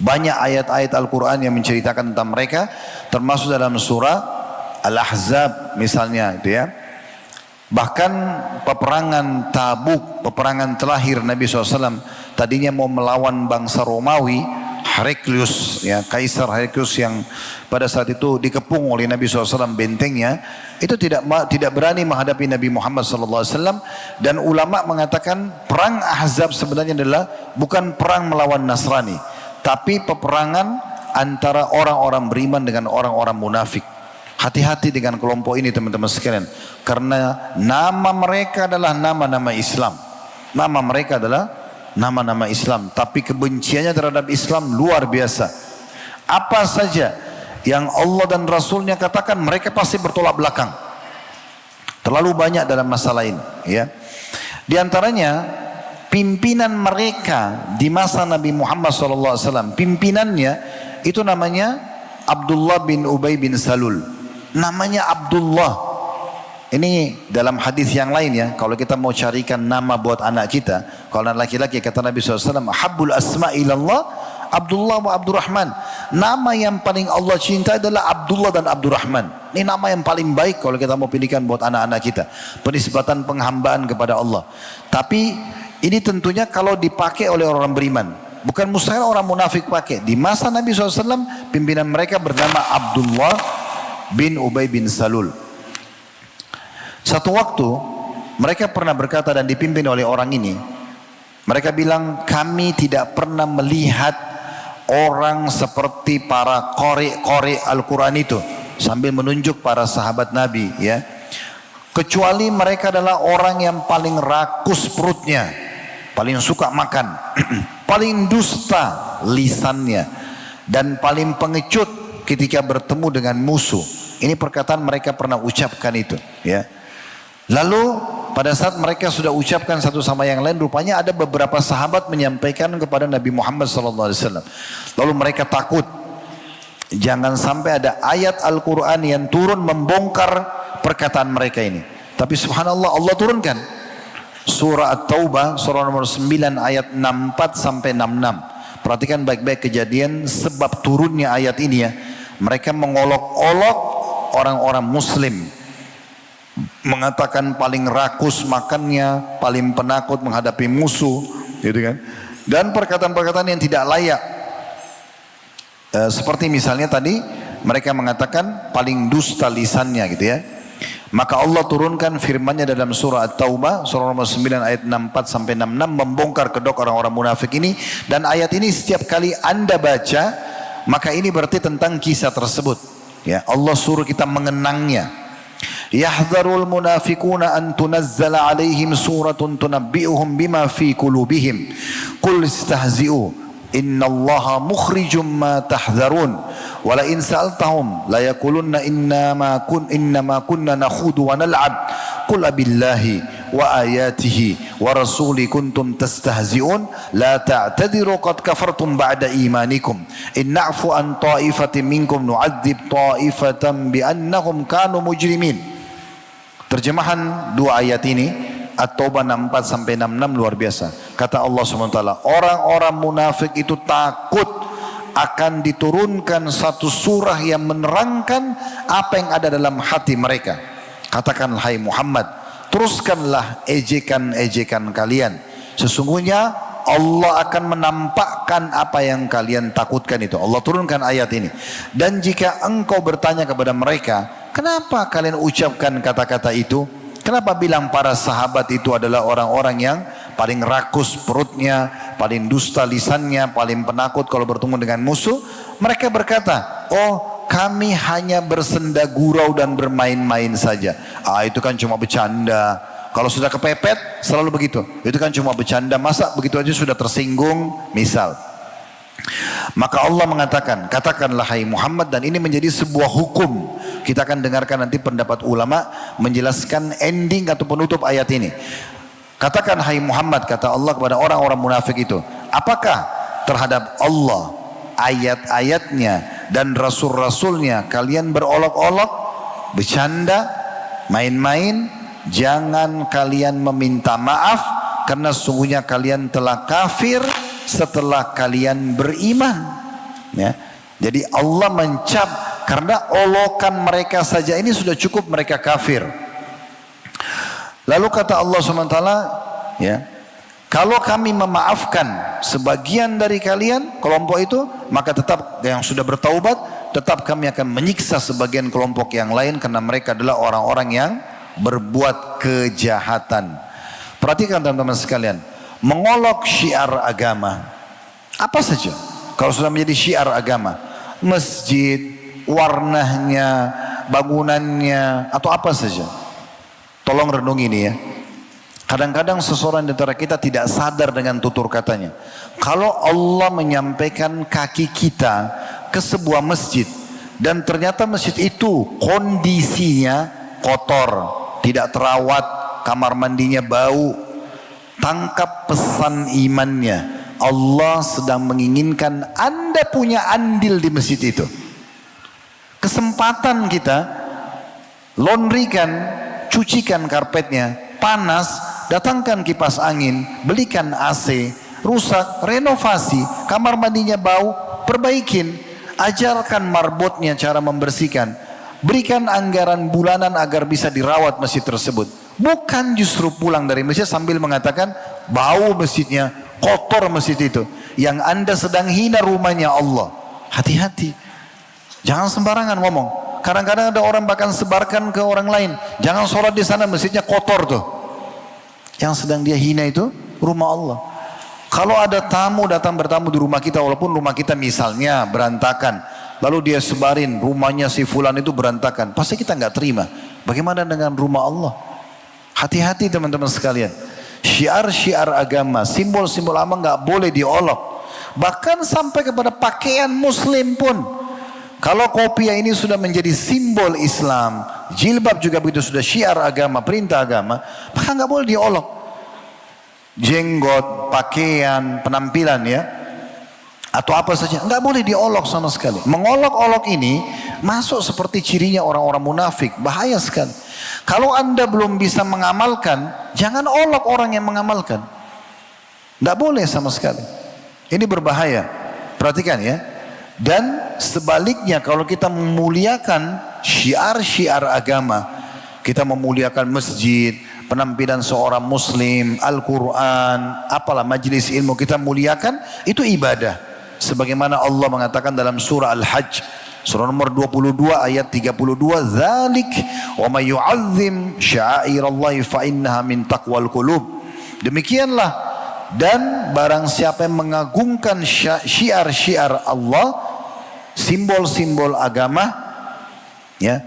Banyak ayat-ayat Al-Quran yang menceritakan tentang mereka, termasuk dalam surah Al-Ahzab misalnya itu ya. Bahkan peperangan Tabuk, peperangan terakhir Nabi SAW tadinya mau melawan bangsa Romawi, Heraklius, ya, Kaisar Heraklius yang pada saat itu dikepung oleh Nabi SAW bentengnya, itu tidak berani menghadapi Nabi Muhammad SAW. Dan ulama mengatakan perang Ahzab sebenarnya adalah bukan perang melawan Nasrani, tapi peperangan antara orang-orang beriman dengan orang-orang munafik. Hati-hati dengan kelompok ini teman-teman sekalian, karena nama mereka adalah nama-nama Islam. Nama mereka adalah nama-nama Islam, tapi kebenciannya terhadap Islam luar biasa. Apa saja yang Allah dan Rasulnya katakan, mereka pasti bertolak belakang. Terlalu banyak dalam masalah ini, ya. Di antaranya pimpinan mereka di masa Nabi Muhammad SAW, pimpinannya itu namanya Abdullah bin Ubay bin Salul. Namanya Abdullah. Ini dalam hadis yang lain ya. Kalau kita mau carikan nama buat anak kita, kalau anak laki-laki kata Nabi SAW, Habbul asma ilallah Abdullah wa Abdurrahman. Nama yang paling Allah cinta adalah Abdullah dan Abdurrahman. Ini nama yang paling baik kalau kita mau pilihkan buat anak-anak kita. Penisbatan penghambaan kepada Allah. Tapi ini tentunya kalau dipakai oleh orang beriman. Bukan mustahil orang munafik pakai. Di masa Nabi SAW, pimpinan mereka bernama Abdullah bin Ubay bin Salul. Satu waktu mereka pernah berkata dan dipimpin oleh orang ini. Mereka bilang, kami tidak pernah melihat orang seperti para qori Al-Quran itu, sambil menunjuk para sahabat Nabi, ya. Kecuali mereka adalah orang yang paling rakus perutnya, paling suka makan, paling dusta lisannya, dan paling pengecut ketika bertemu dengan musuh. Ini perkataan mereka pernah ucapkan itu, ya. Lalu pada saat mereka sudah ucapkan satu sama yang lain, rupanya ada beberapa sahabat menyampaikan kepada Nabi Muhammad SAW. Lalu mereka takut, jangan sampai ada ayat Al-Quran yang turun membongkar perkataan mereka ini. Tapi subhanallah, Allah turunkan surah At-Taubah, surah nomor 9 ayat 64 sampai 66. Perhatikan baik-baik kejadian sebab turunnya ayat ini ya. Mereka mengolok-olok orang-orang muslim, mengatakan paling rakus makannya, paling penakut menghadapi musuh, gitu kan. Dan perkataan-perkataan yang tidak layak. Seperti misalnya tadi mereka mengatakan paling dusta lisannya, gitu ya. Maka Allah turunkan firman-Nya dalam surah At-Taubah, surah nomor 9 ayat 64 sampai 66, membongkar kedok orang-orang munafik ini. Dan ayat ini setiap kali Anda baca, maka ini berarti tentang kisah tersebut. Ya, Allah suruh kita mengenangnya. Yahdharul munafiquna an tunazzala alaihim suratun tunabbi'uhum bima fi qulubihim. Qul istahzi'u innallaha mukhrijum ma tahdharun. Wa la in sa'altahum la yaqulunna innama kunna nakhudu wa nal'ab. Qul abillahi wa ayatihi wa rasuli kuntum tastahzi'un la ta'tadiru qad kafartum ba'da imanikum in na'fu an ta'ifatin minkum nu'adzib ta'ifatan bi'annahum kanu mujrimin. Terjemahan dua ayat ini At-Taubah 64 sampai 66 luar biasa. Kata Allah SWT, orang-orang munafik itu takut akan diturunkan satu surah yang menerangkan apa yang ada dalam hati mereka. Katakanlah hai Muhammad, teruskanlah ejekan-ejekan kalian. Sesungguhnya Allah akan menampakkan apa yang kalian takutkan itu. Allah turunkan ayat ini. Dan jika engkau bertanya kepada mereka, kenapa kalian ucapkan kata-kata itu? Kenapa bilang para sahabat itu adalah orang-orang yang paling rakus perutnya, paling dusta lisannya, paling penakut kalau bertemu dengan musuh? Mereka berkata, oh kami hanya bersenda gurau dan bermain-main saja. Itu kan cuma bercanda. Kalau sudah kepepet selalu begitu. Itu kan cuma bercanda, masa begitu aja sudah tersinggung misal. Maka Allah mengatakan, katakanlah hai Muhammad, dan ini menjadi sebuah hukum. Kita akan dengarkan nanti pendapat ulama menjelaskan ending atau penutup ayat ini. Katakan hai Muhammad, kata Allah kepada orang-orang munafik itu, apakah terhadap Allah, ayat-ayatnya dan rasul-rasulnya kalian berolok-olok, bercanda, main-main? Jangan kalian meminta maaf, karena sungguhnya kalian telah kafir setelah kalian beriman. Ya. Jadi Allah mencap Karena olokan mereka saja ini sudah cukup mereka kafir. Lalu kata Allah SWT, ya, kalau kami memaafkan sebagian dari kalian, kelompok itu, maka tetap yang sudah bertaubat, tetap kami akan menyiksa sebagian kelompok yang lain karena mereka adalah orang-orang yang berbuat kejahatan. Perhatikan teman-teman sekalian, mengolok syiar agama, apa saja, kalau sudah menjadi syiar agama, masjid, warnanya, bangunannya, atau apa saja. Tolong renungi ini ya. Kadang-kadang seseorang di antara kita tidak sadar dengan tutur katanya. Kalau Allah menyampaikan kaki kita ke sebuah masjid dan ternyata masjid itu kondisinya kotor, tidak terawat, kamar mandinya bau, tangkap pesan imannya. Allah sedang menginginkan Anda punya andil di masjid itu. Kesempatan kita, laundrykan, cucikan karpetnya, panas, datangkan kipas angin, belikan AC, rusak, renovasi, kamar mandinya bau, perbaikin, ajarkan marbotnya cara membersihkan, berikan anggaran bulanan agar bisa dirawat masjid tersebut. Bukan justru pulang dari masjid sambil mengatakan bau masjidnya, kotor masjid itu. Yang Anda sedang hina rumahnya Allah. Hati-hati, jangan sembarangan ngomong. Kadang-kadang ada orang bahkan sebarkan ke orang lain, jangan sholat di sana, masjidnya kotor tuh. Yang sedang dia hina itu rumah Allah. Kalau ada tamu datang bertamu di rumah kita, walaupun rumah kita misalnya berantakan, lalu dia sebarin rumahnya si fulan itu berantakan, pasti kita nggak terima. Bagaimana dengan rumah Allah? Hati-hati teman-teman sekalian. Syiar-syiar agama, simbol-simbol agama nggak boleh diolok. Bahkan sampai kepada pakaian muslim pun. Kalau kopiah ini sudah menjadi simbol Islam, jilbab juga begitu, sudah syiar agama, perintah agama, maka nggak boleh diolok. Jenggot, pakaian, penampilan ya, atau apa saja, nggak boleh diolok sama sekali. Mengolok-olok ini masuk seperti cirinya orang-orang munafik, bahaya sekali. Kalau Anda belum bisa mengamalkan, jangan olok orang yang mengamalkan. Nggak boleh sama sekali. Ini berbahaya. Perhatikan ya. Dan sebaliknya kalau kita memuliakan syiar-syiar agama, kita memuliakan masjid, penampilan seorang muslim, Al-Quran, apalah majelis ilmu kita muliakan, itu ibadah. Sebagaimana Allah mengatakan dalam surah Al-Hajj, surah nomor 22 ayat 32, "Dzalik wa may yu'azzim sya'airallahi fa innaha min taqwal qulub." Demikianlah, dan barang siapa yang mengagungkan syiar-syiar Allah, simbol-simbol agama, ya,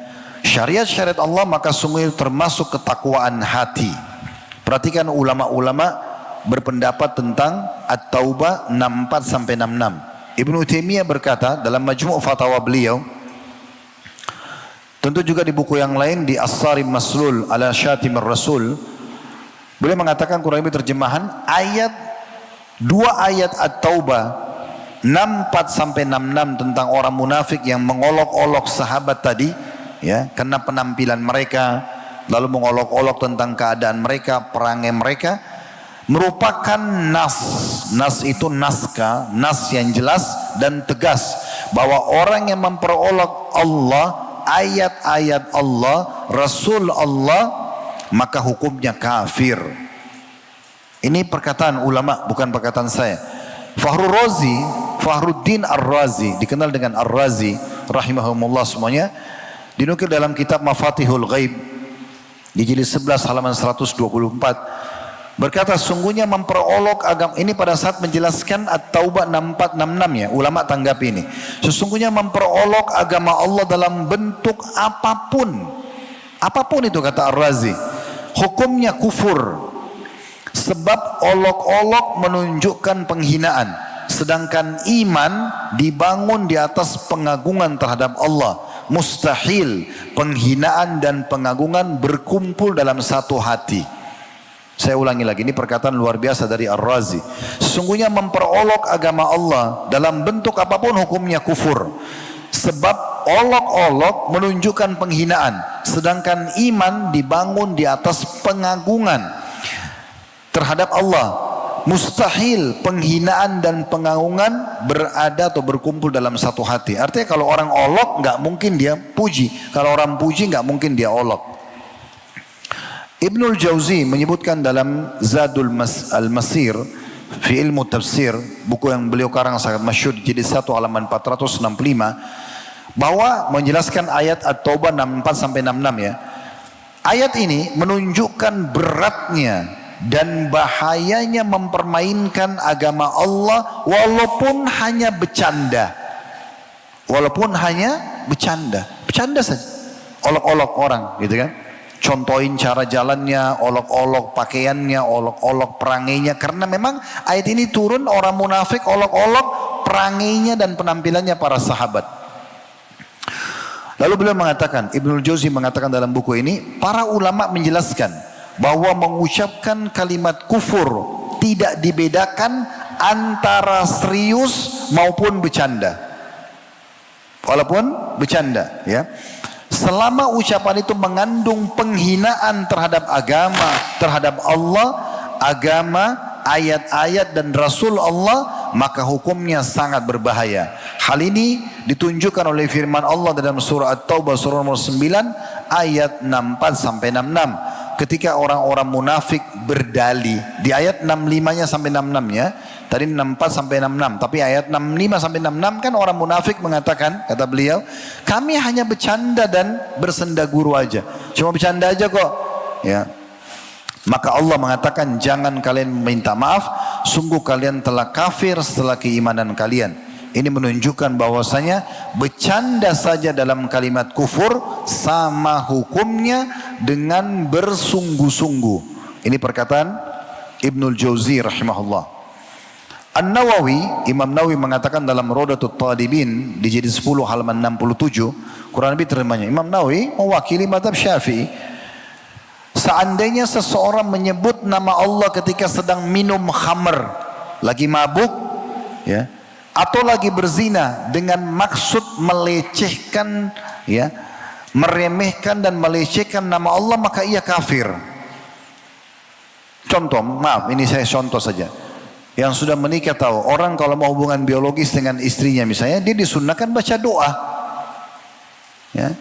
syariat-syariat Allah, maka sungguh termasuk ketakwaan hati. Perhatikan ulama-ulama berpendapat tentang At-Taubah 64 sampai 66. Ibnu Taimiyah berkata dalam Majmu' Fatawa beliau, tentu juga di buku yang lain, di As-Sarim Maslul ala Syatimir Rasul, beliau mengatakan kurang lebih terjemahan ayat, dua ayat At-Taubah 64 sampai 66 tentang orang munafik yang mengolok-olok sahabat tadi, ya, karena penampilan mereka, lalu mengolok-olok tentang keadaan mereka, perangai mereka, merupakan nas. Nas itu naskah, nas yang jelas dan tegas bahwa orang yang memperolok Allah, ayat-ayat Allah, Rasul Allah, maka hukumnya kafir. Ini perkataan ulama, bukan perkataan saya. Fakhruddin Ar-Razi, dikenal dengan Ar-Razi rahimahumullah semuanya, dinukil dalam kitab Mafatihul Ghaib di jilid 11 halaman 124, berkata sungguhnya memperolok agama ini pada saat menjelaskan At-Taubah 64-66 ya, ulama tanggapi ini. Sesungguhnya memperolok agama Allah dalam bentuk apapun. Apapun itu kata Ar-Razi, hukumnya kufur. Sebab olok-olok menunjukkan penghinaan, sedangkan iman dibangun di atas pengagungan terhadap Allah. Mustahil penghinaan dan pengagungan berkumpul dalam satu hati. Saya ulangi lagi, ini perkataan luar biasa dari Ar-Razi. Sesungguhnya memperolok agama Allah dalam bentuk apapun hukumnya kufur. Sebab olok-olok menunjukkan penghinaan, sedangkan iman dibangun di atas pengagungan terhadap Allah. mustahil penghinaan dan pengagungan berada atau berkumpul dalam satu hati. Artinya kalau orang olok nggak mungkin dia puji, kalau orang puji nggak mungkin dia olok. Ibnul Jauzi menyebutkan dalam Zadul Al-Masir fi ilmu tafsir, buku yang beliau karang sangat masyhur, jadi 1 halaman 465, bahwa menjelaskan ayat At-Taubah 64 sampai 66 ya. Ayat ini menunjukkan beratnya dan bahayanya mempermainkan agama Allah walaupun hanya bercanda. Walaupun hanya bercanda. Bercanda saja. Olok-olok orang gitu kan. Contohin cara jalannya, olok-olok pakaiannya, olok-olok perangainya. Karena memang ayat ini turun orang munafik olok-olok perangainya dan penampilannya para sahabat. Lalu beliau mengatakan, Ibnul Jauzi mengatakan dalam buku ini, para ulama menjelaskan bahwa mengucapkan kalimat kufur tidak dibedakan antara serius maupun bercanda. Walaupun bercanda, ya. Selama ucapan itu mengandung penghinaan terhadap agama, terhadap Allah, agama, ayat-ayat dan Rasul Allah, maka hukumnya sangat berbahaya. Hal ini ditunjukkan oleh firman Allah dalam surah At-Taubah surah nomor 9 ayat 64 sampai 66. Ketika orang-orang munafik berdalih di ayat 65-nya sampai 66-nya, tadi 64 sampai 66, tapi ayat 65 sampai 66 kan orang munafik mengatakan, kata beliau, kami hanya bercanda dan bersenda guru aja, cuma bercanda aja kok, ya. Maka Allah mengatakan, jangan kalian minta maaf, sungguh kalian telah kafir setelah keimanan kalian. Ini menunjukkan bahwasanya bercanda saja dalam kalimat kufur sama hukumnya dengan bersungguh-sungguh. Ini perkataan Ibnul Jauzi rahimahullah. An-Nawawi, Imam Nawawi mengatakan dalam Rodatul Talibin di jilid 10 halaman 67, kurang lebih terimanya. Imam Nawawi mewakili mazhab Syafi'i. Seandainya seseorang menyebut nama Allah ketika sedang minum khamr, lagi mabuk, ya, atau lagi berzina dengan maksud melecehkan, ya, meremehkan dan melecehkan nama Allah, maka ia kafir. Contoh, maaf, ini saya contoh saja. Yang sudah menikah tahu, orang kalau mau hubungan biologis dengan istrinya misalnya, dia disunnahkan baca doa. Ya.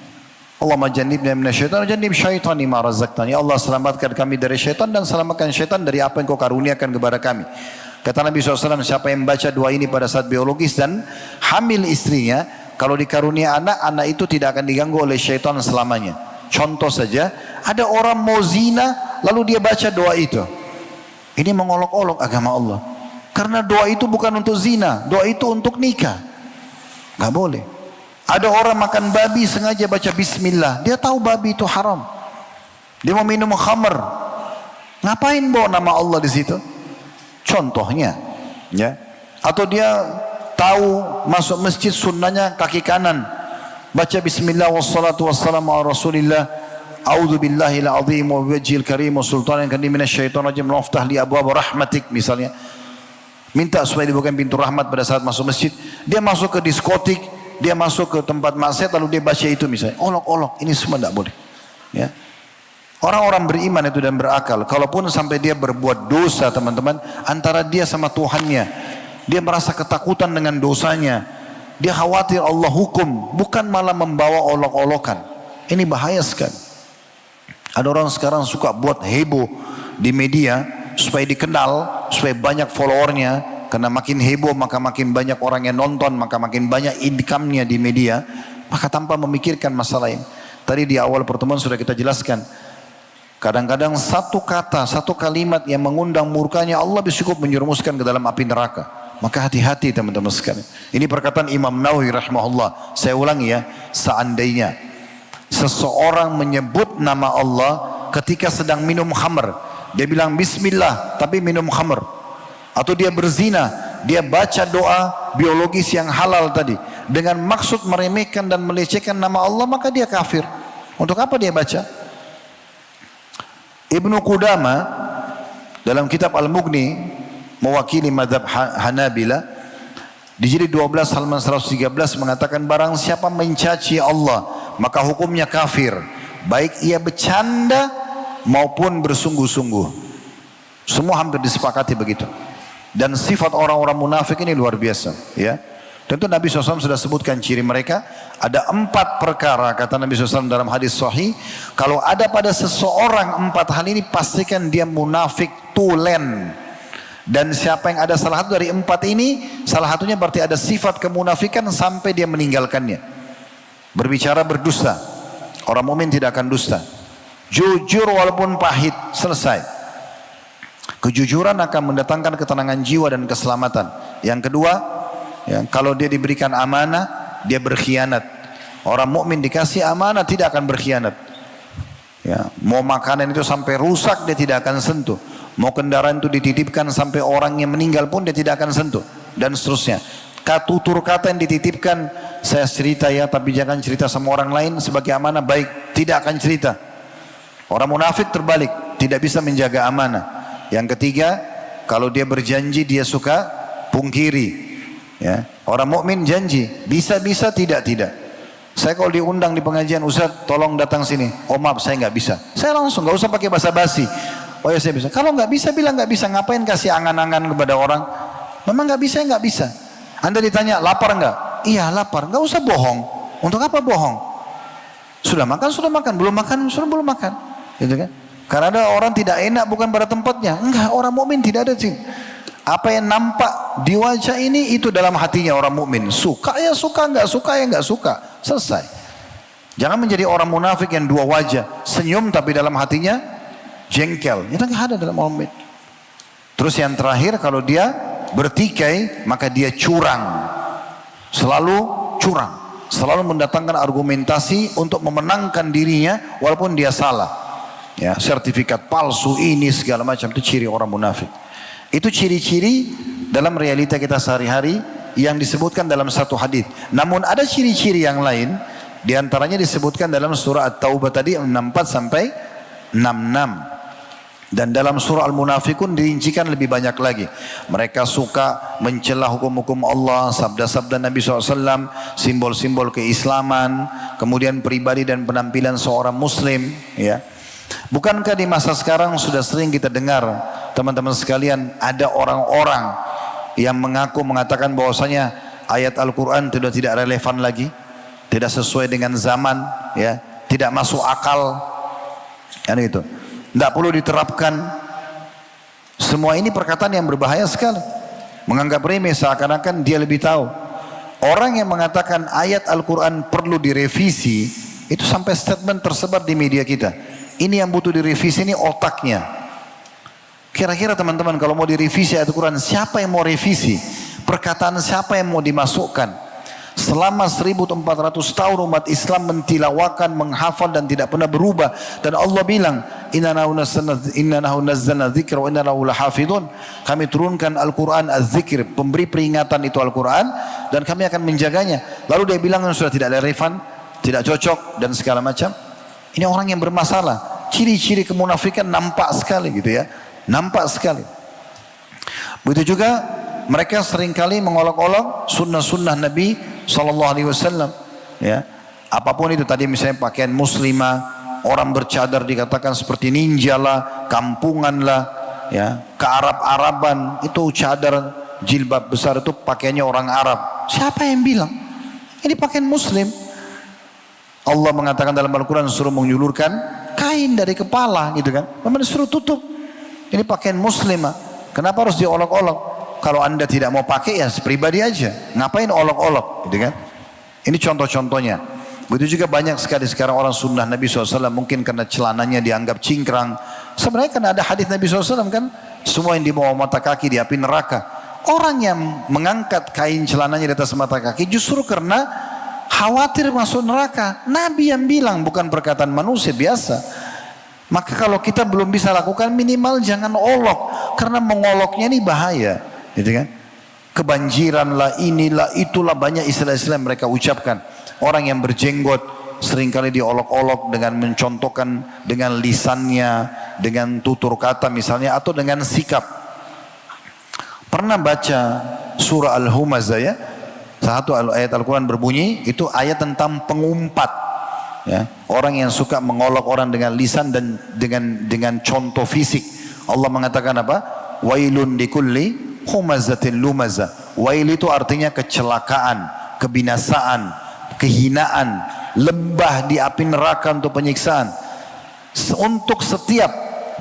Allahumma jannibna minasyaitan wa jannib syaitani ma razaqtani. Ya Allah, selamatkan kami dari syaitan dan selamatkan syaitan dari apa yang kau karuniakan kepada kami. Kata Nabi SAW, siapa yang baca doa ini pada saat biologis dan hamil istrinya, kalau dikarunia anak, anak itu tidak akan diganggu oleh syaitan selamanya. Contoh saja, ada orang mau zina, lalu dia baca doa itu. Ini mengolok-olok agama Allah. Karena doa itu bukan untuk zina, doa itu untuk nikah. Gak boleh. Ada orang makan babi sengaja baca bismillah, dia tahu babi itu haram. Dia mau minum khamr, ngapain bawa nama Allah di situ? Contohnya, ya. Atau dia tahu masuk masjid sunnahnya kaki kanan, baca bismillah wassalatu wassalamu ala rasulillah, a'udzu billahil azim wa biwajhil karim wa sultanil karim minasyaitonir rajim waftah li abwaab rahmatik misalnya. Minta supaya dibukakan pintu rahmat pada saat masuk masjid. Dia masuk ke diskotik, dia masuk ke tempat maksiat lalu dia baca itu misalnya. Olok-olok, ini semua tidak boleh. Ya. Orang-orang beriman itu dan berakal, kalaupun sampai dia berbuat dosa teman-teman, antara dia sama Tuhannya, dia merasa ketakutan dengan dosanya, dia khawatir Allah hukum, bukan malah membawa olok-olokan. Ini bahaya sekali. Ada orang sekarang suka buat heboh di media supaya dikenal, supaya banyak followernya. Karena makin heboh maka makin banyak orang yang nonton, maka makin banyak income-nya di media, maka tanpa memikirkan masalah ini. Tadi di awal pertemuan sudah kita jelaskan, kadang-kadang satu kata, satu kalimat yang mengundang murkanya Allah bisa cukup menjerumuskan ke dalam api neraka. Maka hati-hati teman-teman sekalian. Ini perkataan Imam Nawawi rahimahullah. Saya ulangi ya, seandainya seseorang menyebut nama Allah ketika sedang minum khamr, dia bilang bismillah tapi minum khamr, atau dia berzina, dia baca doa biologis yang halal tadi dengan maksud meremehkan dan melecehkan nama Allah, maka dia kafir. Untuk apa dia baca? Ibnu Qudama dalam kitab Al-Mughni mewakili mazhab Hanabila di jilid 12 halaman 113 mengatakan, barang siapa mencaci Allah maka hukumnya kafir, baik ia bercanda maupun bersungguh-sungguh. Semua hampir disepakati begitu. Dan sifat orang-orang munafik ini luar biasa, ya. Tentu Nabi SAW sudah sebutkan ciri mereka. Ada 4 perkara kata Nabi SAW dalam hadis sahih. Kalau ada pada seseorang 4 hal ini, pastikan dia munafik tulen. Dan siapa yang ada salah satu dari 4 ini, salah satunya berarti ada sifat kemunafikan sampai dia meninggalkannya. Berbicara berdusta. Orang mukmin tidak akan dusta. Jujur walaupun pahit, selesai. Kejujuran akan mendatangkan ketenangan jiwa dan keselamatan. Yang kedua, ya, kalau dia diberikan amanah, dia berkhianat. Orang mukmin dikasih amanah tidak akan berkhianat. Ya, mau makanan itu sampai rusak dia tidak akan sentuh. Mau kendaraan itu dititipkan sampai orang yang meninggal pun dia tidak akan sentuh. Dan seterusnya. Tutur kata yang dititipkan, saya cerita ya, tapi jangan cerita sama orang lain sebagai amanah, baik, tidak akan cerita. Orang munafik terbalik, tidak bisa menjaga amanah. Yang ketiga, kalau dia berjanji dia suka pungkiri. Ya. Orang mukmin janji, bisa-bisa, tidak-tidak. Saya kalau diundang di pengajian, Ustaz tolong datang sini. Oh maaf saya nggak bisa. Saya langsung, nggak usah pakai basa-basi. Oh ya saya bisa. Kalau nggak bisa bilang nggak bisa. Ngapain kasih angan-angan kepada orang? Memang nggak bisa, nggak bisa. Anda ditanya lapar nggak? Iya lapar. Nggak usah bohong. Untuk apa bohong? Sudah makan, sudah makan. Belum makan, sudah belum makan. Gitu kan? Karena ada orang tidak enak bukan pada tempatnya. Enggak, orang mukmin tidak ada sih. Apa yang nampak di wajah ini itu dalam hatinya orang mukmin. Suka ya suka, enggak suka ya enggak suka. Selesai. Jangan menjadi orang munafik yang 2 wajah. Senyum tapi dalam hatinya jengkel. Itu enggak ada dalam orang mukmin. Terus yang terakhir, kalau dia bertikai maka dia curang. Selalu curang. Selalu mendatangkan argumentasi untuk memenangkan dirinya walaupun dia salah. Ya, sertifikat palsu ini segala macam, itu ciri orang munafik. Itu ciri-ciri dalam realita kita sehari-hari yang disebutkan dalam satu hadis. Namun ada ciri-ciri yang lain, diantaranya disebutkan dalam surah At-Taubah tadi 64 sampai 66. Dan dalam surah Al-Munafikun dirincikan lebih banyak lagi. Mereka suka mencela hukum-hukum Allah, sabda-sabda Nabi SAW, simbol-simbol keislaman, kemudian pribadi dan penampilan seorang muslim, ya. Bukankah di masa sekarang sudah sering kita dengar, teman-teman sekalian, ada orang-orang yang mengatakan bahwasanya ayat Al-Quran sudah tidak relevan lagi, tidak sesuai dengan zaman, ya, tidak masuk akal, kan itu, tidak perlu diterapkan. Semua ini perkataan yang berbahaya sekali. Menganggap remeh seakan-akan dia lebih tahu. Orang yang mengatakan ayat Al-Quran perlu direvisi, itu sampai statement tersebar di media kita. Ini yang butuh direvisi, ini otaknya. Kira-kira teman-teman kalau mau direvisi ayat Al-Quran, siapa yang mau revisi? Perkataan siapa yang mau dimasukkan? Selama 1400 tahun umat Islam mentilawakan, menghafal dan tidak pernah berubah. Dan Allah bilang, Inna nahu nazzalna dzikra wa inna lahu lahafidun. Kami turunkan Al-Quran, az-zikr, pemberi peringatan itu Al-Quran, dan kami akan menjaganya. Lalu dia bilang sudah tidak relevan, tidak cocok dan segala macam. Ini orang yang bermasalah. Ciri-ciri kemunafikan nampak sekali gitu ya. Nampak sekali. Begitu juga mereka seringkali mengolok-olok sunnah-sunnah Nabi SAW. Ya. Apapun itu tadi misalnya pakaian muslimah, orang bercadar dikatakan seperti ninja lah, kampungan lah, ya, ke-Arab-Araban, itu cadar jilbab besar itu pakaiannya orang Arab. Siapa yang bilang? Ini pakaian muslim. Allah mengatakan dalam Al-Quran suruh menjulurkan kain dari kepala gitu kan. Memang disuruh tutup. Ini pakaian muslimah. Kenapa harus diolok-olok? Kalau anda tidak mau pakai ya pribadi aja. Ngapain olok-olok gitu kan. Ini contoh-contohnya. Begitu juga banyak sekali sekarang orang sunnah Nabi SAW. Mungkin karena celananya dianggap cingkrang. Sebenarnya karena ada hadis Nabi SAW kan. Semua yang di bawah mata kaki di api neraka. Orang yang mengangkat kain celananya di atas mata kaki justru karena khawatir masuk neraka. Nabi yang bilang, bukan perkataan manusia biasa. Maka kalau kita belum bisa lakukan, minimal jangan olok, karena mengoloknya ini bahaya, gitu kan? Kebanjiran lah, inilah, itulah, banyak istilah-istilah yang mereka ucapkan. Orang yang berjenggot seringkali diolok-olok dengan mencontohkan dengan lisannya, dengan tutur kata misalnya, atau dengan sikap. Pernah baca surah Al-Humazah ya? Satu ayat Al-Quran berbunyi, itu ayat tentang pengumpat. Ya, orang yang suka mengolok orang dengan lisan dan dengan contoh fisik. Allah mengatakan apa? Wailun likulli humazatin lumazah. Wail itu artinya kecelakaan, kebinasaan, kehinaan, lembah di api neraka untuk penyiksaan. Untuk setiap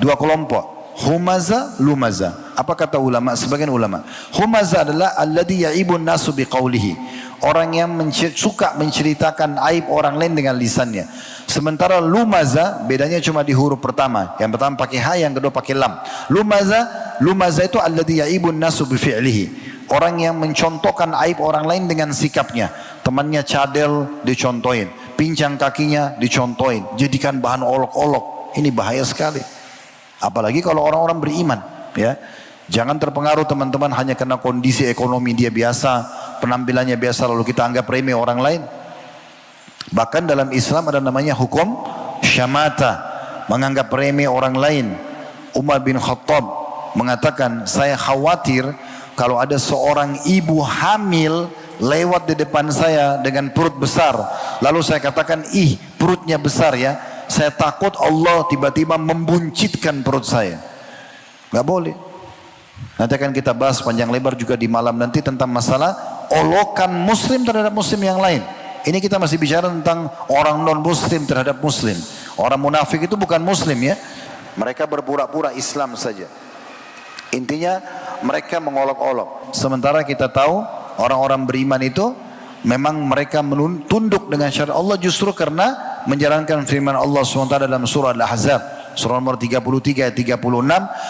dua kelompok, humaza, lumaza. Apa kata ulama? Sebagian ulama, humaza adalah alladhi ya'ibun nasu biqaulihi, orang yang suka menceritakan aib orang lain dengan lisannya. Sementara lumaza bedanya cuma di huruf pertama. Yang pertama pakai ha, yang kedua pakai lam. Lumaza itu alladhi ya'ibun nasu bifi'lihi, orang yang mencontohkan aib orang lain dengan sikapnya. Temannya cadel dicontohin, pincang kakinya dicontohin, jadikan bahan olok-olok. Ini bahaya sekali. Apalagi kalau orang-orang beriman, ya. Jangan terpengaruh teman-teman hanya karena kondisi ekonomi dia biasa, penampilannya biasa, lalu kita anggap remeh orang lain. Bahkan dalam Islam ada namanya hukum syamata, menganggap remeh orang lain. Umar bin Khattab mengatakan, saya khawatir kalau ada seorang ibu hamil lewat di depan saya dengan perut besar, lalu saya katakan, ih perutnya besar ya, saya takut Allah tiba-tiba membuncitkan perut saya. Gak boleh. Nanti akan kita bahas panjang lebar juga di malam nanti tentang masalah olokan muslim terhadap muslim yang lain. Ini kita masih bicara tentang orang non muslim terhadap muslim. Orang munafik itu bukan muslim ya, mereka berpura-pura Islam saja. Intinya mereka mengolok-olok. Sementara kita tahu orang-orang beriman itu memang mereka tunduk dengan syariat Allah justru karena menjalankan firman Allah SWT dalam surah Al-Ahzab. Surah nomor 33 ayat 36,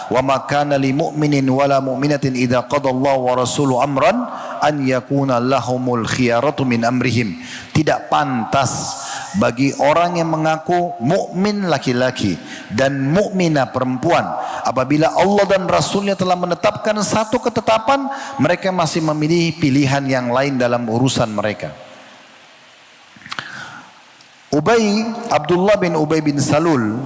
wa ma kana lil mu'minin wala mu'minatin idza qadallahu wa rasuluhu amran an yakuna lahumul khiyaratu min amrihim. Tidak pantas bagi orang yang mengaku mukmin laki-laki dan mukminah perempuan, apabila Allah dan Rasulnya telah menetapkan satu ketetapan, mereka masih memilih pilihan yang lain dalam urusan mereka. Abdullah bin Ubay bin Salul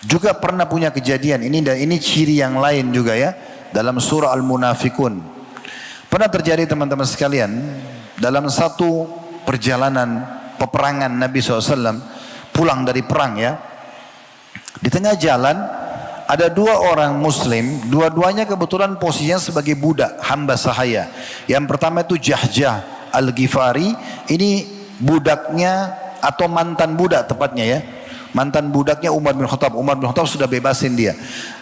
juga pernah punya kejadian ini, dan ini ciri yang lain juga ya, dalam surah Al-Munafikun. Pernah terjadi teman-teman sekalian, dalam satu perjalanan peperangan Nabi SAW pulang dari perang ya, di tengah jalan ada dua orang muslim, dua-duanya kebetulan posisinya sebagai budak, hamba sahaya. Yang pertama itu Jahjah Al-Ghifari, ini budaknya atau mantan budak tepatnya ya, mantan budaknya Umar bin Khattab. Umar bin Khattab sudah bebasin dia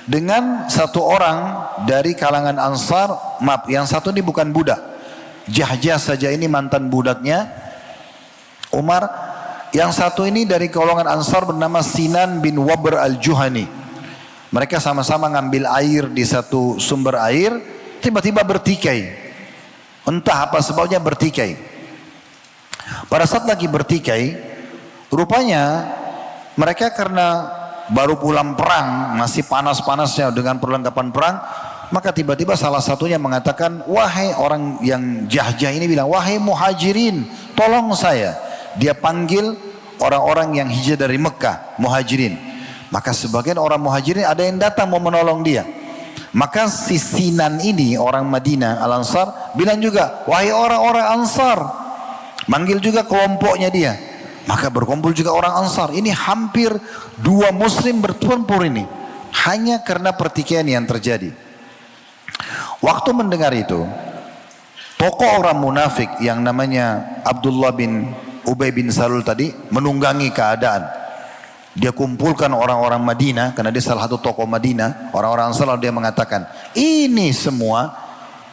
dengan satu orang dari kalangan Ansar. Maaf, yang satu ini bukan budak, Jahjah saja ini mantan budaknya Umar. Yang satu ini dari golongan Ansar bernama Sinan bin Wabr al-Juhani. Mereka sama-sama ngambil air di satu sumber air, tiba-tiba bertikai. Entah apa sebabnya bertikai. Pada saat lagi bertikai, rupanya mereka karena baru pulang perang, masih panas-panasnya dengan perlengkapan perang, maka tiba-tiba salah satunya mengatakan, wahai orang yang Jahjah ini bilang, wahai muhajirin, tolong saya. Dia panggil orang-orang yang hijrah dari Mekah, muhajirin. Maka sebagian orang muhajirin ada yang datang mau menolong dia. Maka si Sinan ini orang Madinah Al-Ansar bilang juga, wahai orang-orang Ansar. Manggil juga kelompoknya dia. Maka berkumpul juga orang Ansar. Ini hampir dua muslim bertempur ini, hanya karena pertikaian yang terjadi. Waktu mendengar itu, tokoh orang munafik yang namanya Abdullah bin Ubay bin Salul tadi menunggangi keadaan. Dia kumpulkan orang-orang Madinah, karena dia salah satu tokoh Madinah, orang-orang Ansar. Dia mengatakan, ini semua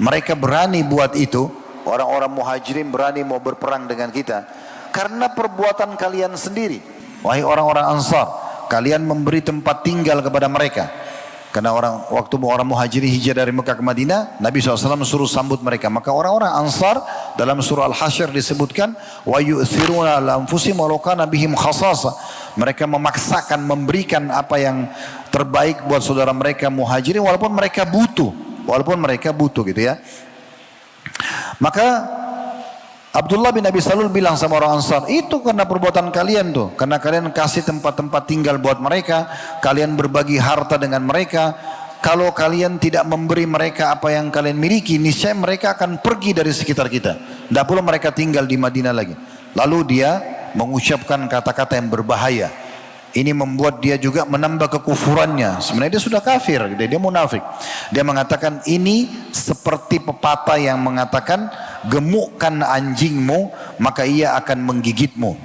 mereka berani buat itu, orang-orang muhajirin berani mau berperang dengan kita karena perbuatan kalian sendiri. Wahai orang-orang Ansar, kalian memberi tempat tinggal kepada mereka. Karena waktu orang muhajirin hijrah dari Mekah ke Madinah, Nabi SAW suruh sambut mereka. Maka orang-orang Ansar dalam surah Al-Hasyr disebutkan, wa yu'thiruna ala anfusihim walau kana bihim khasasa. Mereka memaksakan memberikan apa yang terbaik buat saudara mereka muhajirin walaupun mereka butuh, gitu ya. Maka Abdullah bin Abi Salul bilang sama orang Ansar, itu karena perbuatan kalian tuh, karena kalian kasih tempat-tempat tinggal buat mereka, kalian berbagi harta dengan mereka. Kalau kalian tidak memberi mereka apa yang kalian miliki, niscaya mereka akan pergi dari sekitar kita. Tidak perlu mereka tinggal di Madinah lagi. Lalu dia mengucapkan kata-kata yang berbahaya. Ini membuat dia juga menambah kekufurannya. Sebenarnya dia sudah kafir, dia munafik. Dia mengatakan ini seperti pepatah yang mengatakan gemukkan anjingmu maka ia akan menggigitmu.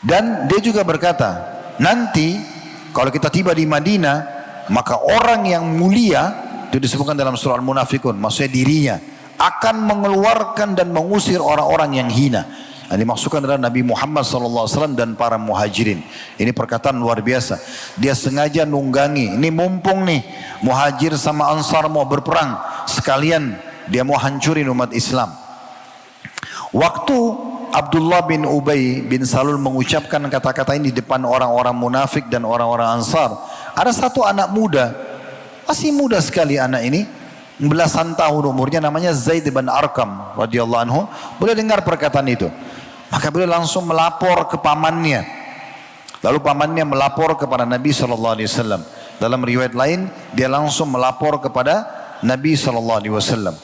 Dan dia juga berkata, nanti kalau kita tiba di Madinah, maka orang yang mulia, itu disebutkan dalam surah Al-Munafikun, maksudnya dirinya, akan mengeluarkan dan mengusir orang-orang yang hina. Yang dimaksudkan adalah Nabi Muhammad SAW dan para muhajirin. Ini perkataan luar biasa. Dia sengaja nunggangi. Ini mumpung nih muhajir sama ansar mau berperang, sekalian dia mau hancurin umat Islam. Waktu Abdullah bin Ubay bin Salul mengucapkan kata-kata ini di depan orang-orang munafik dan orang-orang ansar, ada satu anak muda, masih muda sekali anak ini, belasan tahun umurnya, namanya Zaid bin Arqam radhiyallahu anhu. Boleh dengar perkataan itu. Maka beliau langsung melapor ke pamannya. Lalu pamannya melapor kepada Nabi SAW. Dalam riwayat lain, dia langsung melapor kepada Nabi SAW.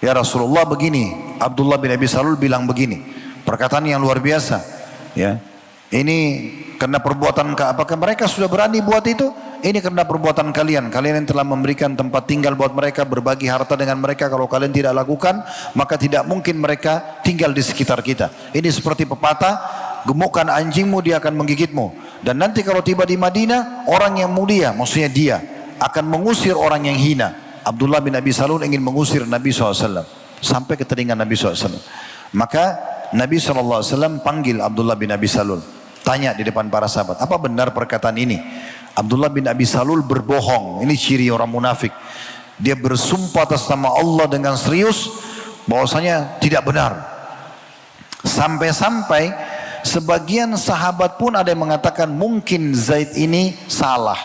Ya Rasulullah begini, Abdullah bin Abi Salul bilang begini. Perkataan yang luar biasa. Ya, ini karena perbuatan, apakah mereka sudah berani buat itu? Ini karena perbuatan kalian. Kalian yang telah memberikan tempat tinggal buat mereka, berbagi harta dengan mereka. Kalau kalian tidak lakukan, maka tidak mungkin mereka tinggal di sekitar kita. Ini seperti pepatah, gemukkan anjingmu dia akan menggigitmu. Dan nanti kalau tiba di Madinah, orang yang mulia, maksudnya dia, akan mengusir orang yang hina. Abdullah bin Abi Salul ingin mengusir Nabi SAW. Sampai ke telinga Nabi SAW. Maka Nabi SAW panggil Abdullah bin Abi Salul. Tanya di depan para sahabat, apa benar perkataan ini? Abdullah bin Abi Salul berbohong. Ini ciri orang munafik. Dia bersumpah atas nama Allah dengan serius bahwasanya tidak benar. Sampai-sampai sebagian sahabat pun ada yang mengatakan mungkin Zaid ini salah.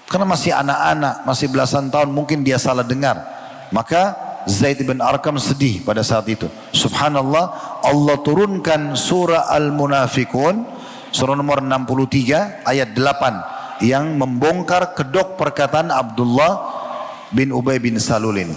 Karena masih anak-anak, masih belasan tahun, mungkin dia salah dengar. Maka Zaid bin Arqam sedih pada saat itu. Subhanallah, Allah turunkan surah Al-Munafikun, surah nomor 63 ayat 8. Yang membongkar kedok perkataan Abdullah bin Ubay bin Salul ini.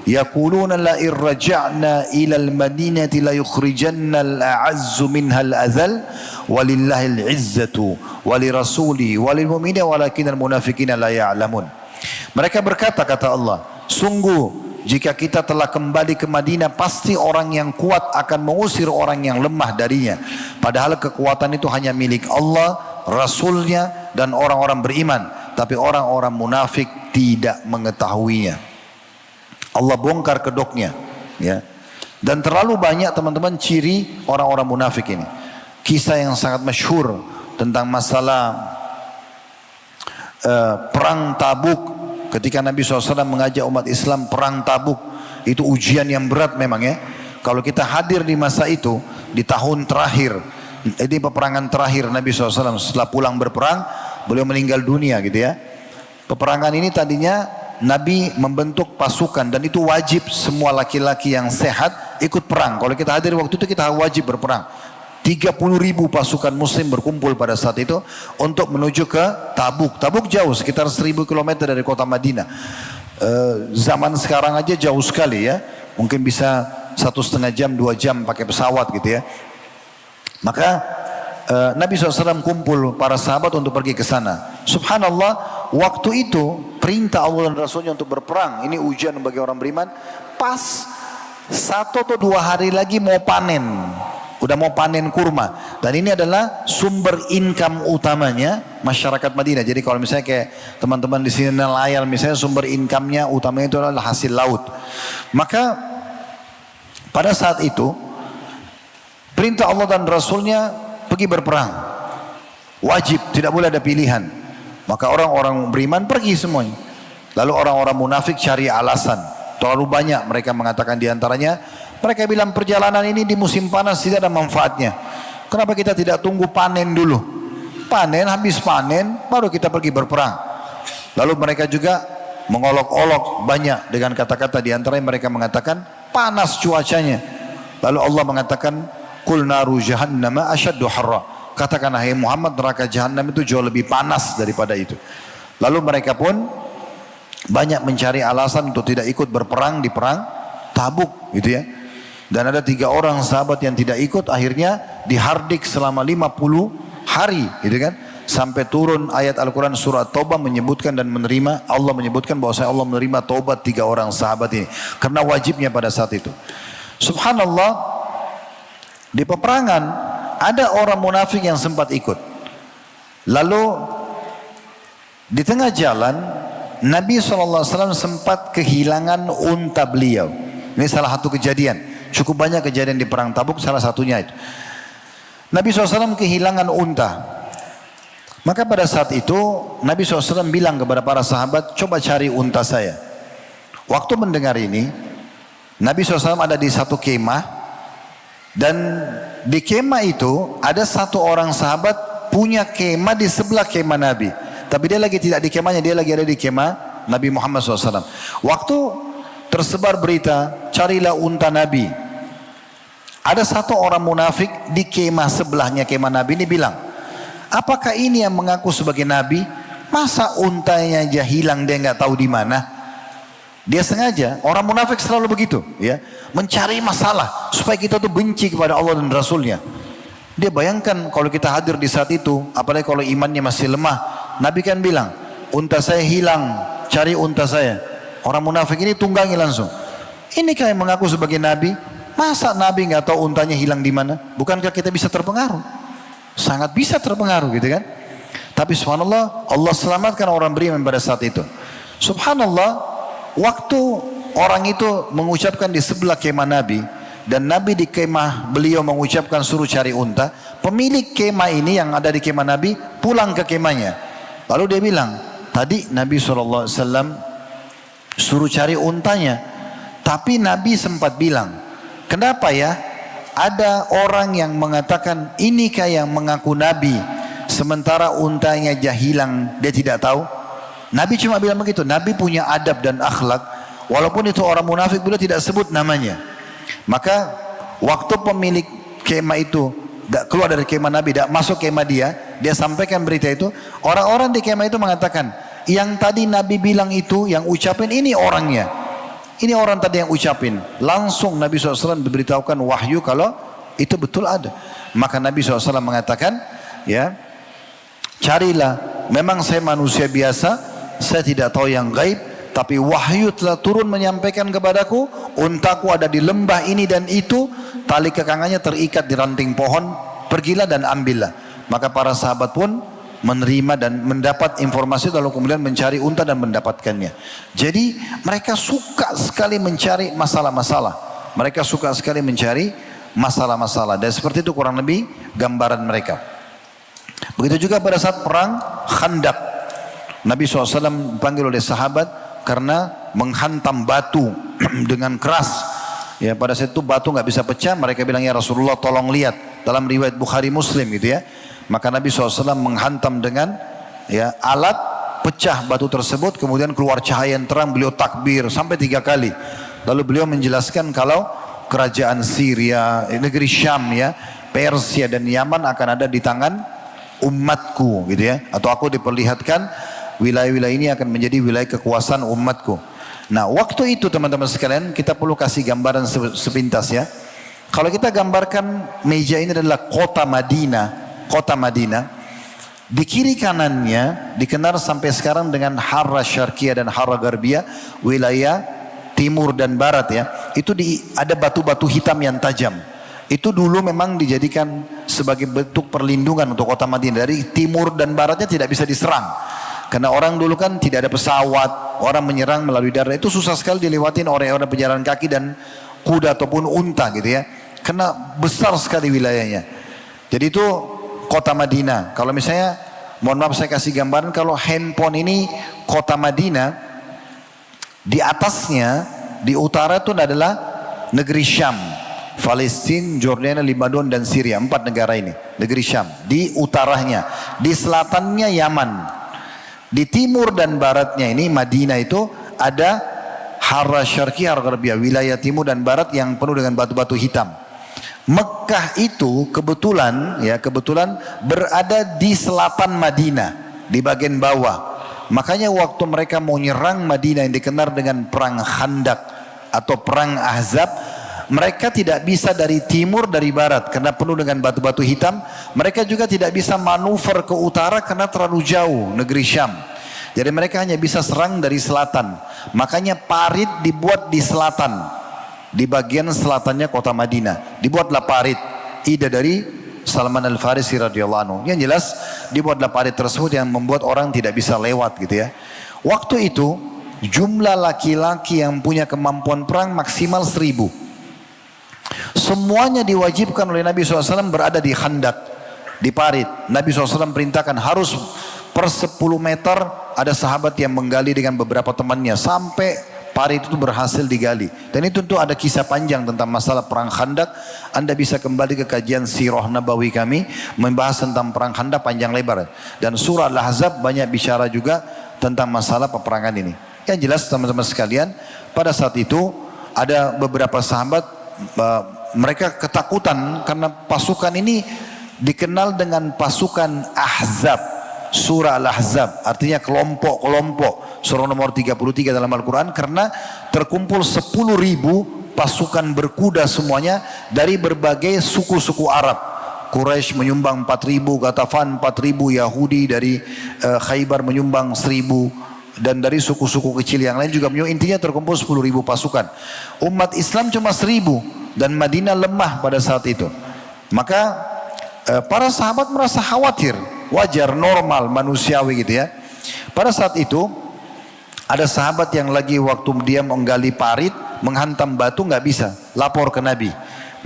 Yaquluna la irja'na ila al-madinati la yukhrijanna al-a'azzu minha al-azal walillahi al-izzatu walirasuli walilmu'minina walakinal munafiqina la ya'lamun. Mereka berkata, kata Allah, sungguh jika kita telah kembali ke Madinah, pasti orang yang kuat akan mengusir orang yang lemah darinya. Padahal kekuatan itu hanya milik Allah, Rasulnya, dan orang-orang beriman. Tapi orang-orang munafik tidak mengetahuinya. Allah bongkar kedoknya. Ya. Dan terlalu banyak teman-teman ciri orang-orang munafik ini. Kisah yang sangat masyhur tentang masalah perang Tabuk. Ketika Nabi SAW mengajak umat Islam perang Tabuk, itu ujian yang berat memang ya. Kalau kita hadir di masa itu, di tahun terakhir, ini peperangan terakhir Nabi SAW setelah pulang berperang, beliau meninggal dunia gitu ya. Peperangan ini tadinya Nabi membentuk pasukan dan itu wajib semua laki-laki yang sehat ikut perang. Kalau kita hadir waktu itu kita wajib berperang. 30.000 pasukan muslim berkumpul pada saat itu untuk menuju ke Tabuk. Tabuk jauh, sekitar 1.000 km dari kota Madinah. Zaman sekarang aja jauh sekali ya. Mungkin bisa 1,5 jam, 2 jam pakai pesawat gitu ya. Maka Nabi SAW kumpul para sahabat untuk pergi ke sana. Subhanallah, waktu itu perintah Allah dan Rasulnya untuk berperang. Ini ujian bagi orang beriman. Pas 1 atau 2 hari lagi mau panen. Udah mau panen kurma. Dan ini adalah sumber income utamanya masyarakat Madinah. Jadi kalau misalnya kayak teman-teman di sini nelayan, misalnya sumber income-nya utamanya itu adalah hasil laut. Maka pada saat itu perintah Allah dan Rasulnya pergi berperang. Wajib, tidak boleh ada pilihan. Maka orang-orang beriman pergi semuanya. Lalu orang-orang munafik cari alasan. Terlalu banyak mereka mengatakan diantaranya. Mereka bilang perjalanan ini di musim panas tidak ada manfaatnya. Kenapa kita tidak tunggu panen dulu? Panen, habis panen baru kita pergi berperang. Lalu mereka juga mengolok-olok banyak dengan kata-kata, diantaranya mereka mengatakan panas cuacanya. Lalu Allah mengatakan Qul naru jahannama asyaddu harra. Katakan hai Muhammad, neraka jahannam itu jauh lebih panas daripada itu. Lalu mereka pun banyak mencari alasan untuk tidak ikut berperang di perang Tabuk gitu ya. Dan ada 3 orang sahabat yang tidak ikut, akhirnya dihardik selama 50 hari, gitu kan? Sampai turun ayat Al-Quran surah Taubah menyebutkan dan menerima, Allah menyebutkan bahwa Allah menerima taubat 3 orang sahabat ini. Karena wajibnya pada saat itu. Subhanallah, di peperangan ada orang munafik yang sempat ikut. Lalu di tengah jalan Nabi SAW sempat kehilangan unta beliau. Ini salah satu kejadian. Cukup banyak kejadian di perang Tabuk, salah satunya itu. Nabi SAW kehilangan unta. Maka pada saat itu Nabi SAW bilang kepada para sahabat, coba cari unta saya. Waktu mendengar ini, Nabi SAW ada di satu kemah, dan di kemah itu ada satu orang sahabat punya kemah di sebelah kemah Nabi. Tapi dia lagi tidak di kemahnya, dia lagi ada di kemah Nabi Muhammad SAW. Waktu tersebar berita, carilah unta Nabi. Ada satu orang munafik di kemah sebelahnya kemah Nabi ini bilang, apakah ini yang mengaku sebagai Nabi? Masa untanya aja hilang dia nggak tahu di mana? Dia sengaja, orang munafik selalu begitu, ya, mencari masalah supaya kita tuh benci kepada Allah dan Rasulnya. Dia bayangkan kalau kita hadir di saat itu, apalagi kalau imannya masih lemah. Nabi kan bilang, unta saya hilang, cari unta saya. Orang munafik ini tunggangi langsung. Inikah yang mengaku sebagai Nabi? Masa Nabi nggak tahu untanya hilang di mana? Bukankah kita bisa terpengaruh? Sangat bisa terpengaruh, gitu kan? Tapi subhanallah, Allah selamatkan orang beriman pada saat itu. Subhanallah, waktu orang itu mengucapkan di sebelah kemah Nabi, dan Nabi di kemah beliau mengucapkan suruh cari unta, pemilik kemah ini yang ada di kemah Nabi pulang ke kemahnya. Lalu dia bilang, tadi Nabi SAW suruh cari untanya, tapi Nabi sempat bilang, kenapa ya ada orang yang mengatakan inikah yang mengaku Nabi, sementara untanya aja hilang, dia tidak tahu. Nabi cuma bilang begitu. Nabi punya adab dan akhlak, walaupun itu orang munafik beliau tidak sebut namanya. Maka waktu pemilik kemah itu keluar dari kemah Nabi, masuk kemah dia sampaikan berita itu. Orang-orang di kemah itu mengatakan, yang tadi Nabi bilang itu, yang ucapin ini orangnya. Ini orang tadi yang ucapin. Langsung Nabi SAW diberitahukan wahyu kalau itu betul ada. Maka Nabi SAW mengatakan, ya, carilah. Memang saya manusia biasa, saya tidak tahu yang gaib, tapi wahyu telah turun menyampaikan kepadaku, untaku ada di lembah ini dan itu, tali kekangannya terikat di ranting pohon, pergilah dan ambillah. Maka para sahabat pun menerima dan mendapat informasi, lalu kemudian mencari unta dan mendapatkannya. Jadi mereka suka sekali mencari masalah-masalah. Mereka suka sekali mencari masalah-masalah. Dan seperti itu kurang lebih gambaran mereka. Begitu juga pada saat perang Khandaq. Nabi SAW dipanggil oleh sahabat karena menghantam batu dengan keras. Ya, pada saat itu batu nggak bisa pecah. Mereka bilang, ya Rasulullah tolong lihat. Dalam riwayat Bukhari Muslim gitu ya. Maka Nabi SAW menghantam dengan, ya, alat, pecah batu tersebut, kemudian keluar cahaya yang terang, beliau takbir sampai 3 kali. Lalu beliau menjelaskan kalau kerajaan Syria, negeri Syam, ya, Persia dan Yaman akan ada di tangan umatku, gitu ya. Atau aku diperlihatkan wilayah-wilayah ini akan menjadi wilayah kekuasaan umatku. Nah, waktu itu teman-teman sekalian, kita perlu kasih gambaran sepintas, ya. Kalau kita gambarkan meja ini adalah kota Madinah. Kota Madinah, di kiri kanannya dikenal sampai sekarang dengan Harra Syarqiyah dan Harra Garbiyah, wilayah timur dan barat, ya. Itu ada batu-batu hitam yang tajam. Itu dulu memang dijadikan sebagai bentuk perlindungan untuk kota Madinah. Dari timur dan baratnya tidak bisa diserang. Karena orang dulu kan tidak ada pesawat, orang menyerang melalui darat itu susah sekali dilewatin oleh orang pejalan kaki dan kuda ataupun unta, gitu ya. Karena besar sekali wilayahnya. Jadi itu kota Madinah. Kalau misalnya, mohon maaf saya kasih gambaran, kalau handphone ini kota Madinah, di atasnya, di utara itu adalah negeri Syam, Palestina, Jordania, Lebanon dan Syria. 4 negara ini, negeri Syam. Di utaranya, di selatannya Yaman. Di timur dan baratnya ini, Madinah itu ada Harra Syarqiyah, Harra Garbiyah, wilayah timur dan barat yang penuh dengan batu-batu hitam. Mekah itu kebetulan berada di selatan Madinah, di bagian bawah. Makanya waktu mereka mau nyerang Madinah yang dikenal dengan perang Khandaq atau perang Ahzab, mereka tidak bisa dari timur, dari barat karena penuh dengan batu-batu hitam. Mereka juga tidak bisa manuver ke utara karena terlalu jauh negeri Syam. Jadi mereka hanya bisa serang dari selatan. Makanya parit dibuat di selatan, di bagian selatannya kota Madinah. Dibuatlah parit, ide dari Salman Al-Farisi radhiyallahu anhu. Yang jelas dibuatlah parit tersebut yang membuat orang tidak bisa lewat gitu ya. Waktu itu jumlah laki-laki yang punya kemampuan perang maksimal 1000. Semuanya diwajibkan oleh Nabi SAW berada di khandak, di parit. Nabi SAW perintahkan harus per 10 meter ada sahabat yang menggali dengan beberapa temannya sampai parit itu berhasil digali. Dan itu tentu ada kisah panjang tentang masalah perang Khandak. Anda bisa kembali ke kajian Sirah Nabawi kami membahas tentang perang Khandak panjang lebar. Dan surah Al-Ahzab banyak bicara juga tentang masalah peperangan ini. Yang jelas teman-teman sekalian, pada saat itu ada beberapa sahabat mereka ketakutan karena pasukan ini dikenal dengan pasukan Ahzab. Surah Al-Ahzab artinya kelompok-kelompok. Surah nomor 33 dalam Al-Quran, karena terkumpul 10.000 pasukan berkuda semuanya dari berbagai suku-suku Arab. Quraisy menyumbang 4.000, Ghatafan 4.000, Yahudi dari Khaybar menyumbang 1.000, dan dari suku-suku kecil yang lain juga menyumbang. Intinya terkumpul 10.000 pasukan. Umat Islam cuma 1.000 dan Madinah lemah pada saat itu. Maka para sahabat merasa khawatir. Wajar, normal, manusiawi gitu ya. Pada saat itu ada sahabat yang lagi waktu dia menggali parit, menghantam batu nggak bisa, lapor ke Nabi.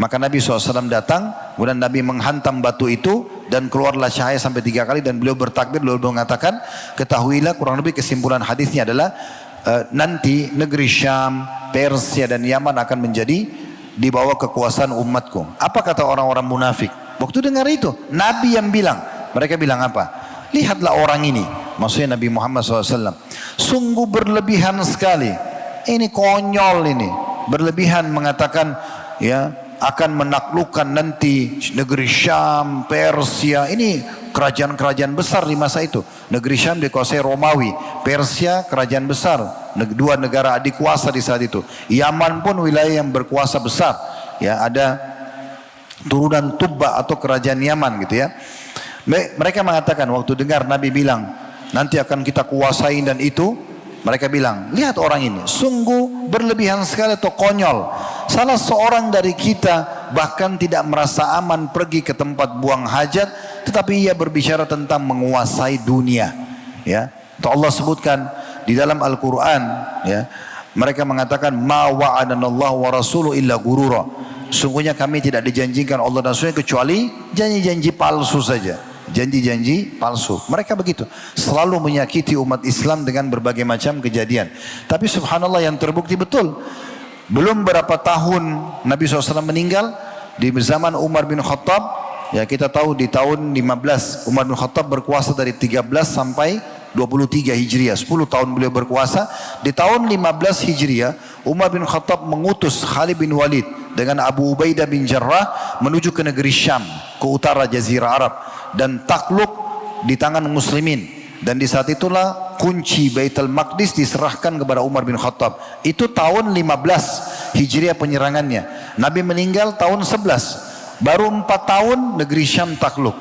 Maka Nabi SAW datang, kemudian Nabi menghantam batu itu dan keluarlah cahaya sampai 3 kali dan beliau bertakbir, beliau mengatakan, ketahuilah, kurang lebih kesimpulan hadisnya adalah nanti negeri Syam, Persia dan Yaman akan menjadi di bawah kekuasaan umatku. Apa kata orang-orang munafik? Waktu dengar itu, Nabi yang bilang. Mereka bilang apa? Lihatlah orang ini, maksudnya Nabi Muhammad SAW. Sungguh berlebihan sekali. Ini konyol ini. Berlebihan mengatakan ya akan menaklukkan nanti negeri Syam, Persia. Ini kerajaan-kerajaan besar di masa itu. Negeri Syam dikuasai Romawi, Persia kerajaan besar. Dua negara adik kuasa di saat itu. Yaman pun wilayah yang berkuasa besar. Ya, ada turunan Tubba atau kerajaan Yaman gitu ya. Mereka mengatakan waktu dengar Nabi bilang nanti akan kita kuasai dan itu, mereka bilang, lihat orang ini sungguh berlebihan sekali atau konyol. Salah seorang dari kita bahkan tidak merasa aman pergi ke tempat buang hajat, tetapi ia berbicara tentang menguasai dunia. Ya, itu Allah sebutkan di dalam Al-Quran. Ya, mereka mengatakan ma wa'adanallahu wa rasuluhu illa gurura. Sungguhnya kami tidak dijanjikan Allah dan Rasulnya kecuali janji-janji palsu saja. Janji-janji palsu. Mereka begitu. Selalu menyakiti umat Islam dengan berbagai macam kejadian. Tapi subhanallah yang terbukti betul. Belum berapa tahun Nabi SAW meninggal. Di zaman Umar bin Khattab. Ya kita tahu di tahun 15. Umar bin Khattab berkuasa dari 13 sampai 23 Hijriah. 10 tahun beliau berkuasa. Di tahun 15 Hijriah. Umar bin Khattab mengutus Khalid bin Walid dengan Abu Ubaidah bin Jarrah menuju ke negeri Syam, ke utara Jazirah Arab, dan takluk di tangan muslimin. Dan di saat itulah kunci Baitul Maqdis diserahkan kepada Umar bin Khattab. Itu tahun 15 Hijriah penyerangannya. Nabi meninggal tahun 11. Baru 4 tahun negeri Syam takluk.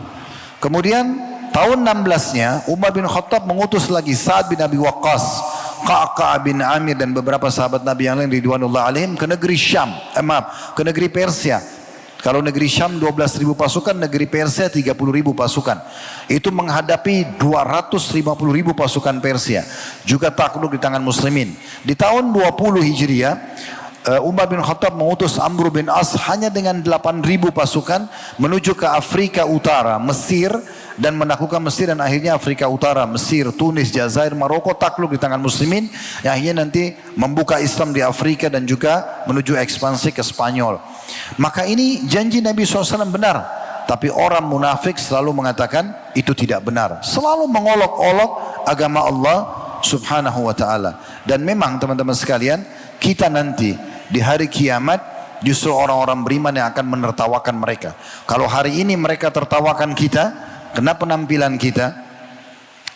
Kemudian tahun 16-nya Umar bin Khattab mengutus lagi Sa'ad bin Abi Waqqas, Qa'qa' bin Amir dan beberapa sahabat Nabi yang lain ridwanullah alaihim ke negeri Syam, ke negeri Persia. Kalau negeri Syam 12.000 pasukan, negeri Persia 30.000 pasukan. Itu menghadapi 250.000 pasukan Persia. Juga takluk di tangan muslimin. Di tahun 20 Hijriah, Umar bin Khattab mengutus Amr bin As hanya dengan 8.000 pasukan menuju ke Afrika Utara, Mesir, dan menaklukkan Mesir, dan akhirnya Afrika Utara, Mesir, Tunis, Jazair, Maroko takluk di tangan muslimin, yang akhirnya nanti membuka Islam di Afrika dan juga menuju ekspansi ke Spanyol. Maka ini janji Nabi SAW benar, tapi orang munafik selalu mengatakan itu tidak benar, selalu mengolok-olok agama Allah Subhanahu wa ta'ala. Dan memang teman-teman sekalian, kita nanti di hari kiamat justru orang-orang beriman yang akan menertawakan mereka. Kalau hari ini mereka tertawakan kita karena penampilan kita,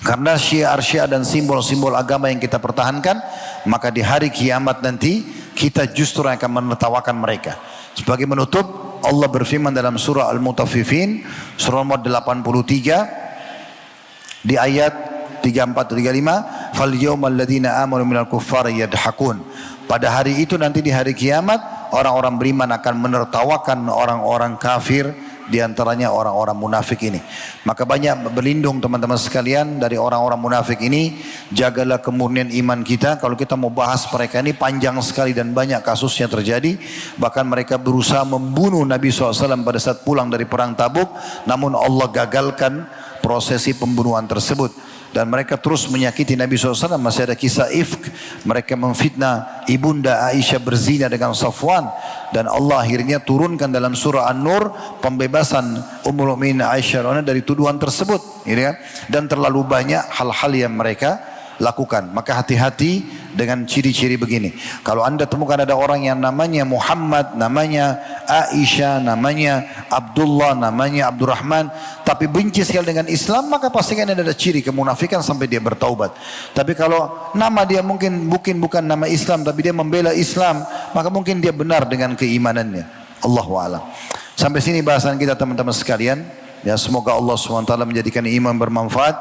karena syiar-syiar dan simbol-simbol agama yang kita pertahankan, maka di hari kiamat nanti kita justru akan menertawakan mereka. Sebagai menutup, Allah berfirman dalam surah Al-Mutaffifin, surah nomor 83 di ayat 34-35, fal yawmal ladzina amanu minal kuffari yadhakun. Pada hari itu nanti di hari kiamat, orang-orang beriman akan menertawakan orang-orang kafir, di antaranya orang-orang munafik ini. Maka banyak berlindung teman-teman sekalian dari orang-orang munafik ini. Jagalah kemurnian iman kita. Kalau kita mau bahas mereka ini panjang sekali dan banyak kasusnya terjadi. Bahkan mereka berusaha membunuh Nabi SAW pada saat pulang dari perang Tabuk. Namun Allah gagalkan prosesi pembunuhan tersebut. Dan mereka terus menyakiti Nabi SAW. Masih ada kisah ifk. Mereka memfitnah ibunda Aisyah berzina dengan Safwan. Dan Allah akhirnya turunkan dalam surah An-Nur pembebasan Ummul Mukminin Aisyah dari tuduhan tersebut. Dan terlalu banyak hal-hal yang mereka lakukan. Maka hati-hati dengan ciri-ciri begini. Kalau anda temukan ada orang yang namanya Muhammad, namanya Aisyah, namanya Abdullah, namanya Abdurrahman, tapi benci sekali dengan Islam, maka pastikan ada ciri kemunafikan sampai dia bertaubat. Tapi kalau nama dia mungkin bukan nama Islam, tapi dia membela Islam, maka mungkin dia benar dengan keimanannya. Allahu a'lam. Sampai sini bahasan kita teman-teman sekalian. Ya, semoga Allah SWT menjadikan iman bermanfaat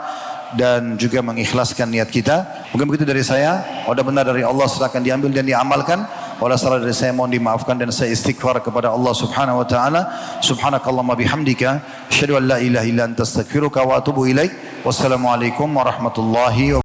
dan juga mengikhlaskan niat kita. Mungkin begitu dari saya. Kalau benar dari Allah silakan diambil dan diamalkan. Kalau salah dari saya mohon dimaafkan dan saya istighfar kepada Allah Subhanahu wa taala. Subhanakallahumma bihamdika asyhadu an la ilaha illa anta astaghfiruka wa atubu ilaik. Wassalamualaikum warahmatullahi wabarakatuh.